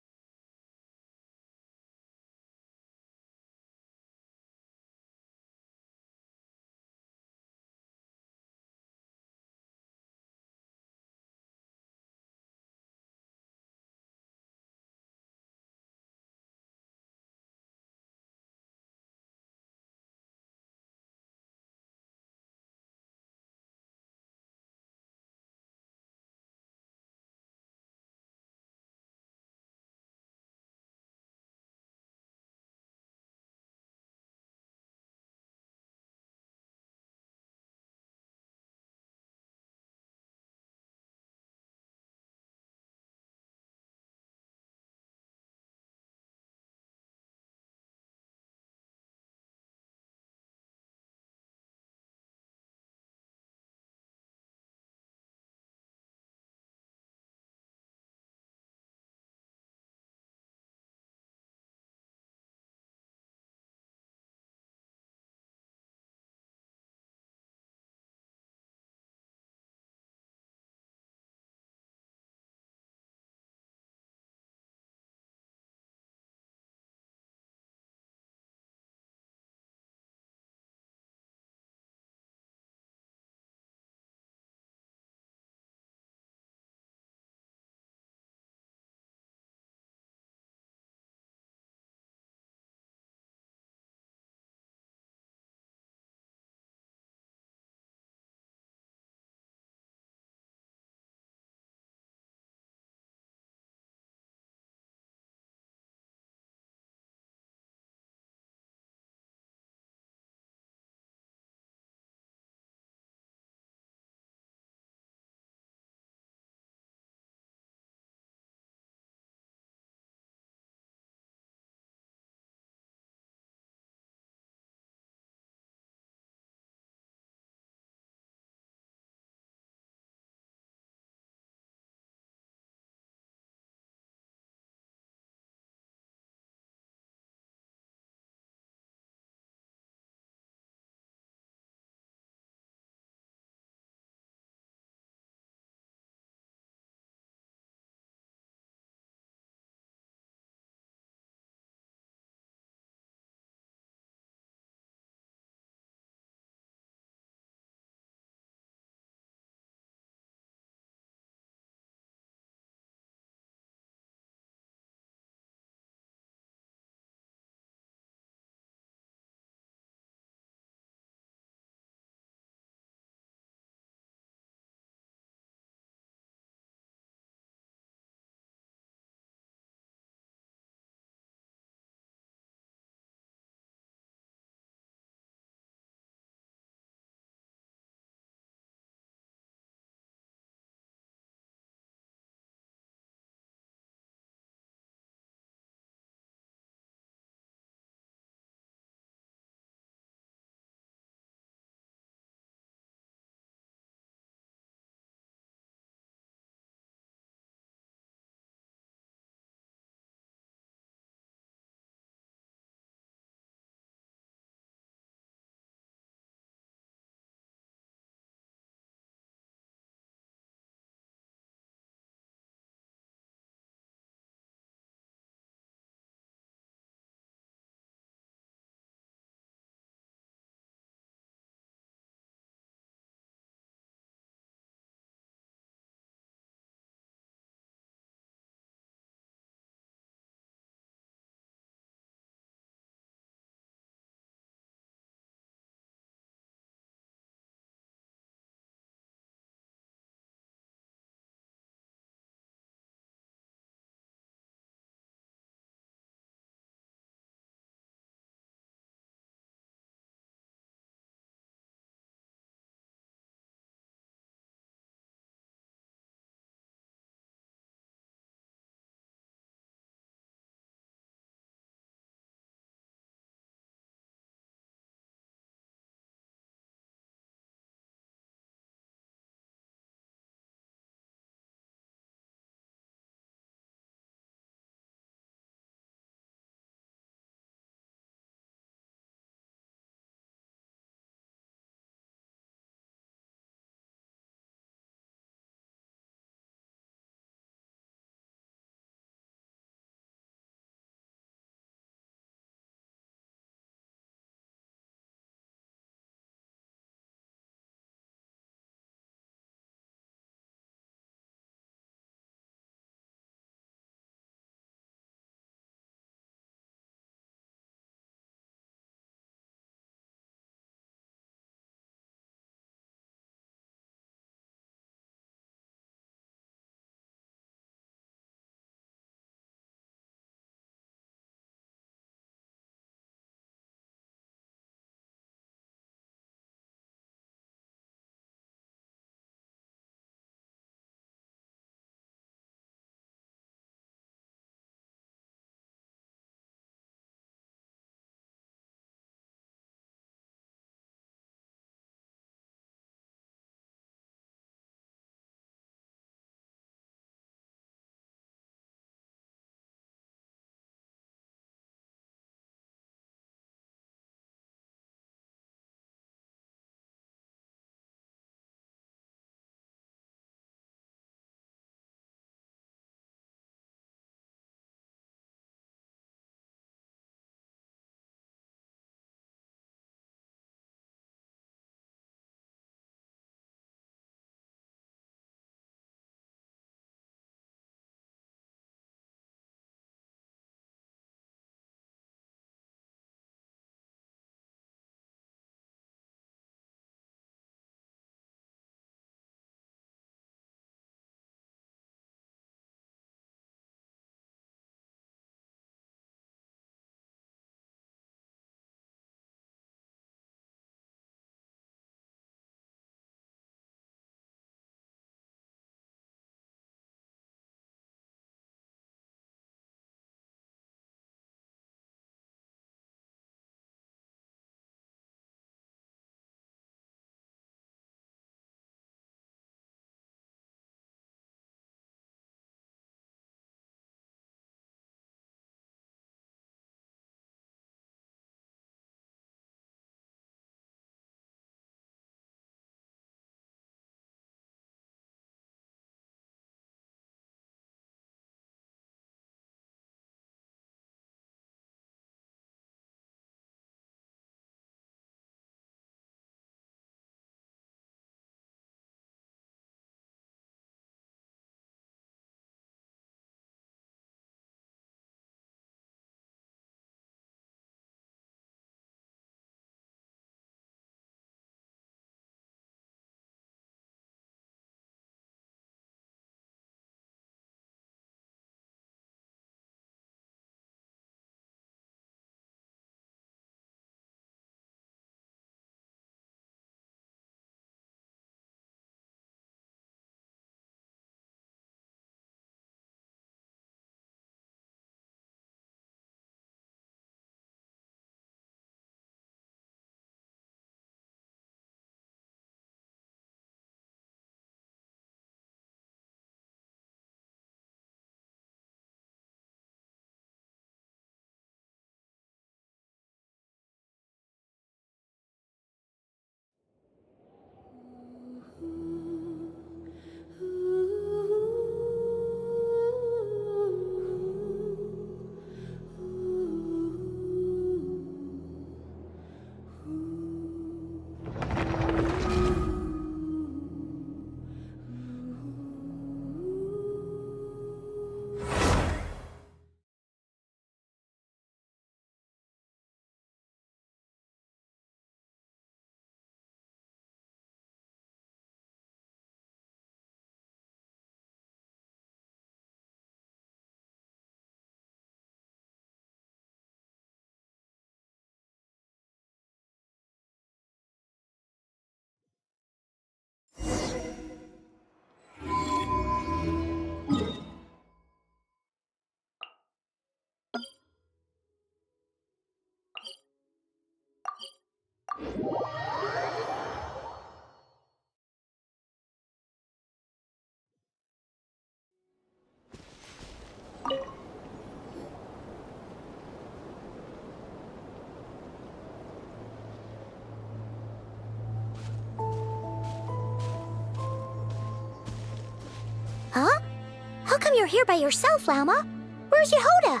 you're here by yourself, Lauma. Where's Yehoda?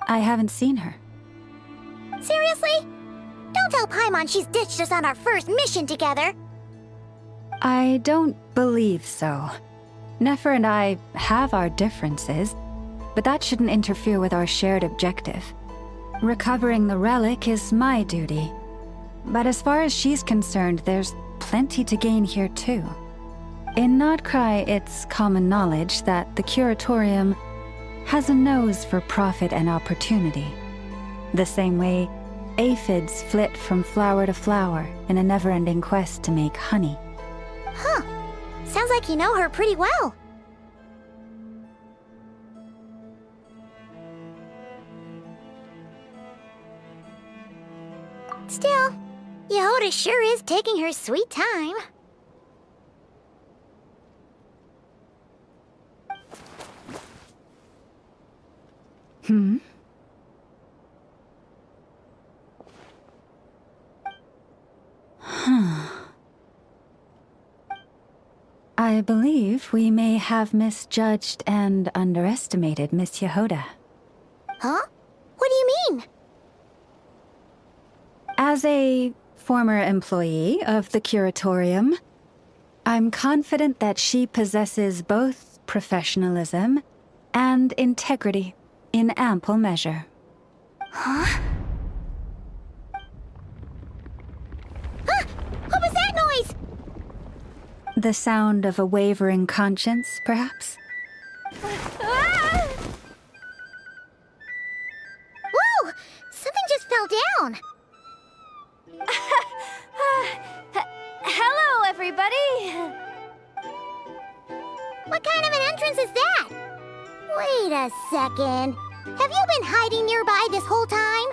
I haven't seen her. Seriously? Don't tell Paimon she's ditched us on our first mission together. I don't believe so. Nefer and I have our differences, but that shouldn't interfere with our shared objective. Recovering the relic is my duty. But as far as she's concerned, there's plenty to gain here too. In Nodcry, it's common knowledge that the Curatorium has a nose for profit and opportunity. The same way aphids flit from flower to flower in a never-ending quest to make honey. Huh. Sounds like you know her pretty well. Still, Yehoda sure is taking her sweet time. Hmm? I believe we may have misjudged and underestimated Miss Yehoda. Huh? What do you mean? As a former employee of the Curatorium, I'm confident that she possesses both professionalism and integrity in ample measure. Huh? Ah! What was that noise? The sound of a wavering conscience, perhaps? Ah! Whoa! Something just fell down. Hello, everybody! What kind of an entrance is that? Wait a second. Have you been hiding nearby this whole time?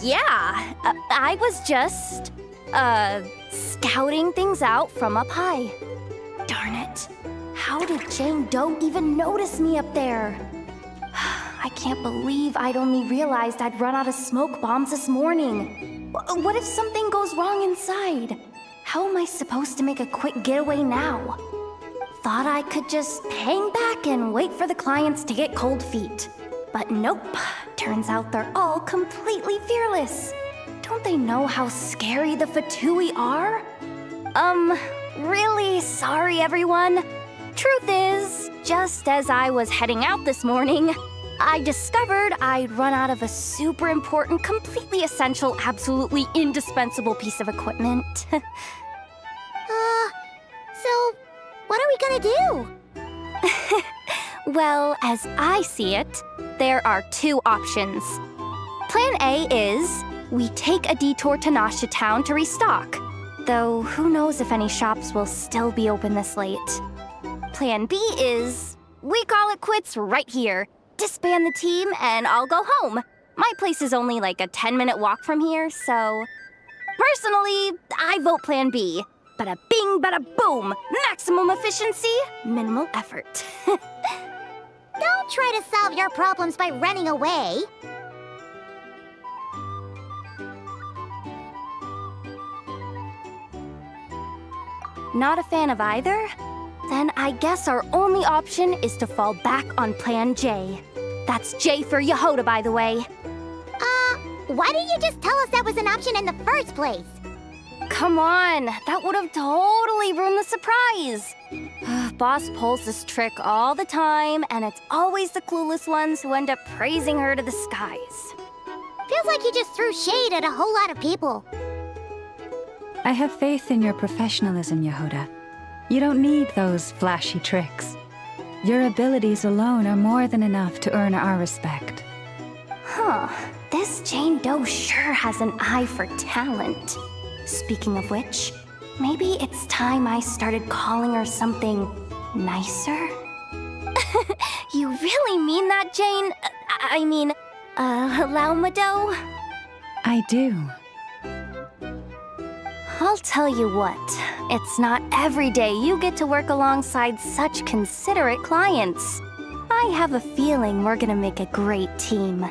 Yeah. I was just, scouting things out from up high. Darn it. How did Jane Doe even notice me up there? I can't believe I'd only realized I'd run out of smoke bombs this morning. What if something goes wrong inside? How am I supposed to make a quick getaway now? Thought I could just hang back and wait for the clients to get cold feet. But nope. Turns out they're all completely fearless. Don't they know how scary the Fatui are? Really sorry, everyone. Truth is, just as I was heading out this morning, I discovered I'd run out of a super important, completely essential, absolutely indispensable piece of equipment. So, what are we gonna do? Well, as I see it, there are two options. Plan A is we take a detour to Nasha Town to restock, though who knows if any shops will still be open this late. Plan B is we call it quits right here, disband the team, and I'll go home. My place is only like a 10-minute walk from here, so... Personally, I vote Plan B. Bada bing, bada boom! Maximum efficiency, minimal effort. Don't try to solve your problems by running away. Not a fan of either? Then I guess our only option is to fall back on Plan J. That's J for Yehoda, by the way. Why didn't you just tell us that was an option in the first place? Come on, that would have totally ruined the surprise. Boss pulls this trick all the time, and it's always the clueless ones who end up praising her to the skies. Feels like you just threw shade at a whole lot of people. I have faith in your professionalism, Yehoda. You don't need those flashy tricks. Your abilities alone are more than enough to earn our respect. Huh. This Jane Doe sure has an eye for talent. Speaking of which, maybe it's time I started calling her something nicer? You really mean that, Jane? I mean, Lauma Doe? I do. I'll tell you what, it's not every day you get to work alongside such considerate clients. I have a feeling we're gonna make a great team.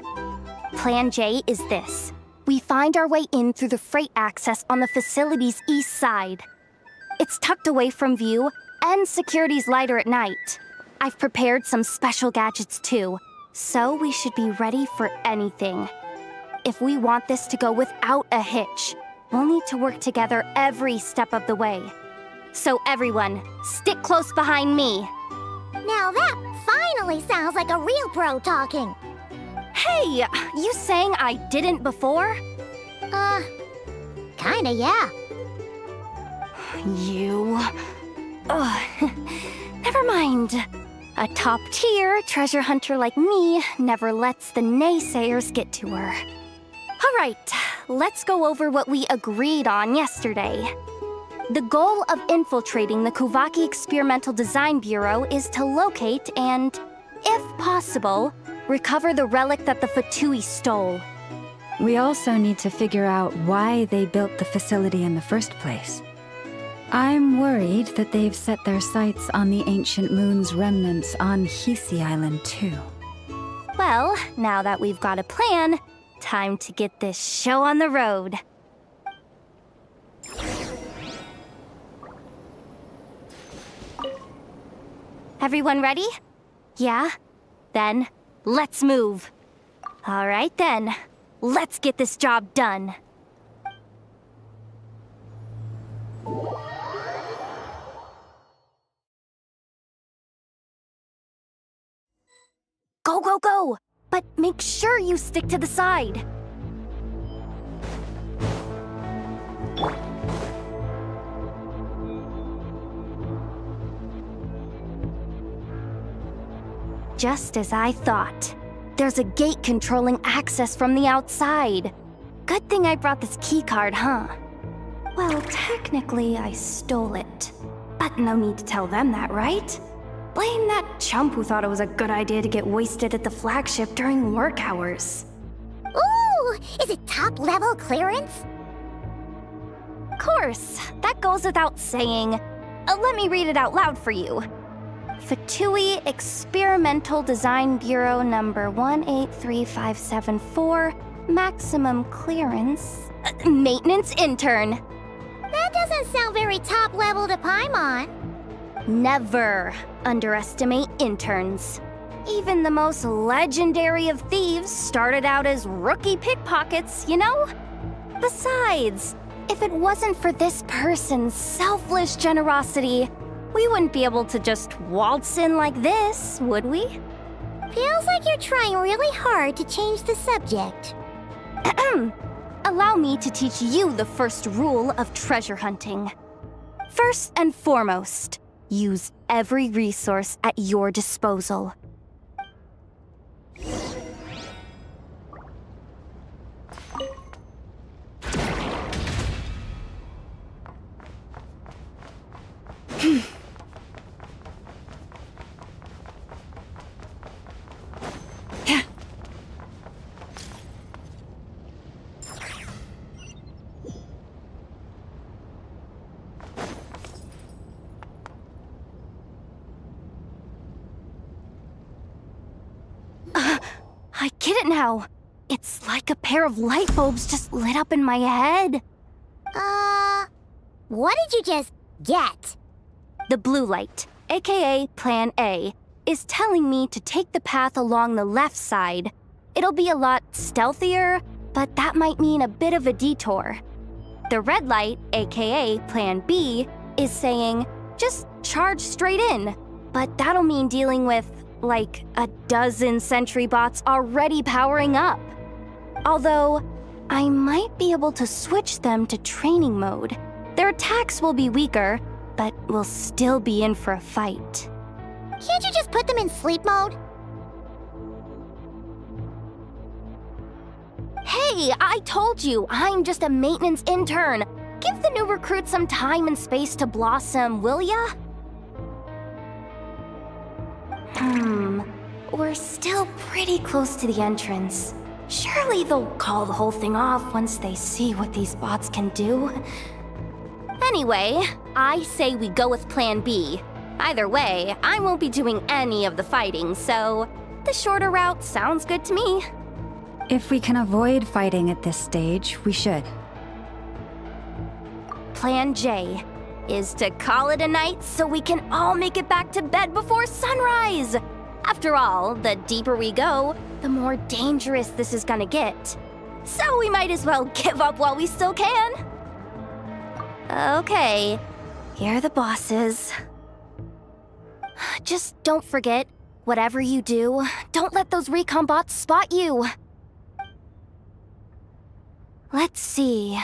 Plan J is this. we find our way in through the freight access on the facility's east side. It's tucked away from view, and security's lighter at night. I've prepared some special gadgets too, so we should be ready for anything. If we want this to go without a hitch, we'll need to work together every step of the way. So everyone, stick close behind me. Now that finally sounds like a real pro talking. Hey, you saying I didn't before? Kinda, yeah. You... Ugh. Never mind. A top-tier treasure hunter like me never lets the naysayers get to her. All right, let's go over what we agreed on yesterday. The goal of infiltrating the Kuvaki Experimental Design Bureau is to locate and, if possible, recover the relic that the Fatui stole. We also need to figure out why they built the facility in the first place. I'm worried that they've set their sights on the ancient moon's remnants on Hisi Island too. Well, now that we've got a plan, time to get this show on the road. Everyone ready? Yeah? Then, let's move. All right then, let's get this job done. Go, go, go! But make sure you stick to the side. Just as I thought. There's a gate controlling access from the outside. Good thing I brought this keycard, huh? Well, technically, I stole it. But no need to tell them that, right? Blame that chump who thought it was a good idea to get wasted at the flagship during work hours. Ooh! Is it top-level clearance? Of course, that goes without saying. Let me read it out loud for you. Fatui Experimental Design Bureau number 183574, maximum clearance, maintenance intern. That doesn't sound very top-level to Paimon. Never underestimate interns. Even the most legendary of thieves started out as rookie pickpockets, you know? Besides, if it wasn't for this person's selfless generosity, we wouldn't be able to just waltz in like this, would we? Feels like you're trying really hard to change the subject. Allow me to teach you the first rule of treasure hunting. First and foremost, use every resource at your disposal. I get it now. It's like a pair of light bulbs just lit up in my head. What did you just get? The blue light, aka Plan A, is telling me to take the path along the left side. It'll be a lot stealthier, but that might mean a bit of a detour. The red light, aka Plan B, is saying, just charge straight in. But that'll mean dealing with, like, a dozen sentry bots already powering up. Although, I might be able to switch them to training mode. Their attacks will be weaker, but we'll still be in for a fight. Can't you just put them in sleep mode? Hey, I told you, I'm just a maintenance intern. Give the new recruit some time and space to blossom, will ya? We're still pretty close to the entrance. Surely they'll call the whole thing off once they see what these bots can do. Anyway, I say we go with Plan B. Either way, I won't be doing any of the fighting, so the shorter route sounds good to me. If we can avoid fighting at this stage, we should. Plan J is to call it a night so we can all make it back to bed before sunrise. After all, the deeper we go, the more dangerous this is gonna get. So we might as well give up while we still can. Okay, here are the bosses. Just don't forget, whatever you do, don't let those recon bots spot you. Let's see.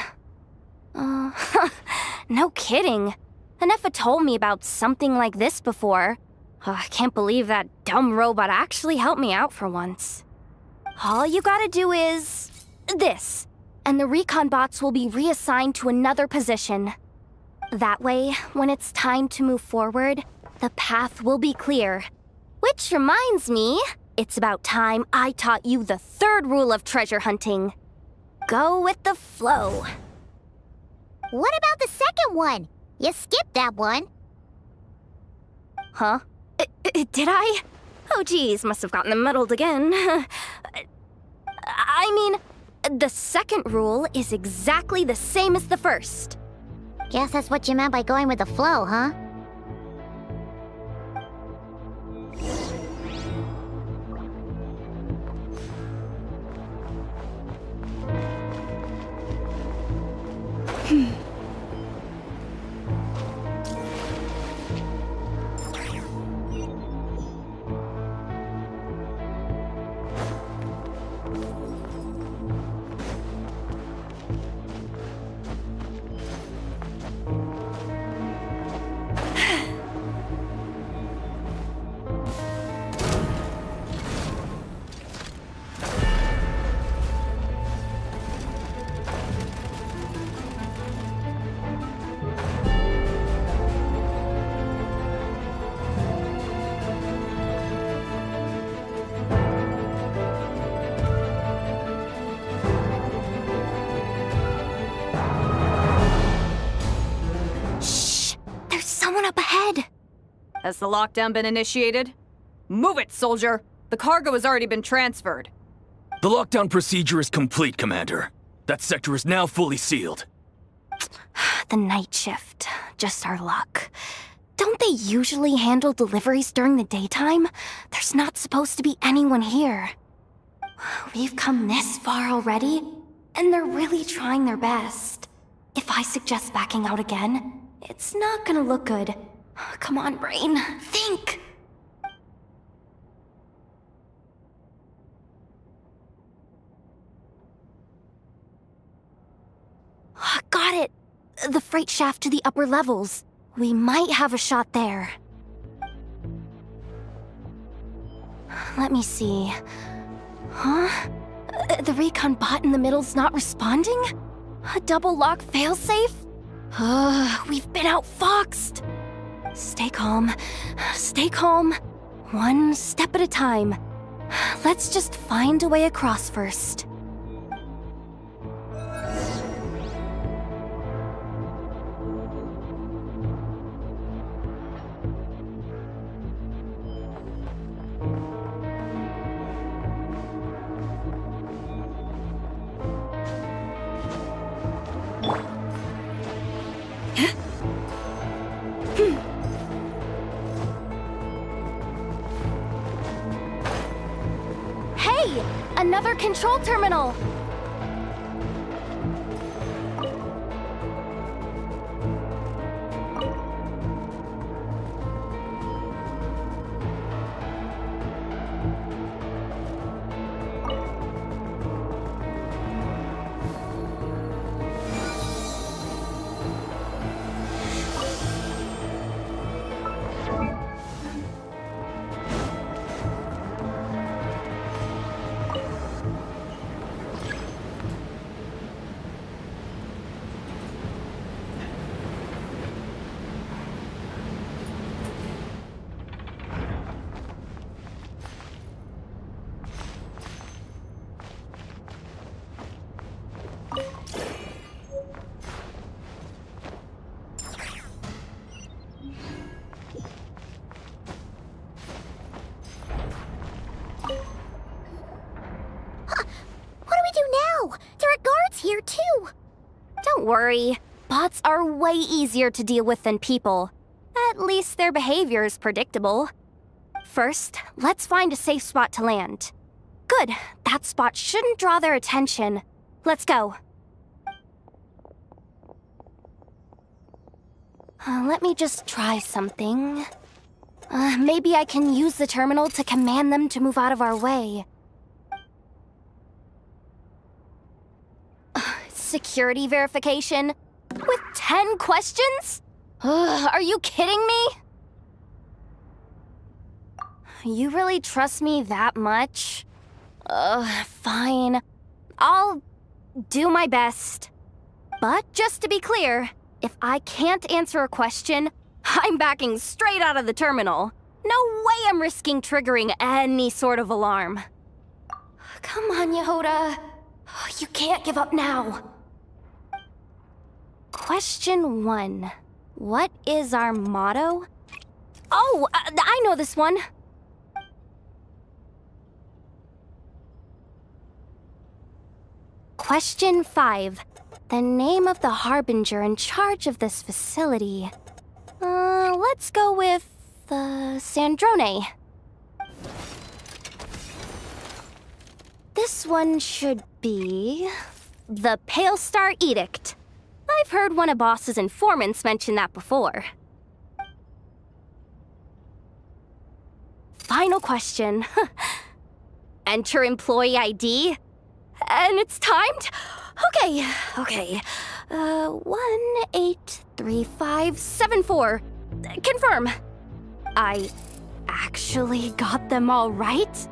No kidding. Anefa told me about something like this before. I can't believe that dumb robot actually helped me out for once. All you gotta do is this, and the recon bots will be reassigned to another position. That way, when it's time to move forward, the path will be clear. Which reminds me, it's about time I taught you the third rule of treasure hunting. Go with the flow. What about the second one? You skipped that one. Huh? Did I? Oh geez, must have gotten muddled again. I mean, the second rule is exactly the same as the first. Guess that's what you meant by going with the flow, huh? Someone up ahead! Has the lockdown been initiated? Move it, soldier! The cargo has already been transferred. The lockdown procedure is complete, Commander. That sector is now fully sealed. The night shift. Just our luck. Don't they usually handle deliveries during the daytime? There's not supposed to be anyone here. We've come this far already, and they're really trying their best. If I suggest backing out again, it's not gonna look good. Come on, brain. Think! Got it! The freight shaft to the upper levels. We might have a shot there. Let me see. Huh? The recon bot in the middle's not responding? A double lock failsafe? We've been outfoxed! Stay calm. Stay calm. One step at a time. Let's just find a way across first. Hey! Another control terminal! Don't worry. Bots are way easier to deal with than people. At least their behavior is predictable. First, let's find a safe spot to land. Good. That spot shouldn't draw their attention. Let's go. Let me just try something. Maybe I can use the terminal to command them to move out of our way. Security verification? With 10 questions? Are you kidding me? You really trust me that much? Fine. I'll do my best. But just to be clear, if I can't answer a question, I'm backing straight out of the terminal. No way I'm risking triggering any sort of alarm. Come on, Yehoda. You can't give up now. Question 1. What is our motto? Oh, I know this one. Question 5. The name of the harbinger in charge of this facility. Let's go with, Sandrone. This one should be... the Pale Star Edict. I've heard one of Boss's informants mention that before. Final question. Enter employee ID. And it's timed? Okay. 183574. Confirm. I actually got them all right?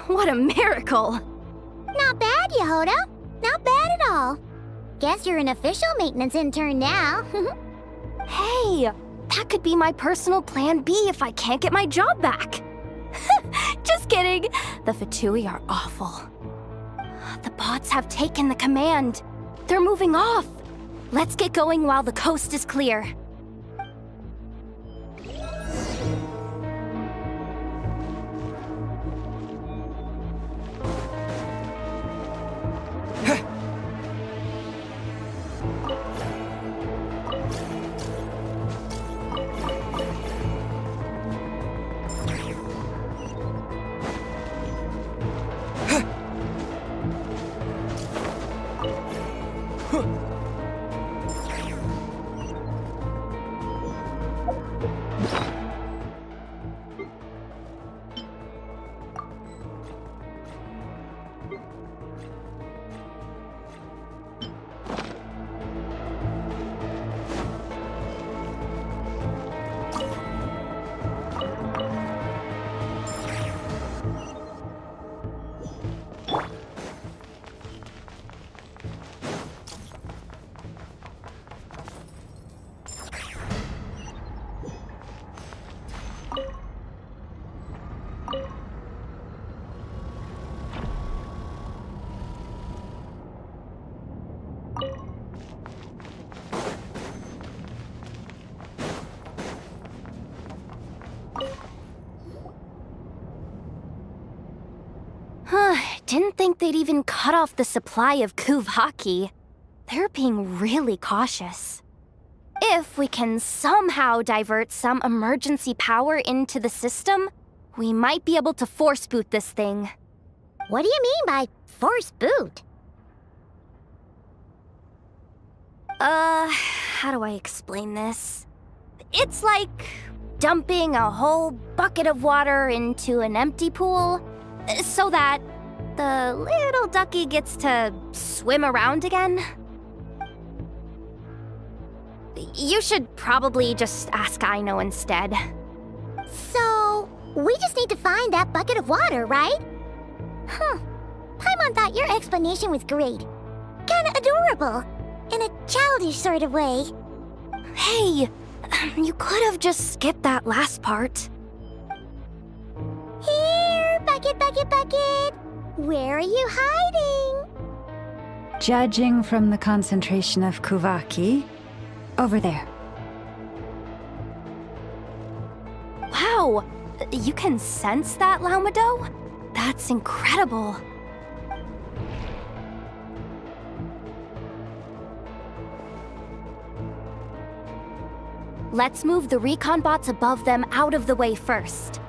What a miracle. Not bad, Yehoda. Not bad at all. Guess you're an official maintenance intern now. Hey, that could be my personal plan B if I can't get my job back. Just kidding. The Fatui are awful. The bots have taken the command. They're moving off. Let's get going while the coast is clear. Didn't think they'd even cut off the supply of Kuvaki. They're being really cautious. If we can somehow divert some emergency power into the system, we might be able to force boot this thing. What do you mean by force boot? How do I explain this? It's like dumping a whole bucket of water into an empty pool, so that the little ducky gets to swim around again. You should probably just ask Aino instead. So, we just need to find that bucket of water, right? Paimon thought your explanation was great. Kinda adorable. In a childish sort of way. Hey, you could have just skipped that last part. Here, bucket, bucket, bucket. Where are you hiding? Judging from the concentration of Kuvaki, over there. Wow, you can sense that, Laumado? That's incredible. Let's move the recon bots above them out of the way first.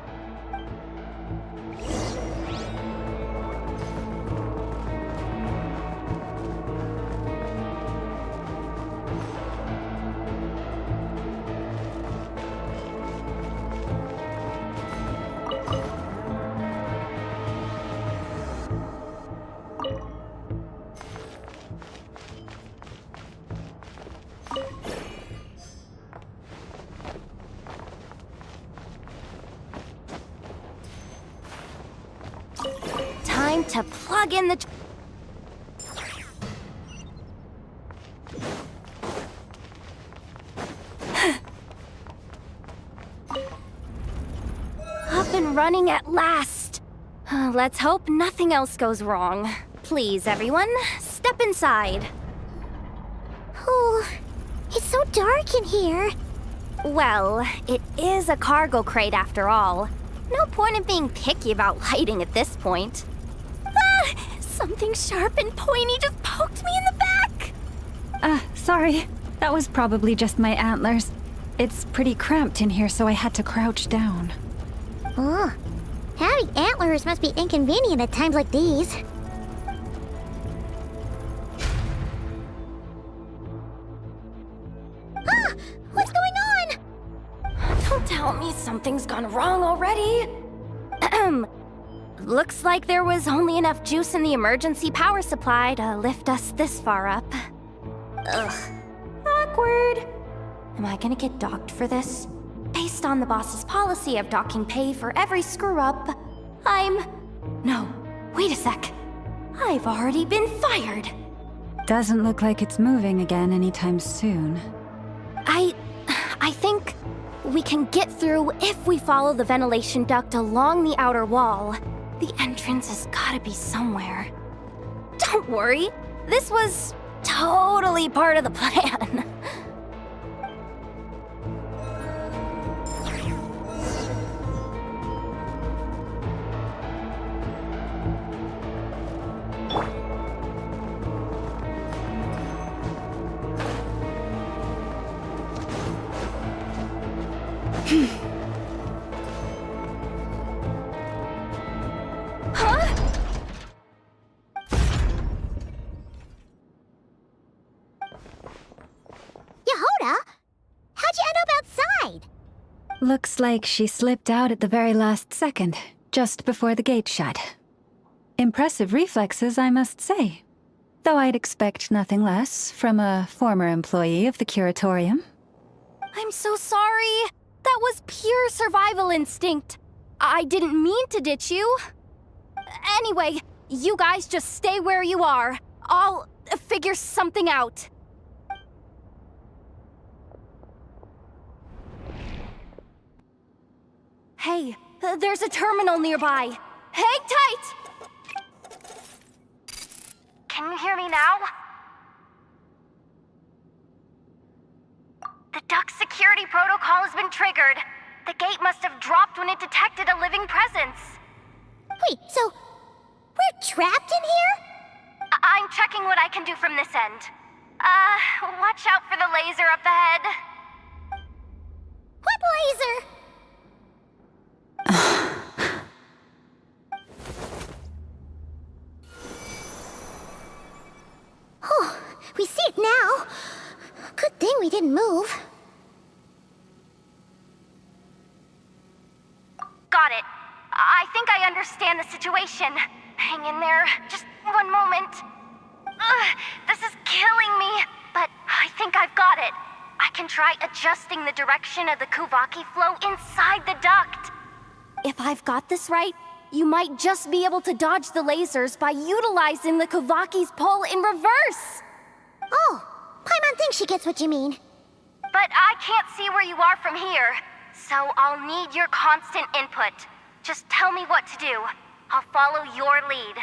Time to plug in the... Up and running at last. Let's hope nothing else goes wrong. Please, everyone, step inside. Oh, it's so dark in here. Well, it is a cargo crate after all. No point in being picky about lighting at this point. Ah! Something sharp and pointy just poked me in the back! Sorry. That was probably just my antlers. It's pretty cramped in here, so I had to crouch down. Oh, having antlers must be inconvenient at times like these. Ah! What's going on? Don't tell me something's gone wrong already. Looks like there was only enough juice in the emergency power supply to lift us this far up. Ugh. Awkward. Am I gonna get docked for this? Based on the boss's policy of docking pay for every screw-up, No, wait a sec. I've already been fired. Doesn't look like it's moving again anytime soon. I think we can get through if we follow the ventilation duct along the outer wall. The entrance has gotta be somewhere. Don't worry, this was totally part of the plan. Yehoda? How'd you end up outside? Looks like she slipped out at the very last second, just before the gate shut. Impressive reflexes, I must say. Though I'd expect nothing less from a former employee of the Curatorium. I'm so sorry. That was pure survival instinct. I didn't mean to ditch you. Anyway, you guys just stay where you are. I'll figure something out. Hey, there's a terminal nearby. Hang tight! Can you hear me now? The duct security protocol has been triggered. The gate must have dropped when it detected a living presence. Wait, so we're trapped in here? I'm checking what I can do from this end. Watch out for the laser up ahead. What laser? Oh, we see it now. Good thing we didn't move. Got it. I think I understand the situation. Hang in there. Just one moment. This is killing me, but I think I've got it. I can try adjusting the direction of the Kuvaki flow inside the duct. If I've got this right, you might just be able to dodge the lasers by utilizing the Kuvaki's pull in reverse. Oh, Paimon thinks she gets what you mean. But I can't see where you are from here, so I'll need your constant input. Just tell me what to do. I'll follow your lead.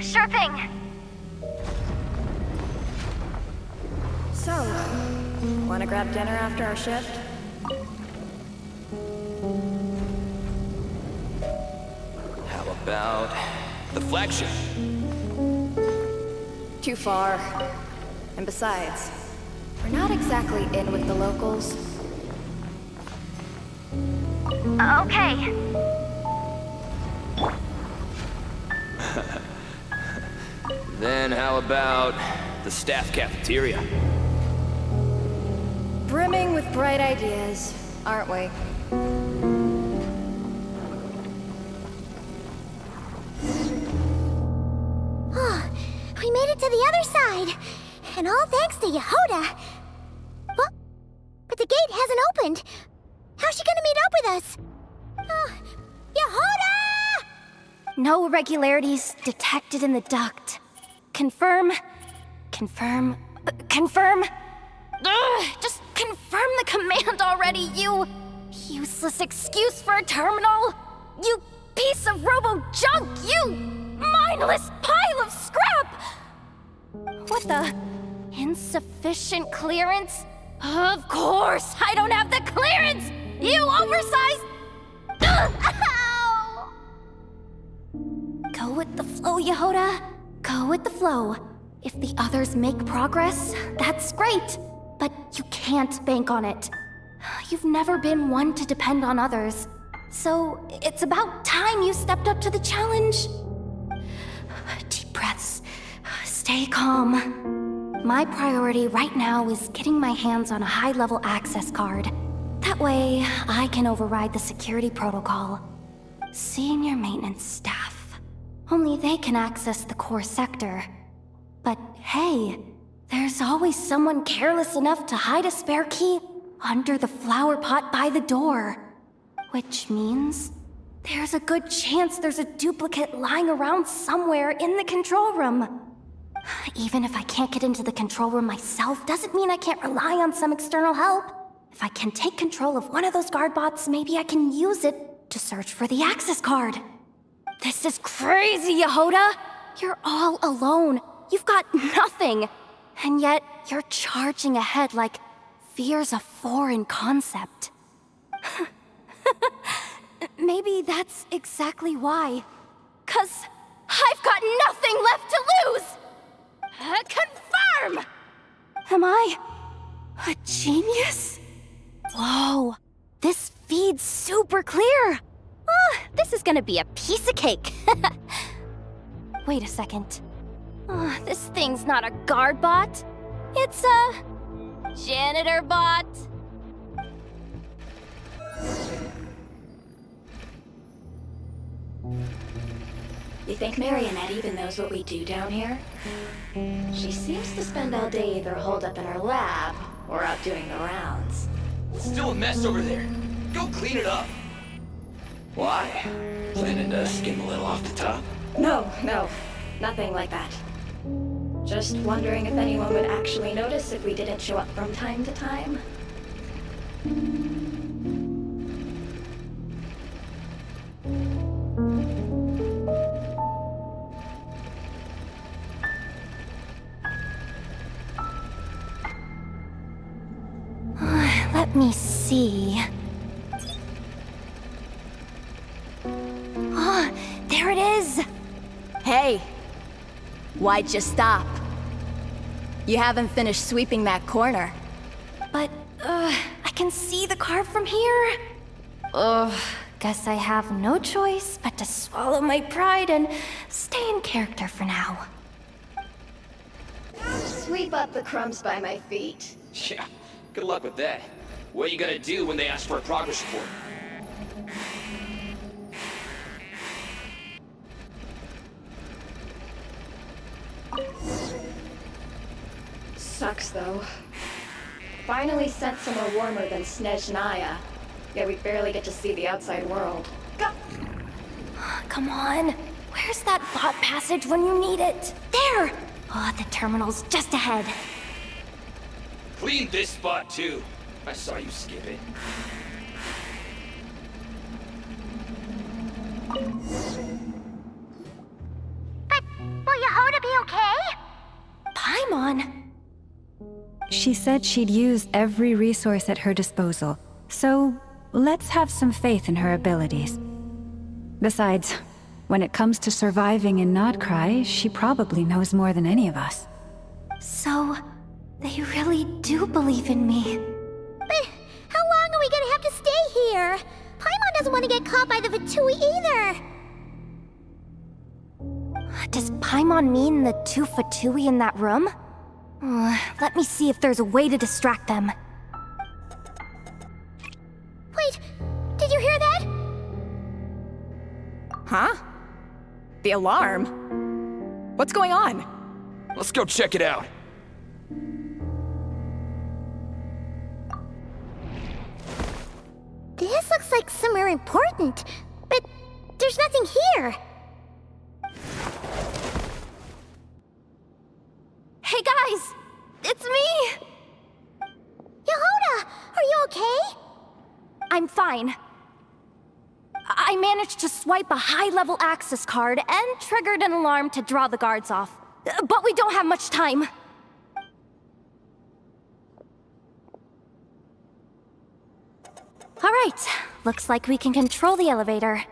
Sure thing. So, wanna grab dinner after our shift? How about the flagship? Too far. And besides, we're not exactly in with the locals. Okay. Then how about the staff cafeteria? Brimming with bright ideas, aren't we? Oh, we made it to the other side. And all thanks to Yehoda. Well, but the gate hasn't opened. How's she gonna meet up with us? Yehoda! No irregularities detected in the duct. Confirm. Confirm. Confirm. Ugh, just confirm the command already, you useless excuse for a terminal. You piece of robo-junk, you mindless pile of scrap! What the? Insufficient clearance? Of course, I don't have the clearance! You oversized... Ugh, ow! Go with the flow, Yehoda. Go with the flow. If the others make progress, that's great. But you can't bank on it. You've never been one to depend on others. So it's about time you stepped up to the challenge. Deep breaths. Stay calm. My priority right now is getting my hands on a high-level access card. That way, I can override the security protocol. Senior maintenance staff. Only they can access the core sector. But hey, there's always someone careless enough to hide a spare key under the flower pot by the door. Which means there's a good chance there's a duplicate lying around somewhere in the control room. Even if I can't get into the control room myself, doesn't mean I can't rely on some external help. If I can take control of one of those guard bots, maybe I can use it to search for the access card. This is crazy, Yehoda! You're all alone. You've got nothing. And yet, you're charging ahead like fear's a foreign concept. Maybe that's exactly why. 'Cause I've got nothing left to lose! Confirm! Am I a genius? Whoa, this feed's super clear. Oh, this is gonna be a piece of cake. Wait a second. Oh, this thing's not a guard bot. It's a janitor bot. You think Marionette even knows what we do down here? She seems to spend all day either holed up in her lab or out doing the rounds. It's still a mess over there. Go clean it up. Why? Planning to skim a little off the top? No, nothing like that. Just wondering if anyone would actually notice if we didn't show up from time to time. Let me see. Ah, there it is! Hey! Why'd you stop? You haven't finished sweeping that corner. But, I can see the card from here. Guess I have no choice but to swallow my pride and stay in character for now. Sweep up the crumbs by my feet. Yeah, good luck with that. What are you gonna do when they ask for a progress report? Sucks, though. Finally sent somewhere warmer than Snezhnaya, yet we barely get to see the outside world. Go! Come on. Where's that bot passage when you need it? There! Oh, the terminal's just ahead. Clean this spot too. I saw you skip it. But will Yehoda be okay? Paimon? She said she'd use every resource at her disposal, so let's have some faith in her abilities. Besides, when it comes to surviving in Nodcry, she probably knows more than any of us. So, they really do believe in me. But how long are we gonna have to stay here? Paimon doesn't want to get caught by the Fatui either. Does Paimon mean the two Fatui in that room? Let me see if there's a way to distract them. Wait, did you hear that? Huh? The alarm? What's going on? Let's go check it out. This looks like somewhere important, but there's nothing here. Hey guys! It's me! Yehuda, are you okay? I'm fine. I managed to swipe a high-level access card and triggered an alarm to draw the guards off. But we don't have much time. Alright, looks like we can control the elevator.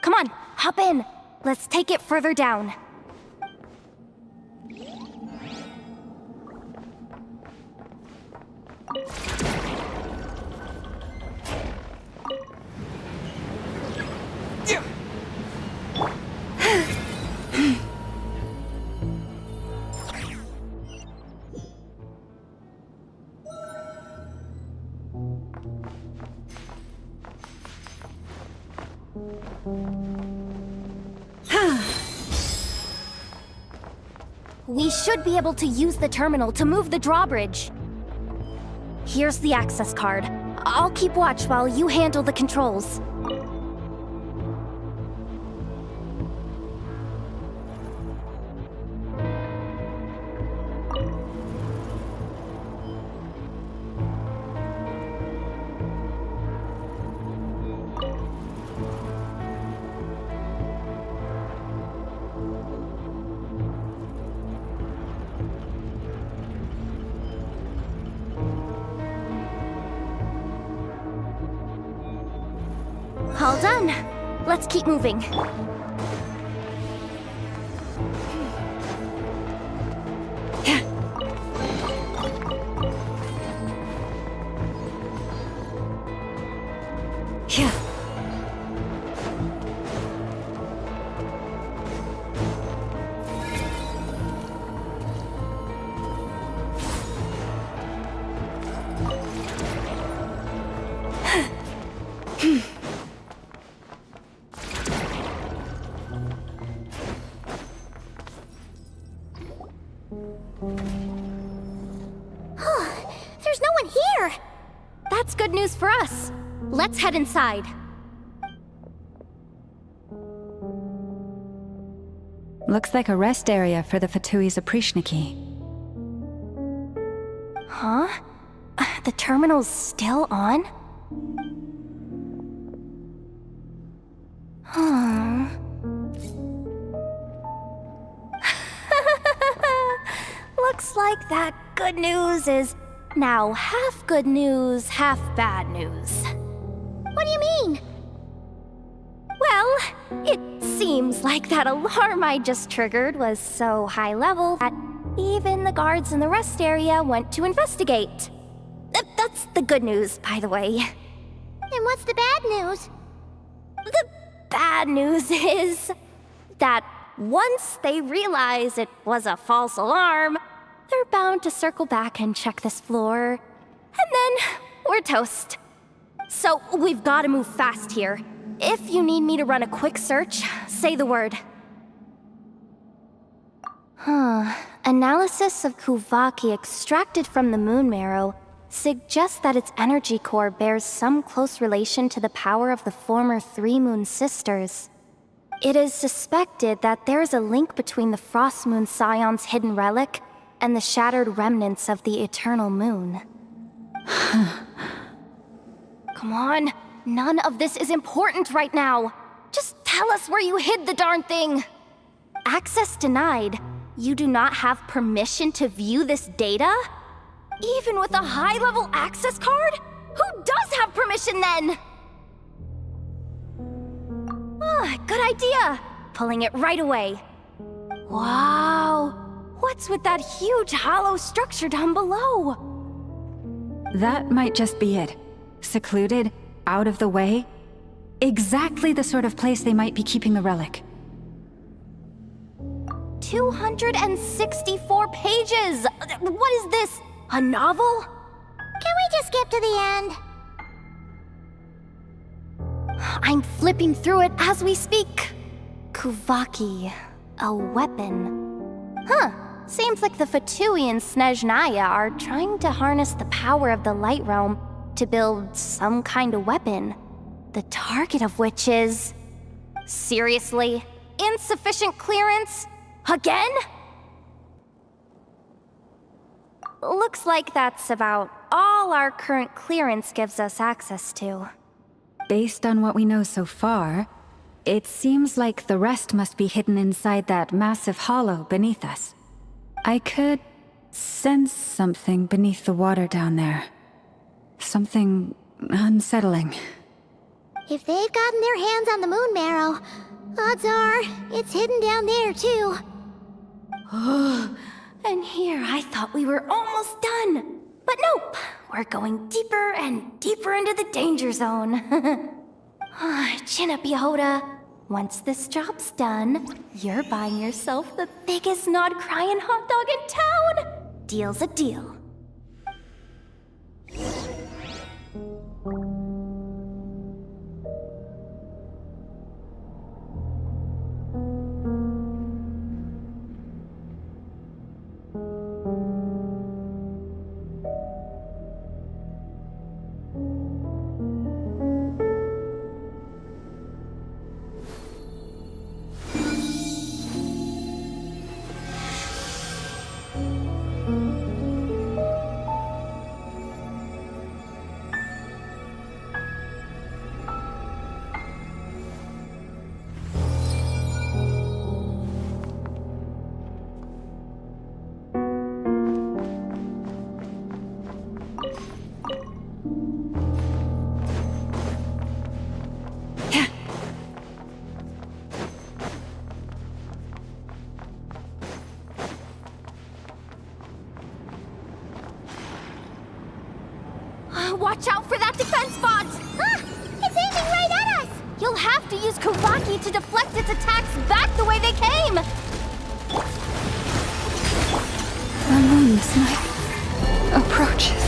Come on, hop in. Let's take it further down. We should be able to use the terminal to move the drawbridge. Here's the access card. I'll keep watch while you handle the controls. All done. Let's keep moving. There's no one here! That's good news for us. Let's head inside. Looks like a rest area for the Fatui's Oprishniki. Huh? The terminal's still on? Huh. Looks like that good news is now half good news, half bad news. What do you mean? Well, it seems like that alarm I just triggered was so high level that even the guards in the rest area went to investigate. That's the good news, by the way. And what's the bad news? The bad news is that once they realize it was a false alarm, they're bound to circle back and check this floor. And then we're toast. So we've got to move fast here. If you need me to run a quick search, say the word. Analysis of Kuvaki extracted from the moon marrow suggests that its energy core bears some close relation to the power of the former Three Moon Sisters. It is suspected that there is a link between the Frost Moon Scion's hidden relic and the shattered remnants of the Eternal Moon. Come on, none of this is important right now. Just tell us where you hid the darn thing. Access denied. You do not have permission to view this data? Even with a high-level access card? Who does have permission then? Good idea. Pulling it right away. Wow. What's with that huge hollow structure down below? That might just be it. Secluded, out of the way. Exactly the sort of place they might be keeping the relic. 264 pages! What is this? A novel? Can we just skip to the end? I'm flipping through it as we speak. Kuvaki, a weapon. Huh. Seems like the Fatui and Snezhnaya are trying to harness the power of the Light Realm to build some kind of weapon. The target of which is... Seriously? Insufficient clearance? Again? Looks like that's about all our current clearance gives us access to. Based on what we know so far, it seems like the rest must be hidden inside that massive hollow beneath us. I could sense something beneath the water down there. Something unsettling. If they've gotten their hands on the moon marrow, odds are it's hidden down there too. And here I thought we were almost done. But nope, we're going deeper and deeper into the danger zone. Chin up, Yehoda. Once this job's done, you're buying yourself the biggest nod-crying hot dog in town. Deal's a deal. Watch out for that defense bot! It's aiming right at us! You'll have to use Kuvaki to deflect its attacks back the way they came! The moon's night approaches.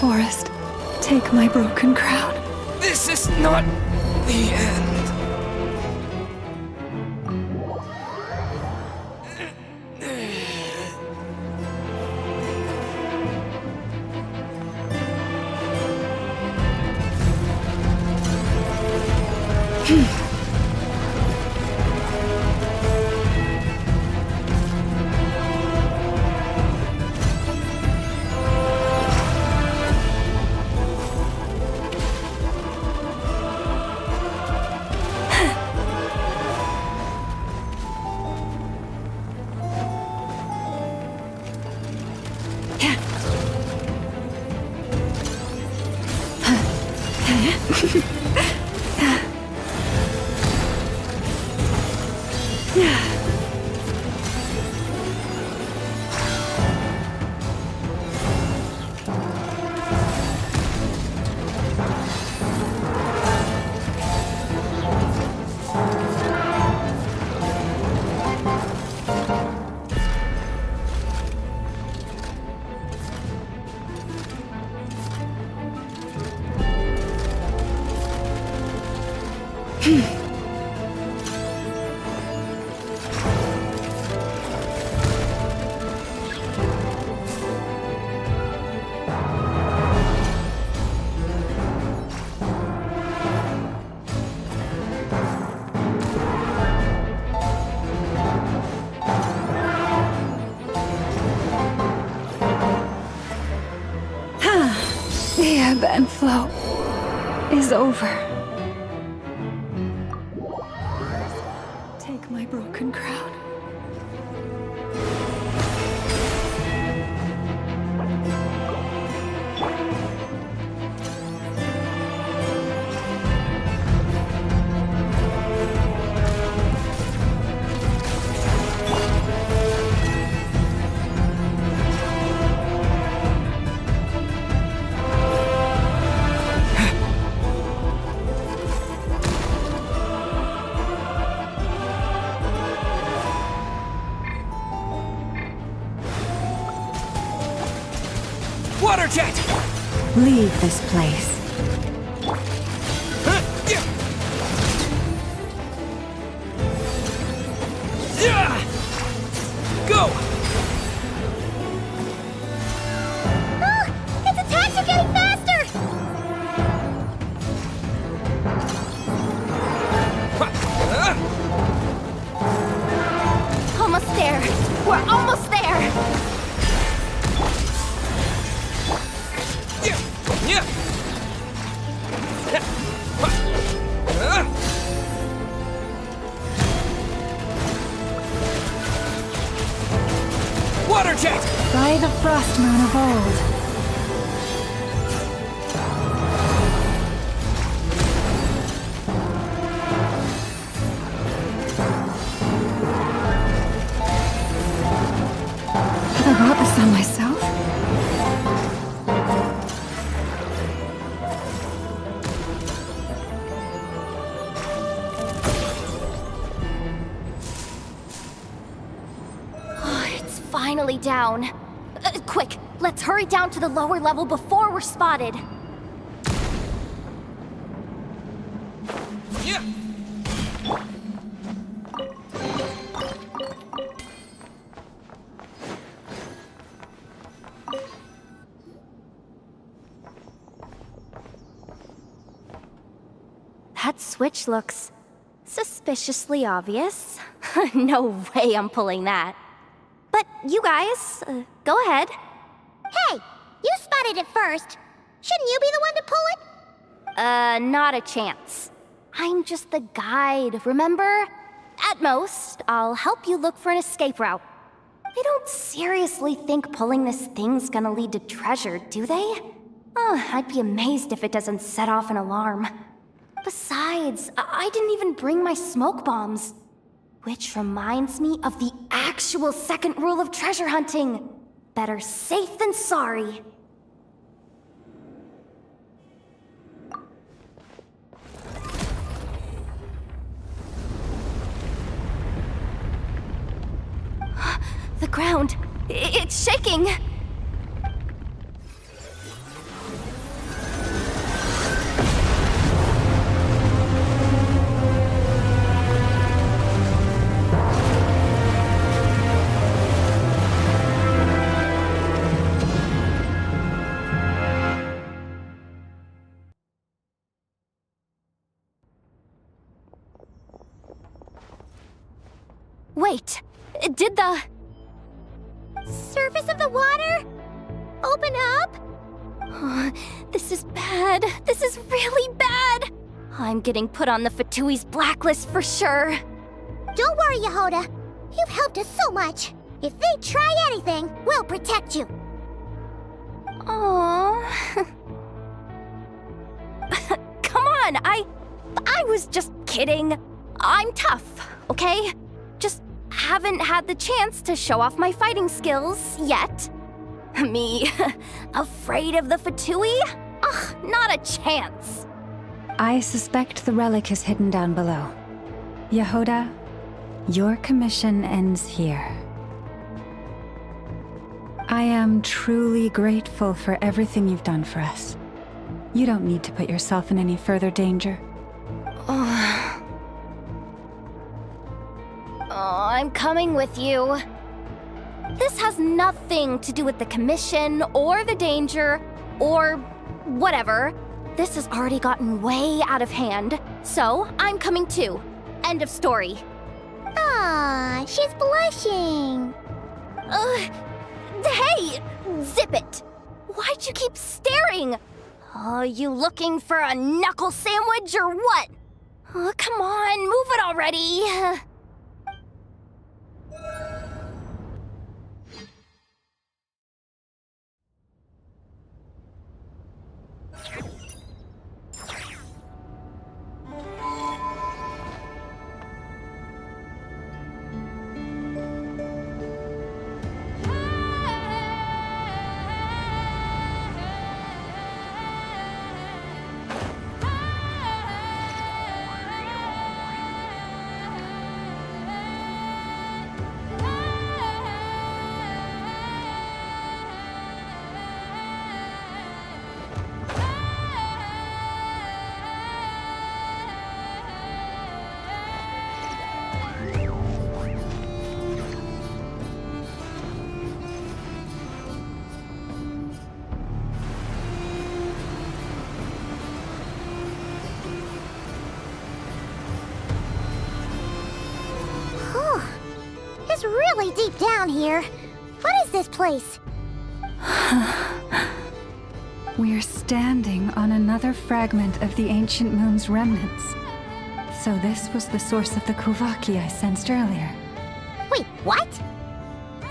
Forest, take my broken crown. This is not the end. The inflow is over. Take my broken crown. Water jet! Leave this place. Go! Its attacks are getting faster! Almost there. We're almost there. Water jet! By the frost moon of old. Have I brought this on myself? Finally down. Quick, let's hurry down to the lower level before we're spotted. Yeah. That switch looks suspiciously obvious. No way I'm pulling that. But you guys, go ahead. Hey, you spotted it first. Shouldn't you be the one to pull it? Not a chance. I'm just the guide, remember? At most, I'll help you look for an escape route. They don't seriously think pulling this thing's gonna lead to treasure, do they? I'd be amazed if it doesn't set off an alarm. Besides, I didn't even bring my smoke bombs. Which reminds me of the actual second rule of treasure hunting. Better safe than sorry. The ground, it's shaking. Wait, did the surface of the water open up? This is bad. This is really bad. I'm getting put on the Fatui's blacklist for sure. Don't worry, Yehoda. You've helped us so much. If they try anything, we'll protect you. Aww. Come on, I was just kidding. I'm tough, okay? Just haven't had the chance to show off my fighting skills yet. Me, afraid of the Fatui? Ugh, not a chance. I suspect the relic is hidden down below. Yehoda, your commission ends here. I am truly grateful for everything you've done for us. You don't need to put yourself in any further danger. I'm coming with you. This has nothing to do with the commission, or the danger, or whatever. This has already gotten way out of hand, so I'm coming too. End of story. Ah, she's blushing. Hey! Zip it! Why'd you keep staring? Oh, you looking for a knuckle sandwich or what? Oh, come on, move it already. It's really deep down here. What is this place? We're standing on another fragment of the ancient moon's remnants. So this was the source of the Kuvaki I sensed earlier. Wait, what?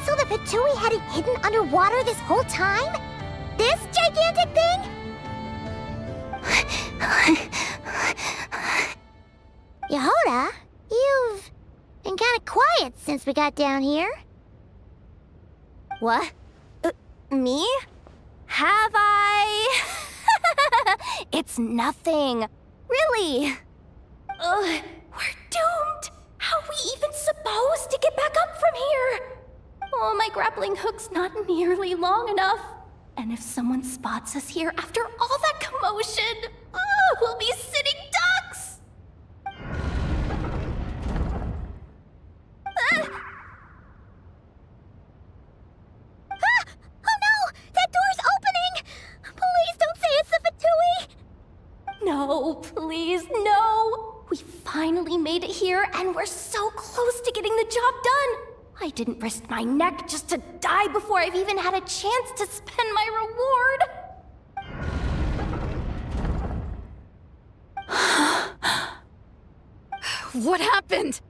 So the Fatui had it hidden underwater this whole time? This gigantic thing? Yehoda, you've been kind of quiet since we got down here. What? Me? Have I? It's nothing. Really. We're doomed. How are we even supposed to get back up from here? Oh, my grappling hook's not nearly long enough. And if someone spots us here after all that commotion, we'll be sitting ducks! Oh no! That door's opening! Please don't say it's the Fatui! No, please, no! We finally made it here, and we're so close to getting the job done! I didn't risk my neck just to die before I've even had a chance to spend my reward! What happened?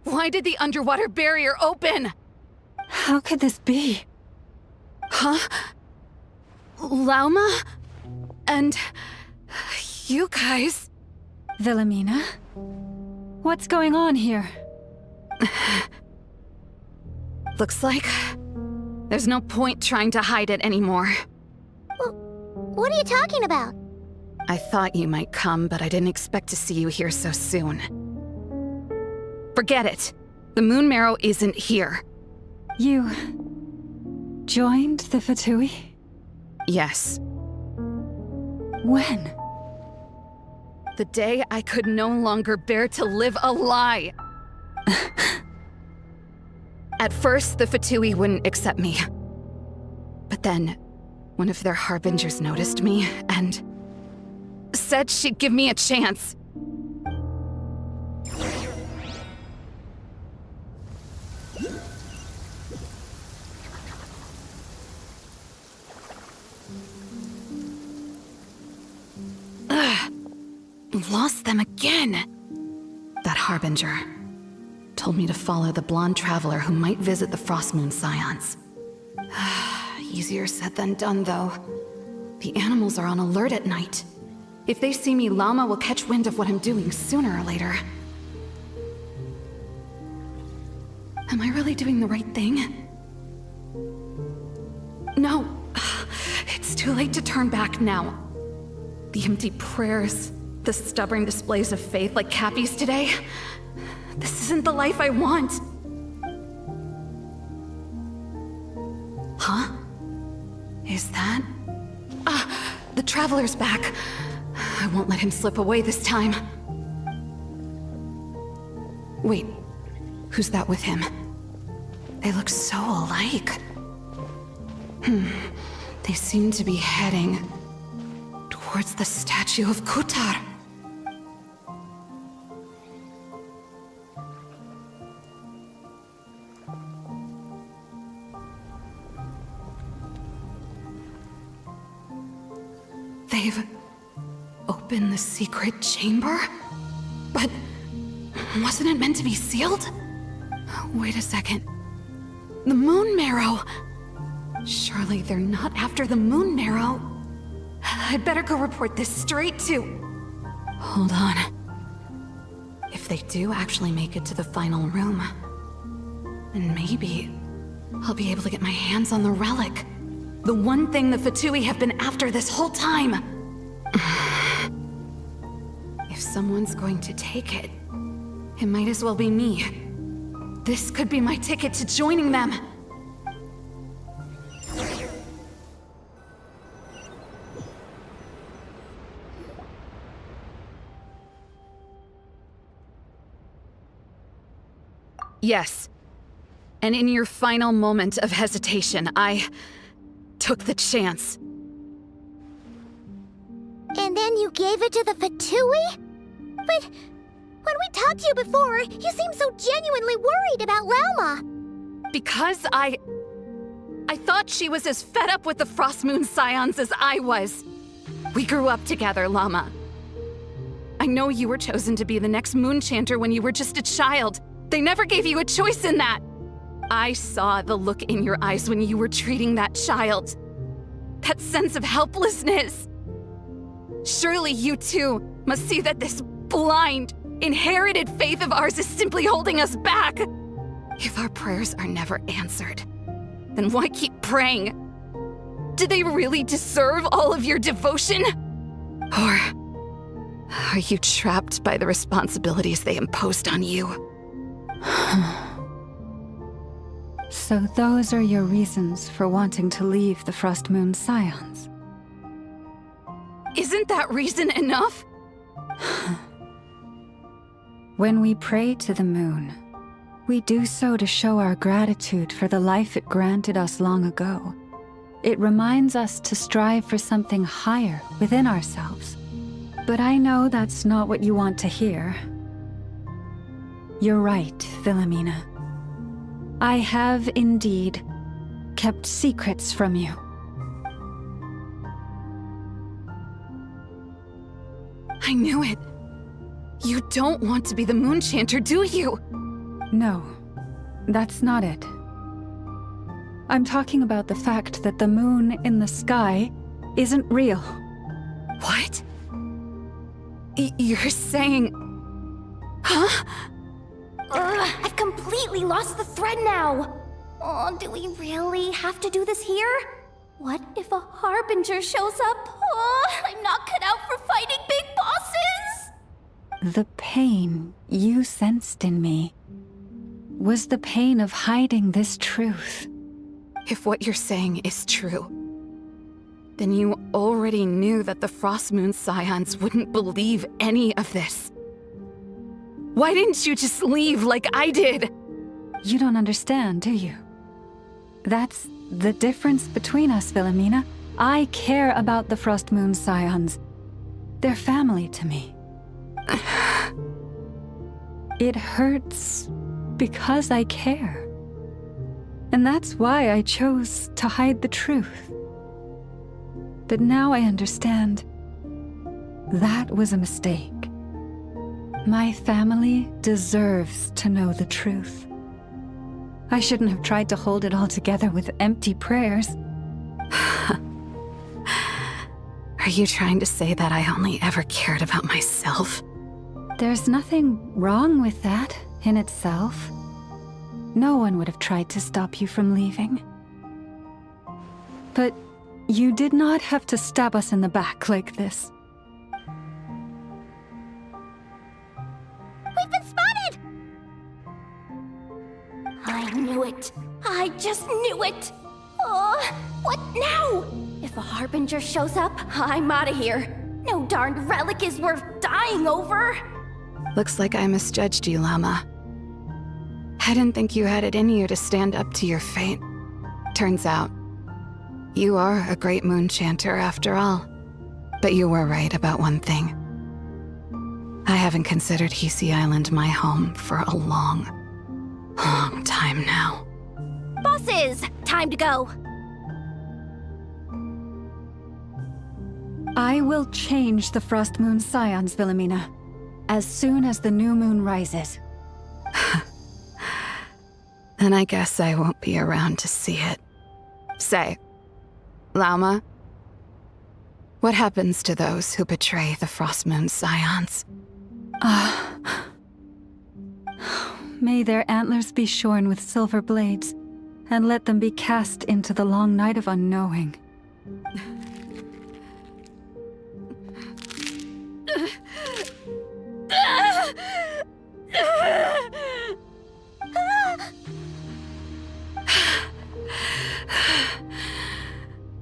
Why did the underwater barrier open? How could this be? Huh? Lauma? And you guys? Wilhelmina? What's going on here? Looks like there's no point trying to hide it anymore. What are you talking about? I thought you might come, but I didn't expect to see you here so soon. Forget it. The Moon Marrow isn't here. You joined the Fatui? Yes. When? The day I could no longer bear to live a lie. At first, the Fatui wouldn't accept me. But then, one of their harbingers noticed me and said she'd give me a chance. Ugh. Lost them again. That harbinger told me to follow the blonde traveler who might visit the Frost Moon Scions. Easier said than done, though. The animals are on alert at night. If they see me, Llama will catch wind of what I'm doing sooner or later. Am I really doing the right thing? No. It's too late to turn back now. The empty prayers, the stubborn displays of faith like Cappy's today. This isn't the life I want. Huh? Is that? The Traveler's back. I won't let him slip away this time. Wait, who's that with him? They look so alike. They seem to be heading towards the statue of Kutar. They've opened the secret chamber? But wasn't it meant to be sealed? Wait a second. The moon marrow! Surely they're not after the moon marrow. I'd better go report this straight to... Hold on. If they do actually make it to the final room, then maybe I'll be able to get my hands on the relic. The one thing the Fatui have been after this whole time. If someone's going to take it, it might as well be me. This could be my ticket to joining them. Yes. And in your final moment of hesitation, I took the chance. And then you gave it to the Fatui? But when we talked to you before, you seemed so genuinely worried about Lauma. Because I thought she was as fed up with the Frost Moon Scions as I was. We grew up together, Llama. I know you were chosen to be the next Moon Chanter when you were just a child. They never gave you a choice in that. I saw the look in your eyes when you were treating that child. That sense of helplessness. Surely you too must see that this blind, inherited faith of ours is simply holding us back. If our prayers are never answered, then why keep praying? Do they really deserve all of your devotion? Or are you trapped by the responsibilities they imposed on you? So those are your reasons for wanting to leave the Frost Moon Scions? Isn't that reason enough? When we pray to the moon, we do so to show our gratitude for the life it granted us long ago. It reminds us to strive for something higher within ourselves. But I know that's not what you want to hear. You're right, Philomena. I have indeed kept secrets from you. I knew it. You don't want to be the Moon Chanter, do you? No, that's not it. I'm talking about the fact that the moon in the sky isn't real. What? You're saying... Huh? I've completely lost the thread now. Oh, do we really have to do this here? What if a Harbinger shows up? Oh, I'm not cut out for fighting big bosses! The pain you sensed in me was the pain of hiding this truth. If what you're saying is true, then you already knew that the Frost Moon Scions wouldn't believe any of this. Why didn't you just leave like I did? You don't understand, do you? That's the difference between us, Philomena. I care about the Frost Moon Scions. They're family to me. It hurts because I care. And that's why I chose to hide the truth. But now I understand that was a mistake. My family deserves to know the truth. I shouldn't have tried to hold it all together with empty prayers. Are you trying to say that I only ever cared about myself? There's nothing wrong with that in itself. No one would have tried to stop you from leaving. But you did not have to stab us in the back like this. We've been spotted! I knew it. I just knew it. Oh, what now? If a Harbinger shows up, I'm out of here. No darned relic is worth dying over. Looks like I misjudged you, Llama. I didn't think you had it in you to stand up to your fate. Turns out, you are a great Moon Chanter after all. But you were right about one thing. I haven't considered Hisi Island my home for a long time now. Bosses, time to go. I will change the Frost Moon Scions, Wilhelmina, as soon as the new moon rises. Then I guess I won't be around to see it. Say, Lauma, what happens to those who betray the Frost Moon Scions? May their antlers be shorn with silver blades, and let them be cast into the long night of unknowing.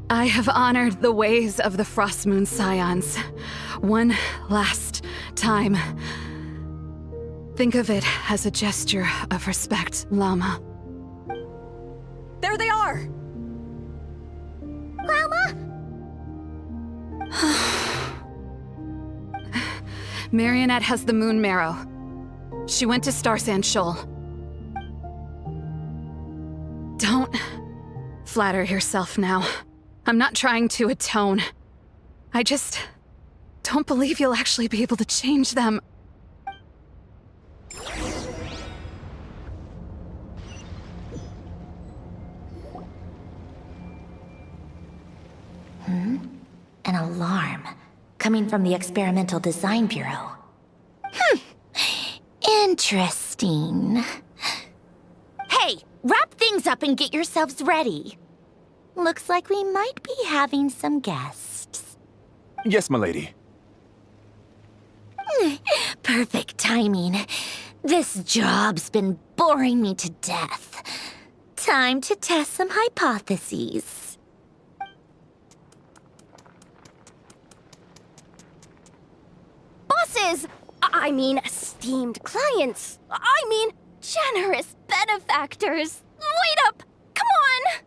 I have honored the ways of the Frost Moon Scions one last time. Think of it as a gesture of respect, Lauma. There they are! Lauma! Marionette has the Moon Marrow. She went to Starsand Shoal. Don't flatter yourself now. I'm not trying to atone. I just don't believe you'll actually be able to change them. An alarm coming from the Experimental Design Bureau. Interesting. Hey, wrap things up and get yourselves ready. Looks like we might be having some guests. Yes, milady. Perfect timing. This job's been boring me to death. Time to test some hypotheses. Bosses! I mean, esteemed clients. I mean, generous benefactors. Wait up! Come on!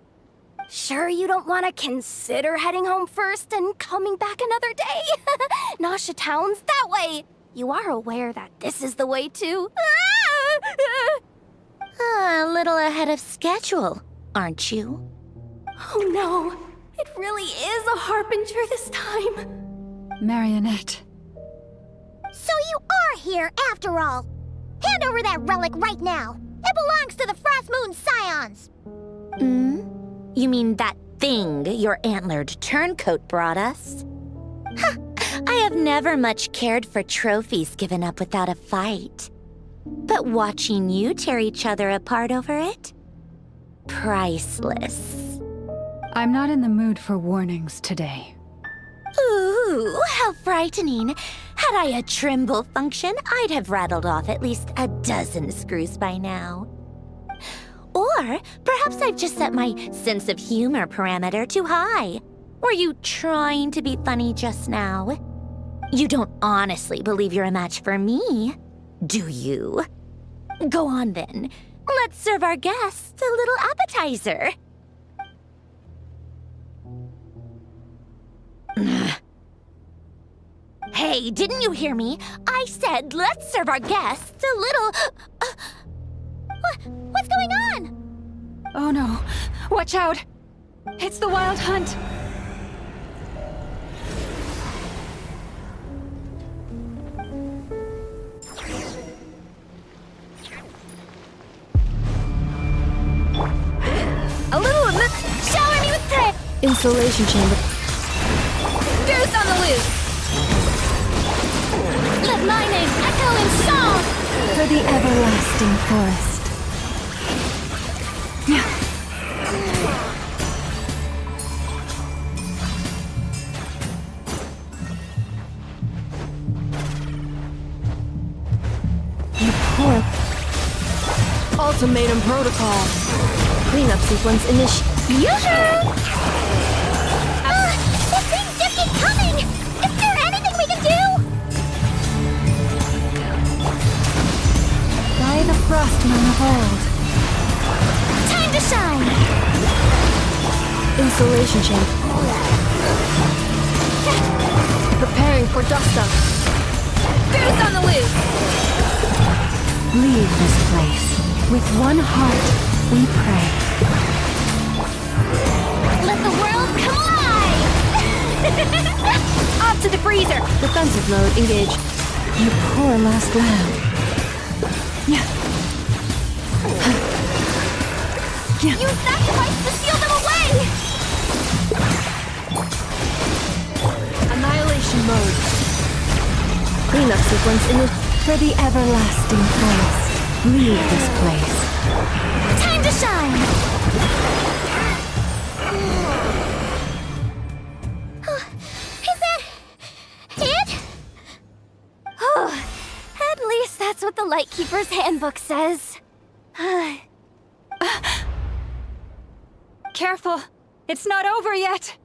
Sure you don't want to consider heading home first and coming back another day? Nasha Town's that way. You are aware that this is the way to... A little ahead of schedule, aren't you? Oh no, it really is a harbinger this time. Marionette. So you are here after all. Hand over that relic right now. It belongs to the Frost Moon Scions. You mean that thing your antlered turncoat brought us? I have never much cared for trophies given up without a fight. But watching you tear each other apart over it? Priceless. I'm not in the mood for warnings today. Ooh, how frightening. Had I a Trimble function, I'd have rattled off at least a dozen screws by now. Or perhaps I've just set my sense of humor parameter too high. Were you trying to be funny just now? You don't honestly believe you're a match for me, do you? Go on then. Let's serve our guests a little appetizer. Hey, didn't you hear me? I said let's serve our guests a little... What's going on? Oh no. Watch out! It's the Wild Hunt! A little shower me with prayer. Insulation chamber. Goose on the loose. Let my name echo in song. For the everlasting forest. You poor... Ultimatum protocol. Cleanup sequence Yoo-hoo! These things just keep coming! Is there anything we can do? By the Frost Moon of old. Time to shine! Insulation chamber. Preparing for dust up. Goose on the loose. Leave this place. With one heart, we pray. Let the world come alive! Off to the freezer! Defensive mode engaged. You poor last lamb. Yeah. You sacrificed to seal them away! Annihilation mode. Cleanup sequence in for the everlasting forest. Leave this place. Time to shine! Is that it? Oh, at least that's what the Lightkeeper's handbook says. Careful! It's not over yet!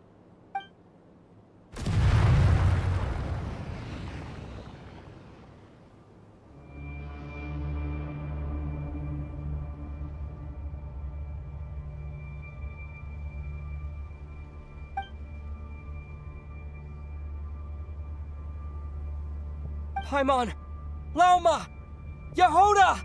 Paimon! Lauma! Yehoda!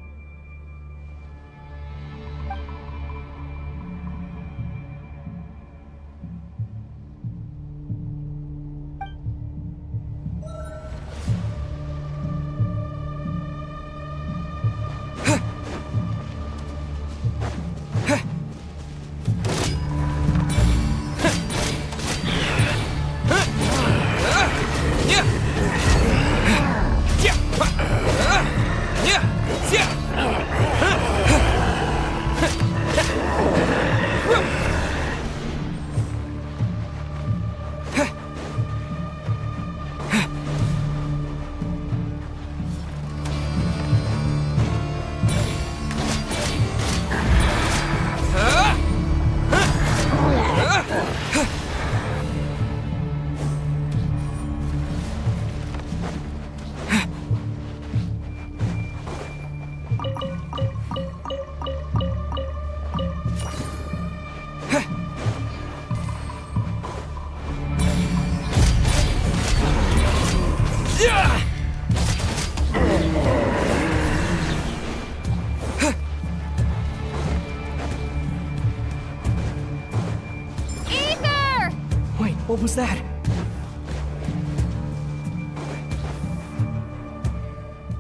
What was that?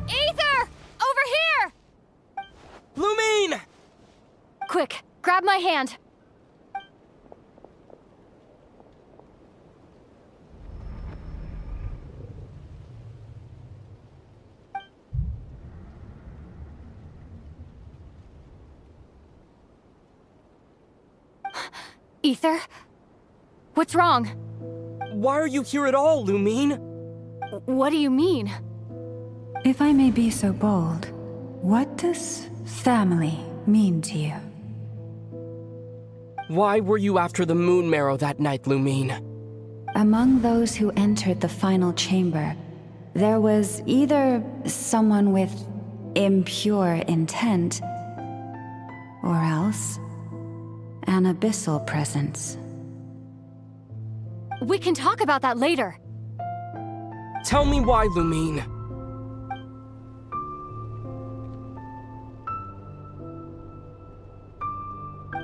Aether! Over here! Lumine! Quick, grab my hand. Aether? What's wrong? Why are you here at all, Lumine? What do you mean? If I may be so bold, what does family mean to you? Why were you after the moon marrow that night, Lumine? Among those who entered the final chamber, there was either someone with impure intent, or else an abyssal presence. We can talk about that later. Tell me why, Lumine.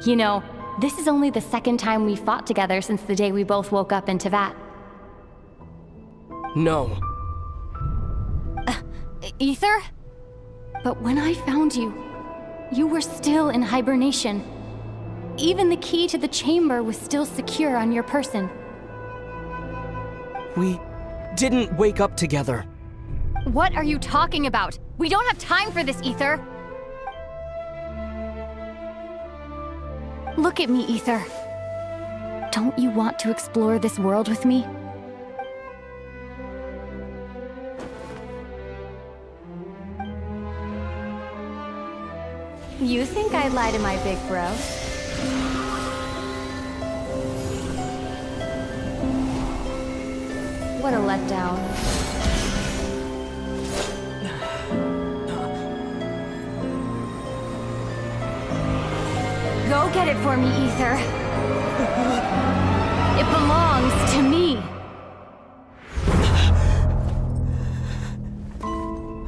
You know, this is only the second time we fought together since the day we both woke up in Teyvat. No. Aether? But when I found you, you were still in hibernation. Even the key to the chamber was still secure on your person. We didn't wake up together. What are you talking about? We don't have time for this, Aether! Look at me, Aether. Don't you want to explore this world with me? You think I'd lie to my big bro? What a letdown. Go get it for me, Aether. It belongs to me.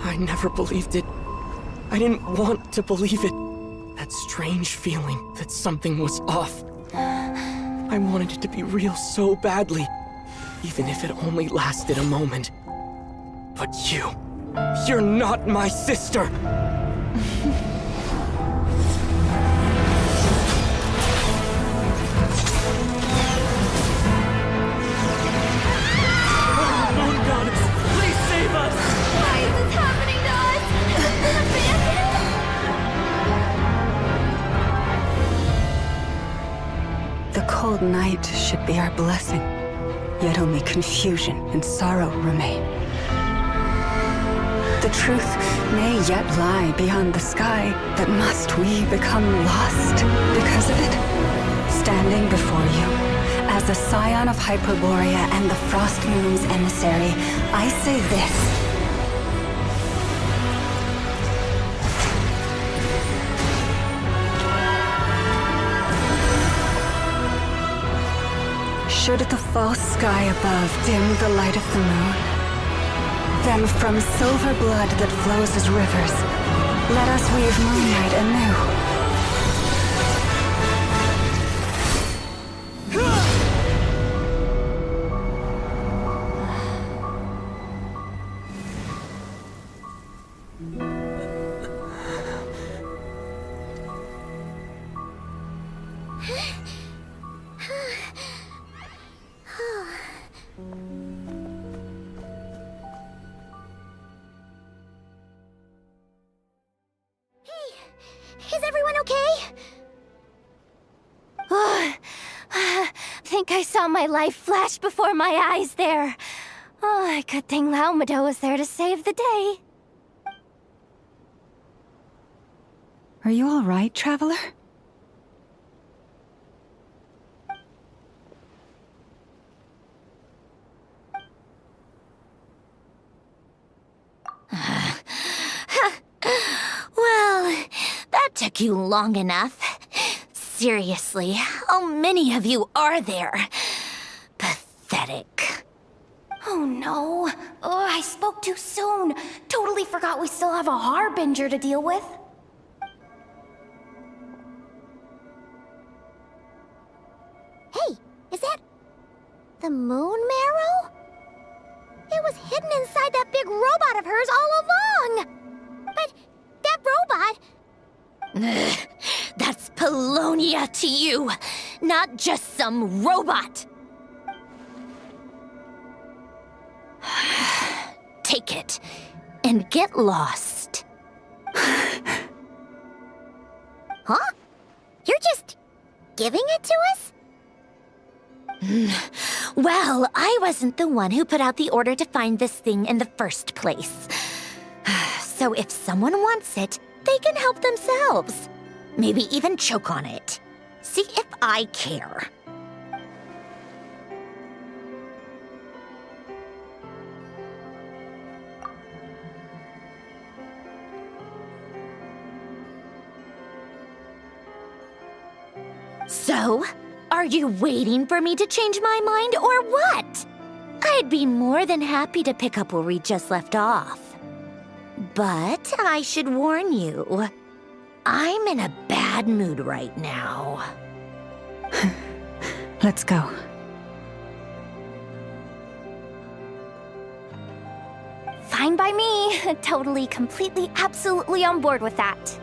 I never believed it. I didn't want to believe it. That strange feeling that something was off. I wanted it to be real so badly. even if it only lasted a moment. But you're not my sister! Moon Goddess, please save us! Why is this happening to us? Has it been abandoned? The cold night should be our blessing, yet only confusion and sorrow remain. The truth may yet lie beyond the sky, but must we become lost because of it? Standing before you, as a scion of Hyperborea and the Frost Moon's emissary, I say this. Should the false sky above dim the light of the moon, then from silver blood that flows as rivers, let us weave moonlight anew. Is everyone okay? Think I saw my life flash before my eyes there. Oh, good thing Laumado was there to save the day. Are you all right, traveler? Well, that took you long enough. Seriously, how many of you are there? Pathetic. Oh no. Oh, I spoke too soon. Totally forgot we still have a Harbinger to deal with. Hey, is that the moon marrow? It was hidden inside that big robot of hers all along. But that robot... That's Polonia to you, not just some robot. Take it and get lost. Huh? You're just giving it to us? Well, I wasn't the one who put out the order to find this thing in the first place. So if someone wants it, they can help themselves. Maybe even choke on it. See if I care. So, are you waiting for me to change my mind or what? I'd be more than happy to pick up where we just left off. But I should warn you, I'm in a bad mood right now. Let's go. Fine by me. Totally, completely, absolutely on board with that.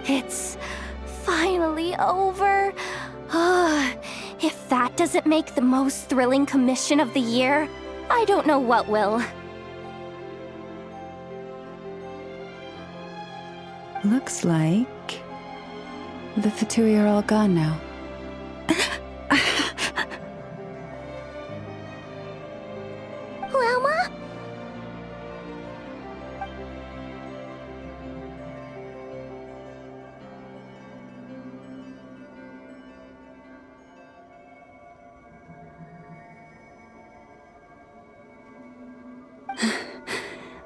It's finally over. If that doesn't make the most thrilling commission of the year, I don't know what will. Looks like the Fatui are all gone now. Lauma?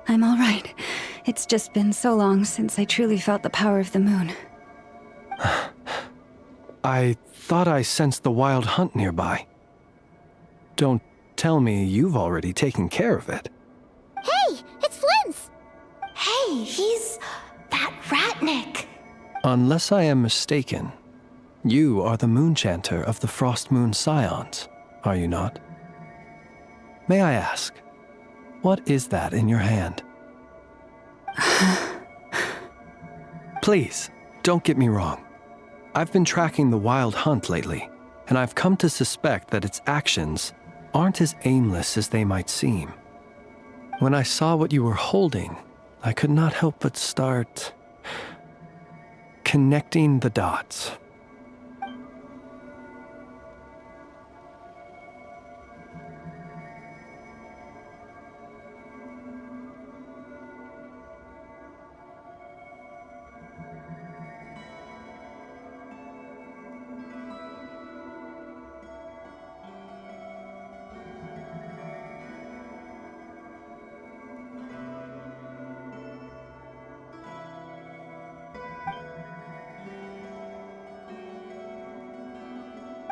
I'm all right. It's just been so long since I truly felt the power of the moon. I thought I sensed the wild hunt nearby. Don't tell me you've already taken care of it. Hey, it's Flint's! Hey, he's that Ratnik. Unless I am mistaken, you are the Moonchanter of the Frost Moon Scions, are you not? May I ask, what is that in your hand? Please, don't get me wrong. I've been tracking the Wild Hunt lately, and I've come to suspect that its actions aren't as aimless as they might seem. When I saw what you were holding, I could not help but start connecting the dots.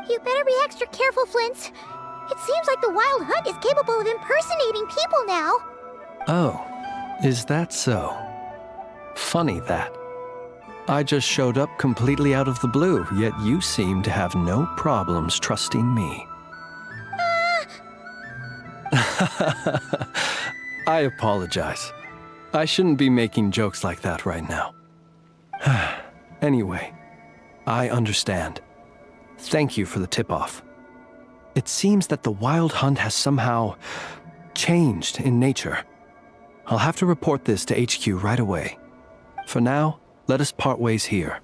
You better be extra careful, Flint. It seems like the Wild Hunt is capable of impersonating people now. Oh, is that so? Funny that. I just showed up completely out of the blue, yet you seem to have no problems trusting me. I apologize. I shouldn't be making jokes like that right now. Anyway, I understand. Thank you for the tip-off. It seems that the Wild Hunt has somehow changed in nature. I'll have to report this to HQ right away. For now, let us part ways here.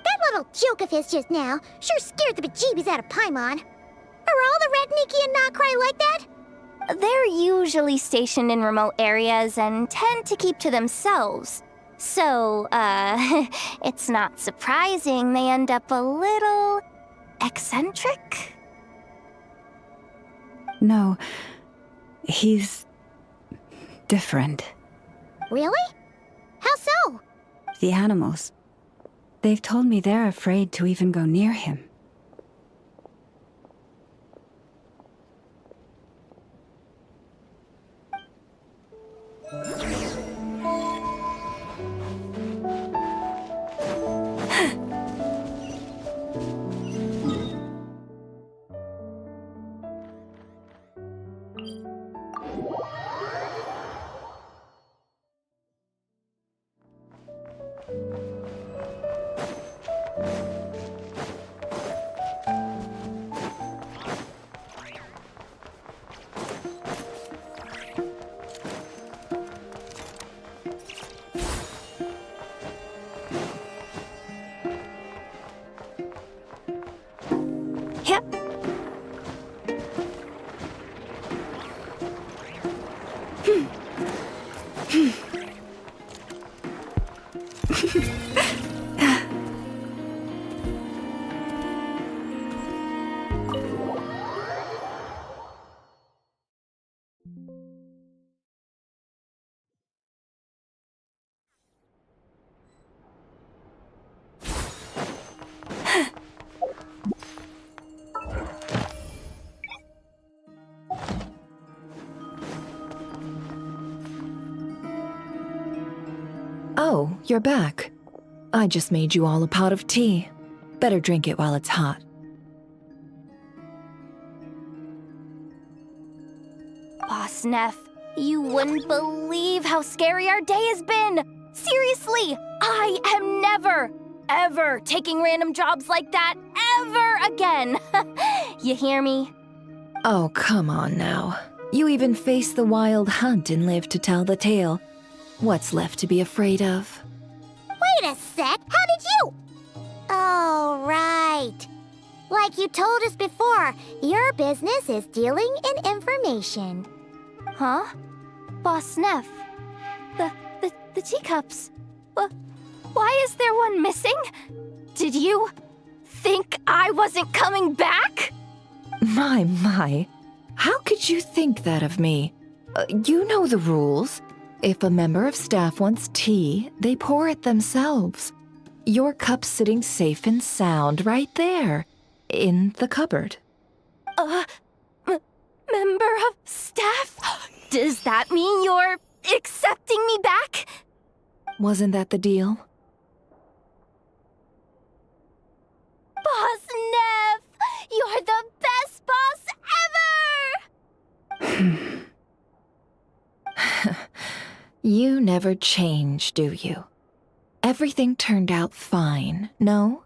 That little joke of his just now sure scared the bejeebies out of Paimon. Are all the Red Nikki and Notcry like that? They're usually stationed in remote areas and tend to keep to themselves. So, it's not surprising they end up a little eccentric. No, he's different. Really? How so? The animals. They've told me they're afraid to even go near him. Oh, you're back. I just made you all a pot of tea. Better drink it while it's hot. Boss Neff, you wouldn't believe how scary our day has been! Seriously, I am never, ever taking random jobs like that ever again! You hear me? Oh, come on now. You even faced the Wild Hunt and lived to tell the tale. What's left to be afraid of? Wait a sec, how did you? Oh, right. Like you told us before, your business is dealing in information. Huh? Boss Neff, the teacups. Why is there one missing? Did you think I wasn't coming back? My. How could you think that of me? You know the rules. If a member of staff wants tea, they pour it themselves. Your cup's sitting safe and sound right there, in the cupboard. Member of staff? Does that mean you're accepting me back? Wasn't that the deal? Boss Neff! You're the best boss ever! You never change, do you? Everything turned out fine, no?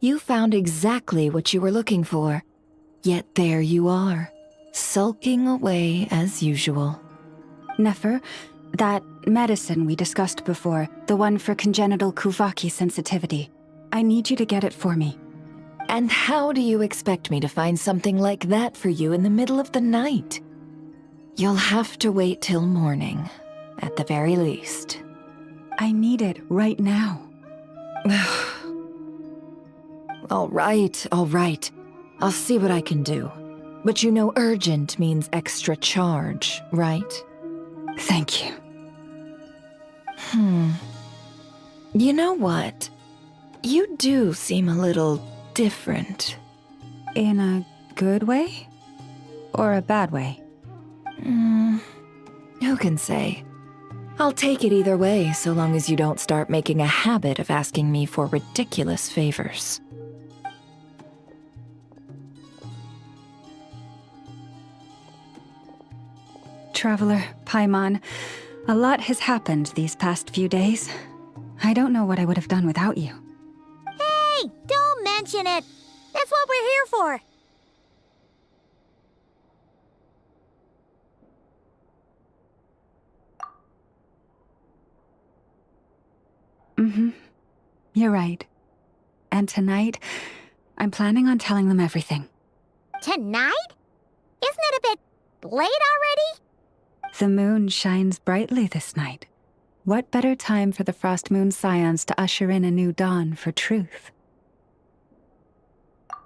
You found exactly what you were looking for. Yet there you are, sulking away as usual. Nefer, that medicine we discussed before, the one for congenital Kuvaki sensitivity, I need you to get it for me. And how do you expect me to find something like that for you in the middle of the night? You'll have to wait till morning, at the very least. I need it right now. All right. I'll see what I can do. But you know urgent means extra charge, right? Thank you. You know what? You do seem a little different. In a good way? Or a bad way? Who can say? I'll take it either way, so long as you don't start making a habit of asking me for ridiculous favors. Traveler, Paimon, a lot has happened these past few days. I don't know what I would have done without you. Hey, don't mention it. That's what we're here for. You're right. And tonight, I'm planning on telling them everything. Tonight? Isn't it a bit late already? The moon shines brightly this night. What better time for the Frost Moon Scions to usher in a new dawn for truth?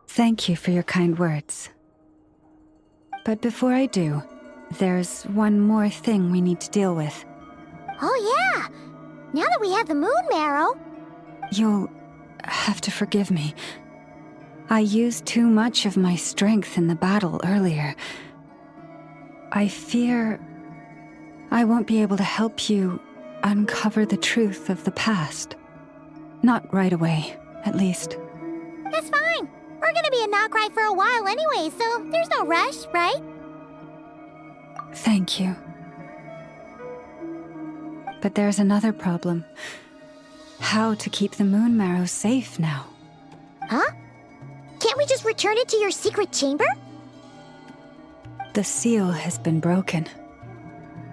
Thank you for your kind words. But before I do, there's one more thing we need to deal with. Oh yeah! Now that we have the moon marrow... You'll have to forgive me. I used too much of my strength in the battle earlier. I fear I won't be able to help you uncover the truth of the past. Not right away, at least. That's fine. We're gonna be in Nocrai for a while anyway, so there's no rush, right? Thank you. But there's another problem. How to keep the moon marrow safe now? Huh? Can't we just return it to your secret chamber? The seal has been broken.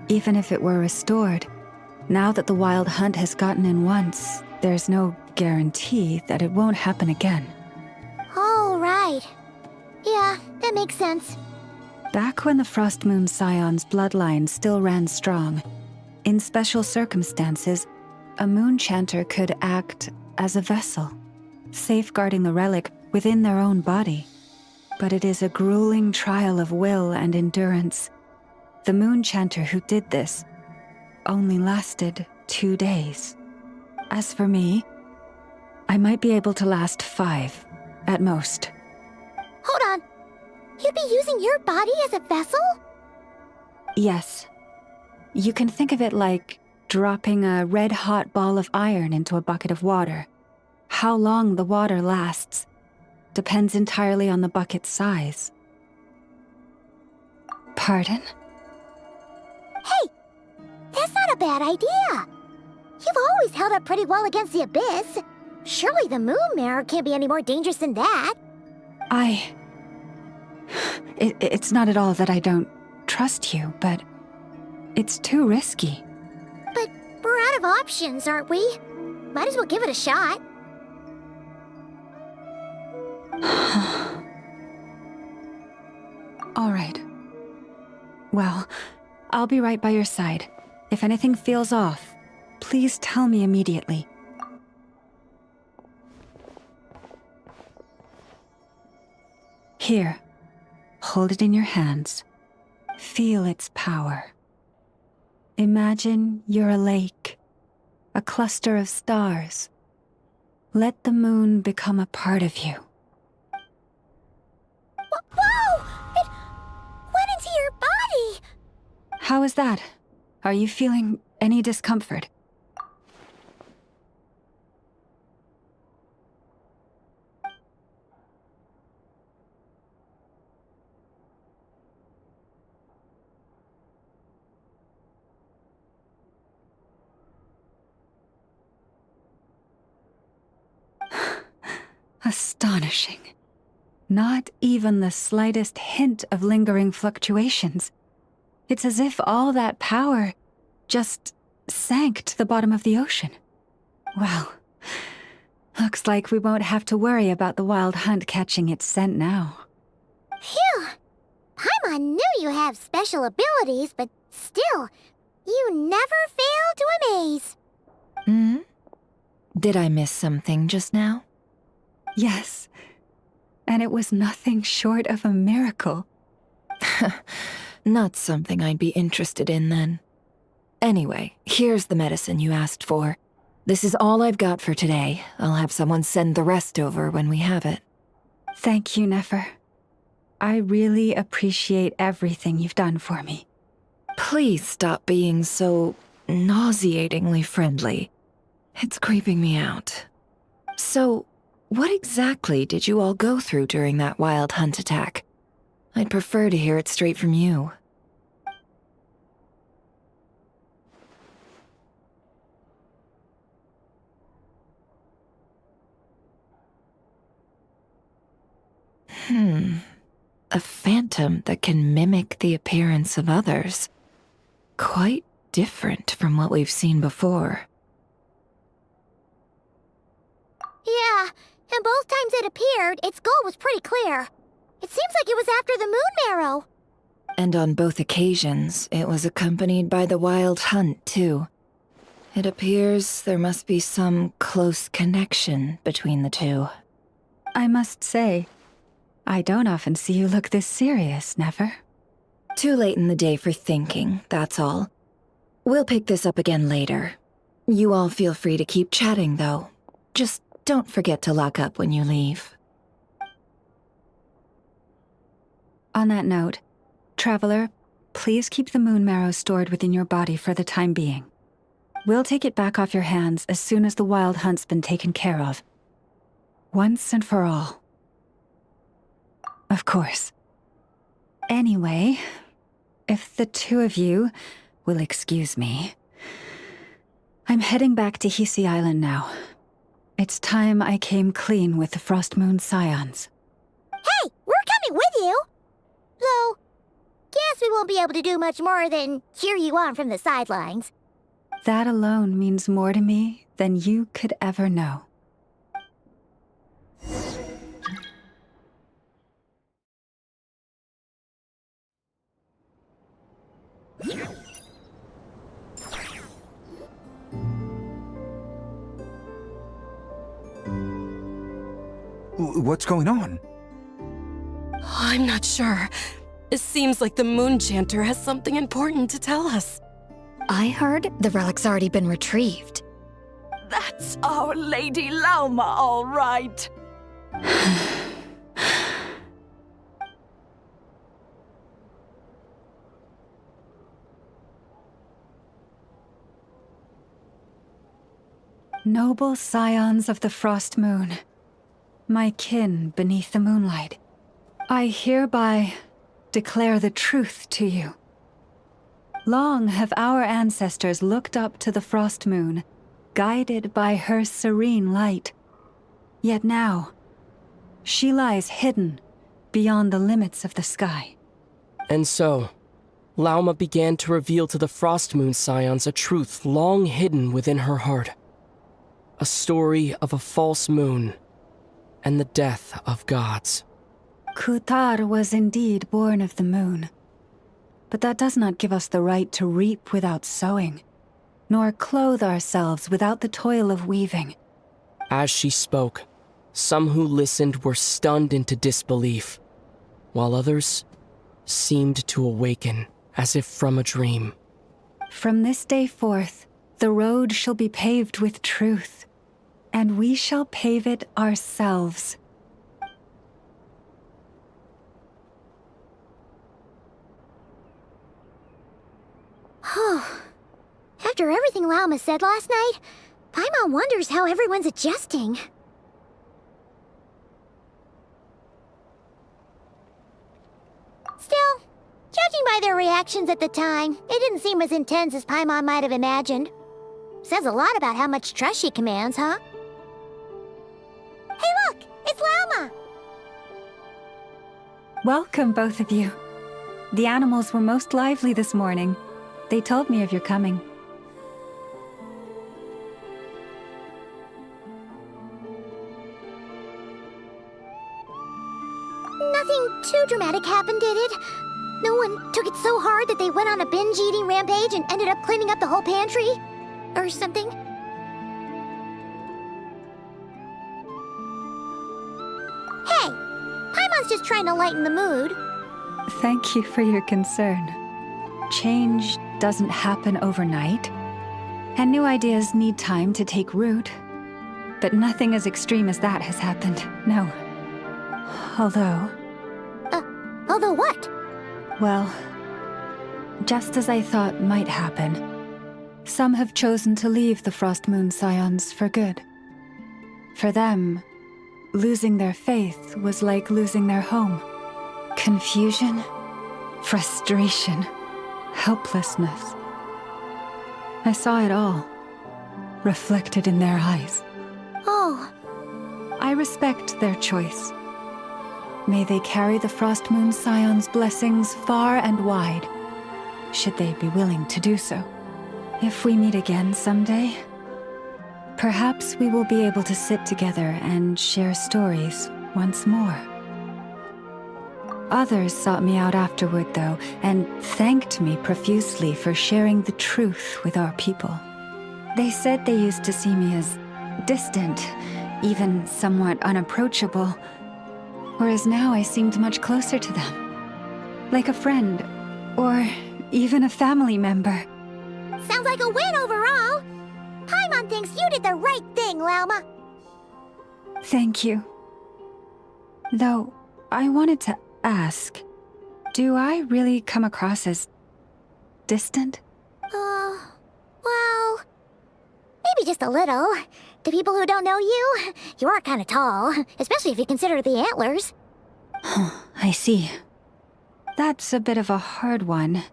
Even if it were restored, now that the wild hunt has gotten in once, there's no guarantee that it won't happen again. Oh, right. Yeah, that makes sense. Back when the Frost Moon Scion's bloodline still ran strong, in special circumstances, a moon chanter could act as a vessel, safeguarding the relic within their own body. But it is a grueling trial of will and endurance. The moon chanter who did this only lasted 2 days. As for me, I might be able to last 5, at most. Hold on. You'd be using your body as a vessel? Yes. You can think of it like dropping a red-hot ball of iron into a bucket of water. How long the water lasts depends entirely on the bucket's size. Pardon? Hey! That's not a bad idea! You've always held up pretty well against the abyss. Surely the moon mirror can't be any more dangerous than that. It's not at all that I don't trust you, but it's too risky. But we're out of options, aren't we? Might as well give it a shot. All right. Well, I'll be right by your side. If anything feels off, please tell me immediately. Here, hold it in your hands. Feel its power. Imagine you're a lake, a cluster of stars. Let the moon become a part of you. Whoa! It went into your body! How is that? Are you feeling any discomfort? Astonishing. Not even the slightest hint of lingering fluctuations. It's as if all that power just sank to the bottom of the ocean. Well, looks like we won't have to worry about the wild hunt catching its scent now. Phew! Paimon knew you have special abilities, but still, you never fail to amaze. Hmm? Did I miss something just now? Yes, and it was nothing short of a miracle. Not something I'd be interested in then. Anyway, here's the medicine you asked for. This is all I've got for today. I'll have someone send the rest over when we have it. Thank you, Nefer. I really appreciate everything you've done for me. Please stop being so nauseatingly friendly. It's creeping me out. So, what exactly did you all go through during that wild hunt attack? I'd prefer to hear it straight from you. A phantom that can mimic the appearance of others. Quite different from what we've seen before. Yeah, and both times it appeared, its goal was pretty clear. It seems like it was after the moon marrow. And on both occasions, it was accompanied by the wild hunt, too. It appears there must be some close connection between the two. I must say, I don't often see you look this serious, Nefer. Too late in the day for thinking, that's all. We'll pick this up again later. You all feel free to keep chatting, though. Just don't forget to lock up when you leave. On that note, Traveler, please keep the moon marrow stored within your body for the time being. We'll take it back off your hands as soon as the wild hunt's been taken care of. Once and for all. Of course. Anyway, if the two of you will excuse me, I'm heading back to Hisi Island now. It's time I came clean with the Frost Moon Scions. Hey, we're coming with you! Though, guess we won't be able to do much more than cheer you on from the sidelines. That alone means more to me than you could ever know. What's going on? I'm not sure. It seems like the Moon Chanter has something important to tell us. I heard the relic's already been retrieved. That's our Lady Lauma, all right. Noble scions of the Frost Moon, my kin beneath the moonlight, I hereby declare the truth to you. Long have our ancestors looked up to the Frost Moon, guided by her serene light. Yet now, she lies hidden beyond the limits of the sky. And so, Lauma began to reveal to the Frost Moon Scions a truth long hidden within her heart. A story of a false moon and the death of gods. Kutar was indeed born of the moon. But that does not give us the right to reap without sowing, nor clothe ourselves without the toil of weaving. As she spoke, some who listened were stunned into disbelief, while others seemed to awaken as if from a dream. From this day forth, the road shall be paved with truth, and we shall pave it ourselves. After everything Lauma said last night, Paimon wonders how everyone's adjusting. Still, judging by their reactions at the time, it didn't seem as intense as Paimon might have imagined. Says a lot about how much trust she commands, huh? Hey look! It's Lauma! Welcome, both of you. The animals were most lively this morning. They told me of your coming. Nothing too dramatic happened, did it? No one took it so hard that they went on a binge-eating rampage and ended up cleaning up the whole pantry? Or something? Hey! Paimon's just trying to lighten the mood. Thank you for your concern. Change doesn't happen overnight, and new ideas need time to take root. But nothing as extreme as that has happened, no. Although... Although what? Well, just as I thought might happen, some have chosen to leave the Frost Moon Scions for good. For them, losing their faith was like losing their home. Confusion, frustration, helplessness. I saw it all, reflected in their eyes. Oh. I respect their choice. May they carry the Frost Moon Scion's blessings far and wide, should they be willing to do so. If we meet again someday, perhaps we will be able to sit together and share stories once more. Others sought me out afterward, though, and thanked me profusely for sharing the truth with our people. They said they used to see me as distant, even somewhat unapproachable, whereas now I seemed much closer to them. Like a friend, or even a family member. Sounds like a win overall! Paimon thinks you did the right thing, Lauma. Thank you. Though, I wanted to ask, do I really come across as distant? Well, maybe just a little. To people who don't know you, you are kind of tall, especially if you consider the antlers. I see. That's a bit of a hard one.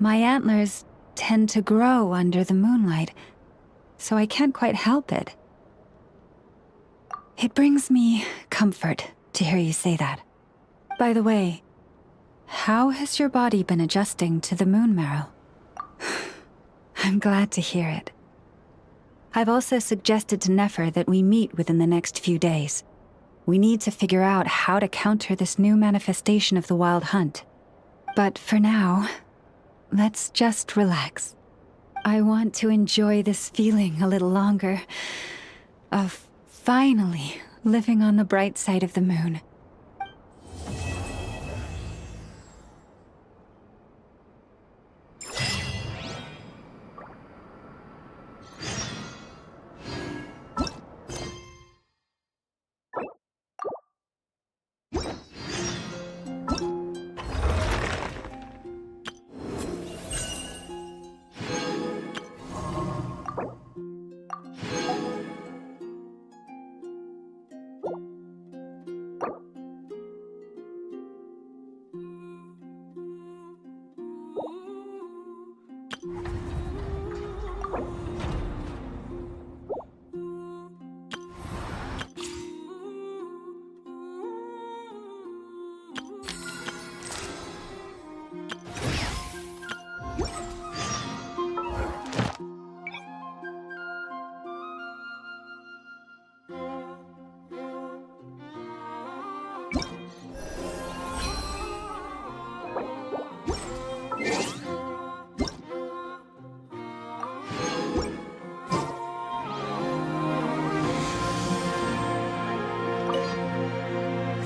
My antlers tend to grow under the moonlight, so I can't quite help it. It brings me comfort to hear you say that. By the way, how has your body been adjusting to the moon marrow? I'm glad to hear it. I've also suggested to Nefer that we meet within the next few days. We need to figure out how to counter this new manifestation of the Wild Hunt. But for now, let's just relax. I want to enjoy this feeling a little longer, of finally living on the bright side of the moon.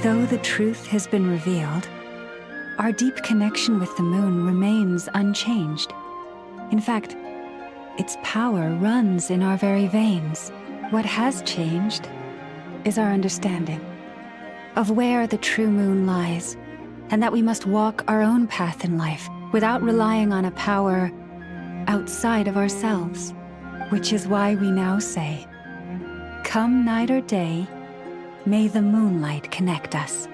Though the truth has been revealed, our deep connection with the moon remains unchanged. In fact, its power runs in our very veins, What has changed is our understanding of where the true moon lies, and that we must walk our own path in life without relying on a power outside of ourselves. Which is why we now say, come night or day, may the moonlight connect us.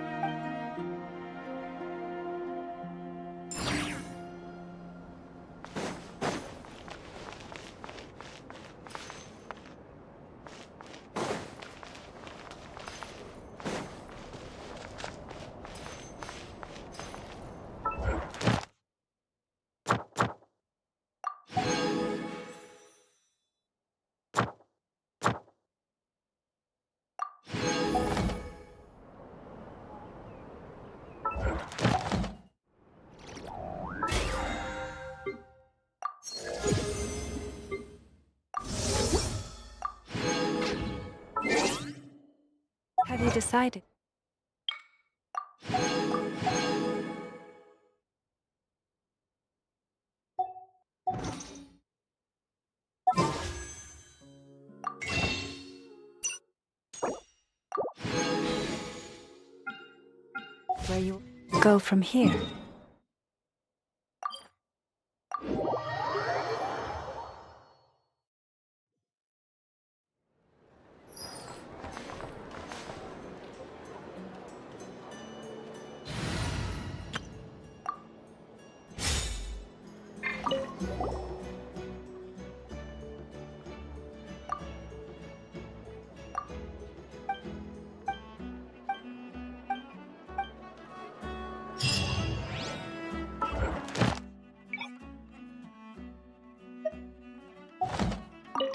Have you decided? Where you go from here?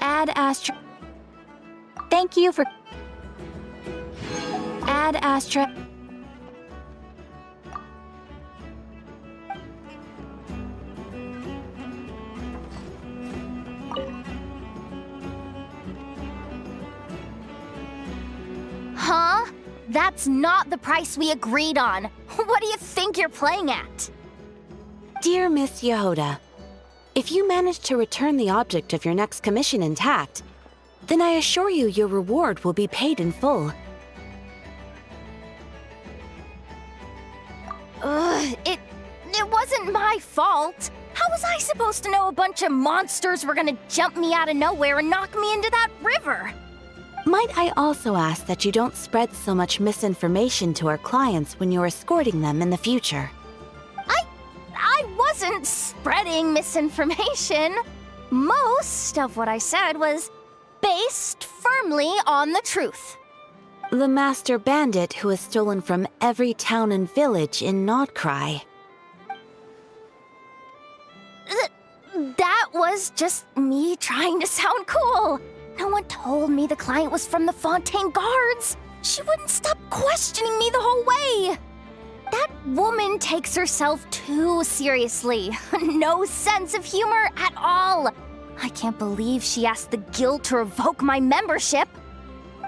Ad Astra. Thank you for. Ad Astra. Huh? That's not the price we agreed on. What do you think you're playing at? Dear Miss Yehoda, if you manage to return the object of your next commission intact, then I assure you your reward will be paid in full. It wasn't my fault. How was I supposed to know a bunch of monsters were gonna jump me out of nowhere and knock me into that river? Might I also ask that you don't spread so much misinformation to our clients when you're escorting them in the future? I wasn't spreading misinformation. Most of what I said was based firmly on the truth. The master bandit who has stolen from every town and village in Nodcry. That was just me trying to sound cool. No one told me the client was from the Fontaine Guards. She wouldn't stop questioning me the whole way. That woman takes herself too seriously. No sense of humor at all. I can't believe she asked the guild to revoke my membership.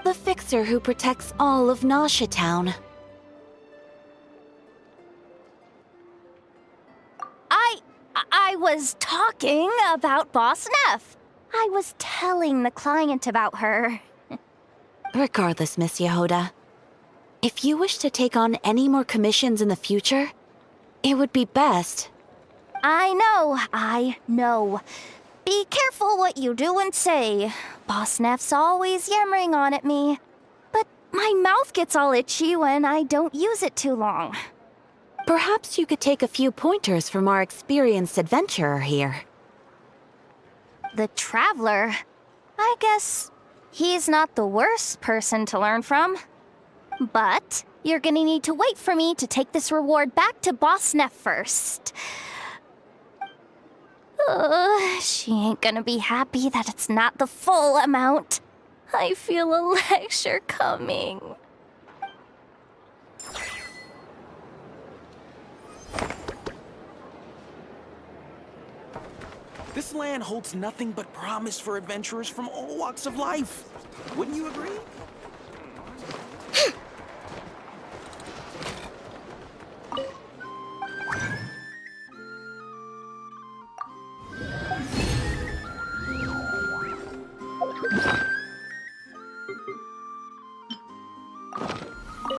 The fixer who protects all of Nasha Town. I was talking about Boss Neff. I was telling the client about her. Regardless, Miss Yehoda, if you wish to take on any more commissions in the future, it would be best. I know. Be careful what you do and say. Boss Neff's always yammering on at me. But my mouth gets all itchy when I don't use it too long. Perhaps you could take a few pointers from our experienced adventurer here. The Traveler? I guess he's not the worst person to learn from. But you're gonna need to wait for me to take this reward back to Boss Neff first. She ain't gonna be happy that it's not the full amount. I feel a lecture coming. This land holds nothing but promise for adventurers from all walks of life. Wouldn't you agree?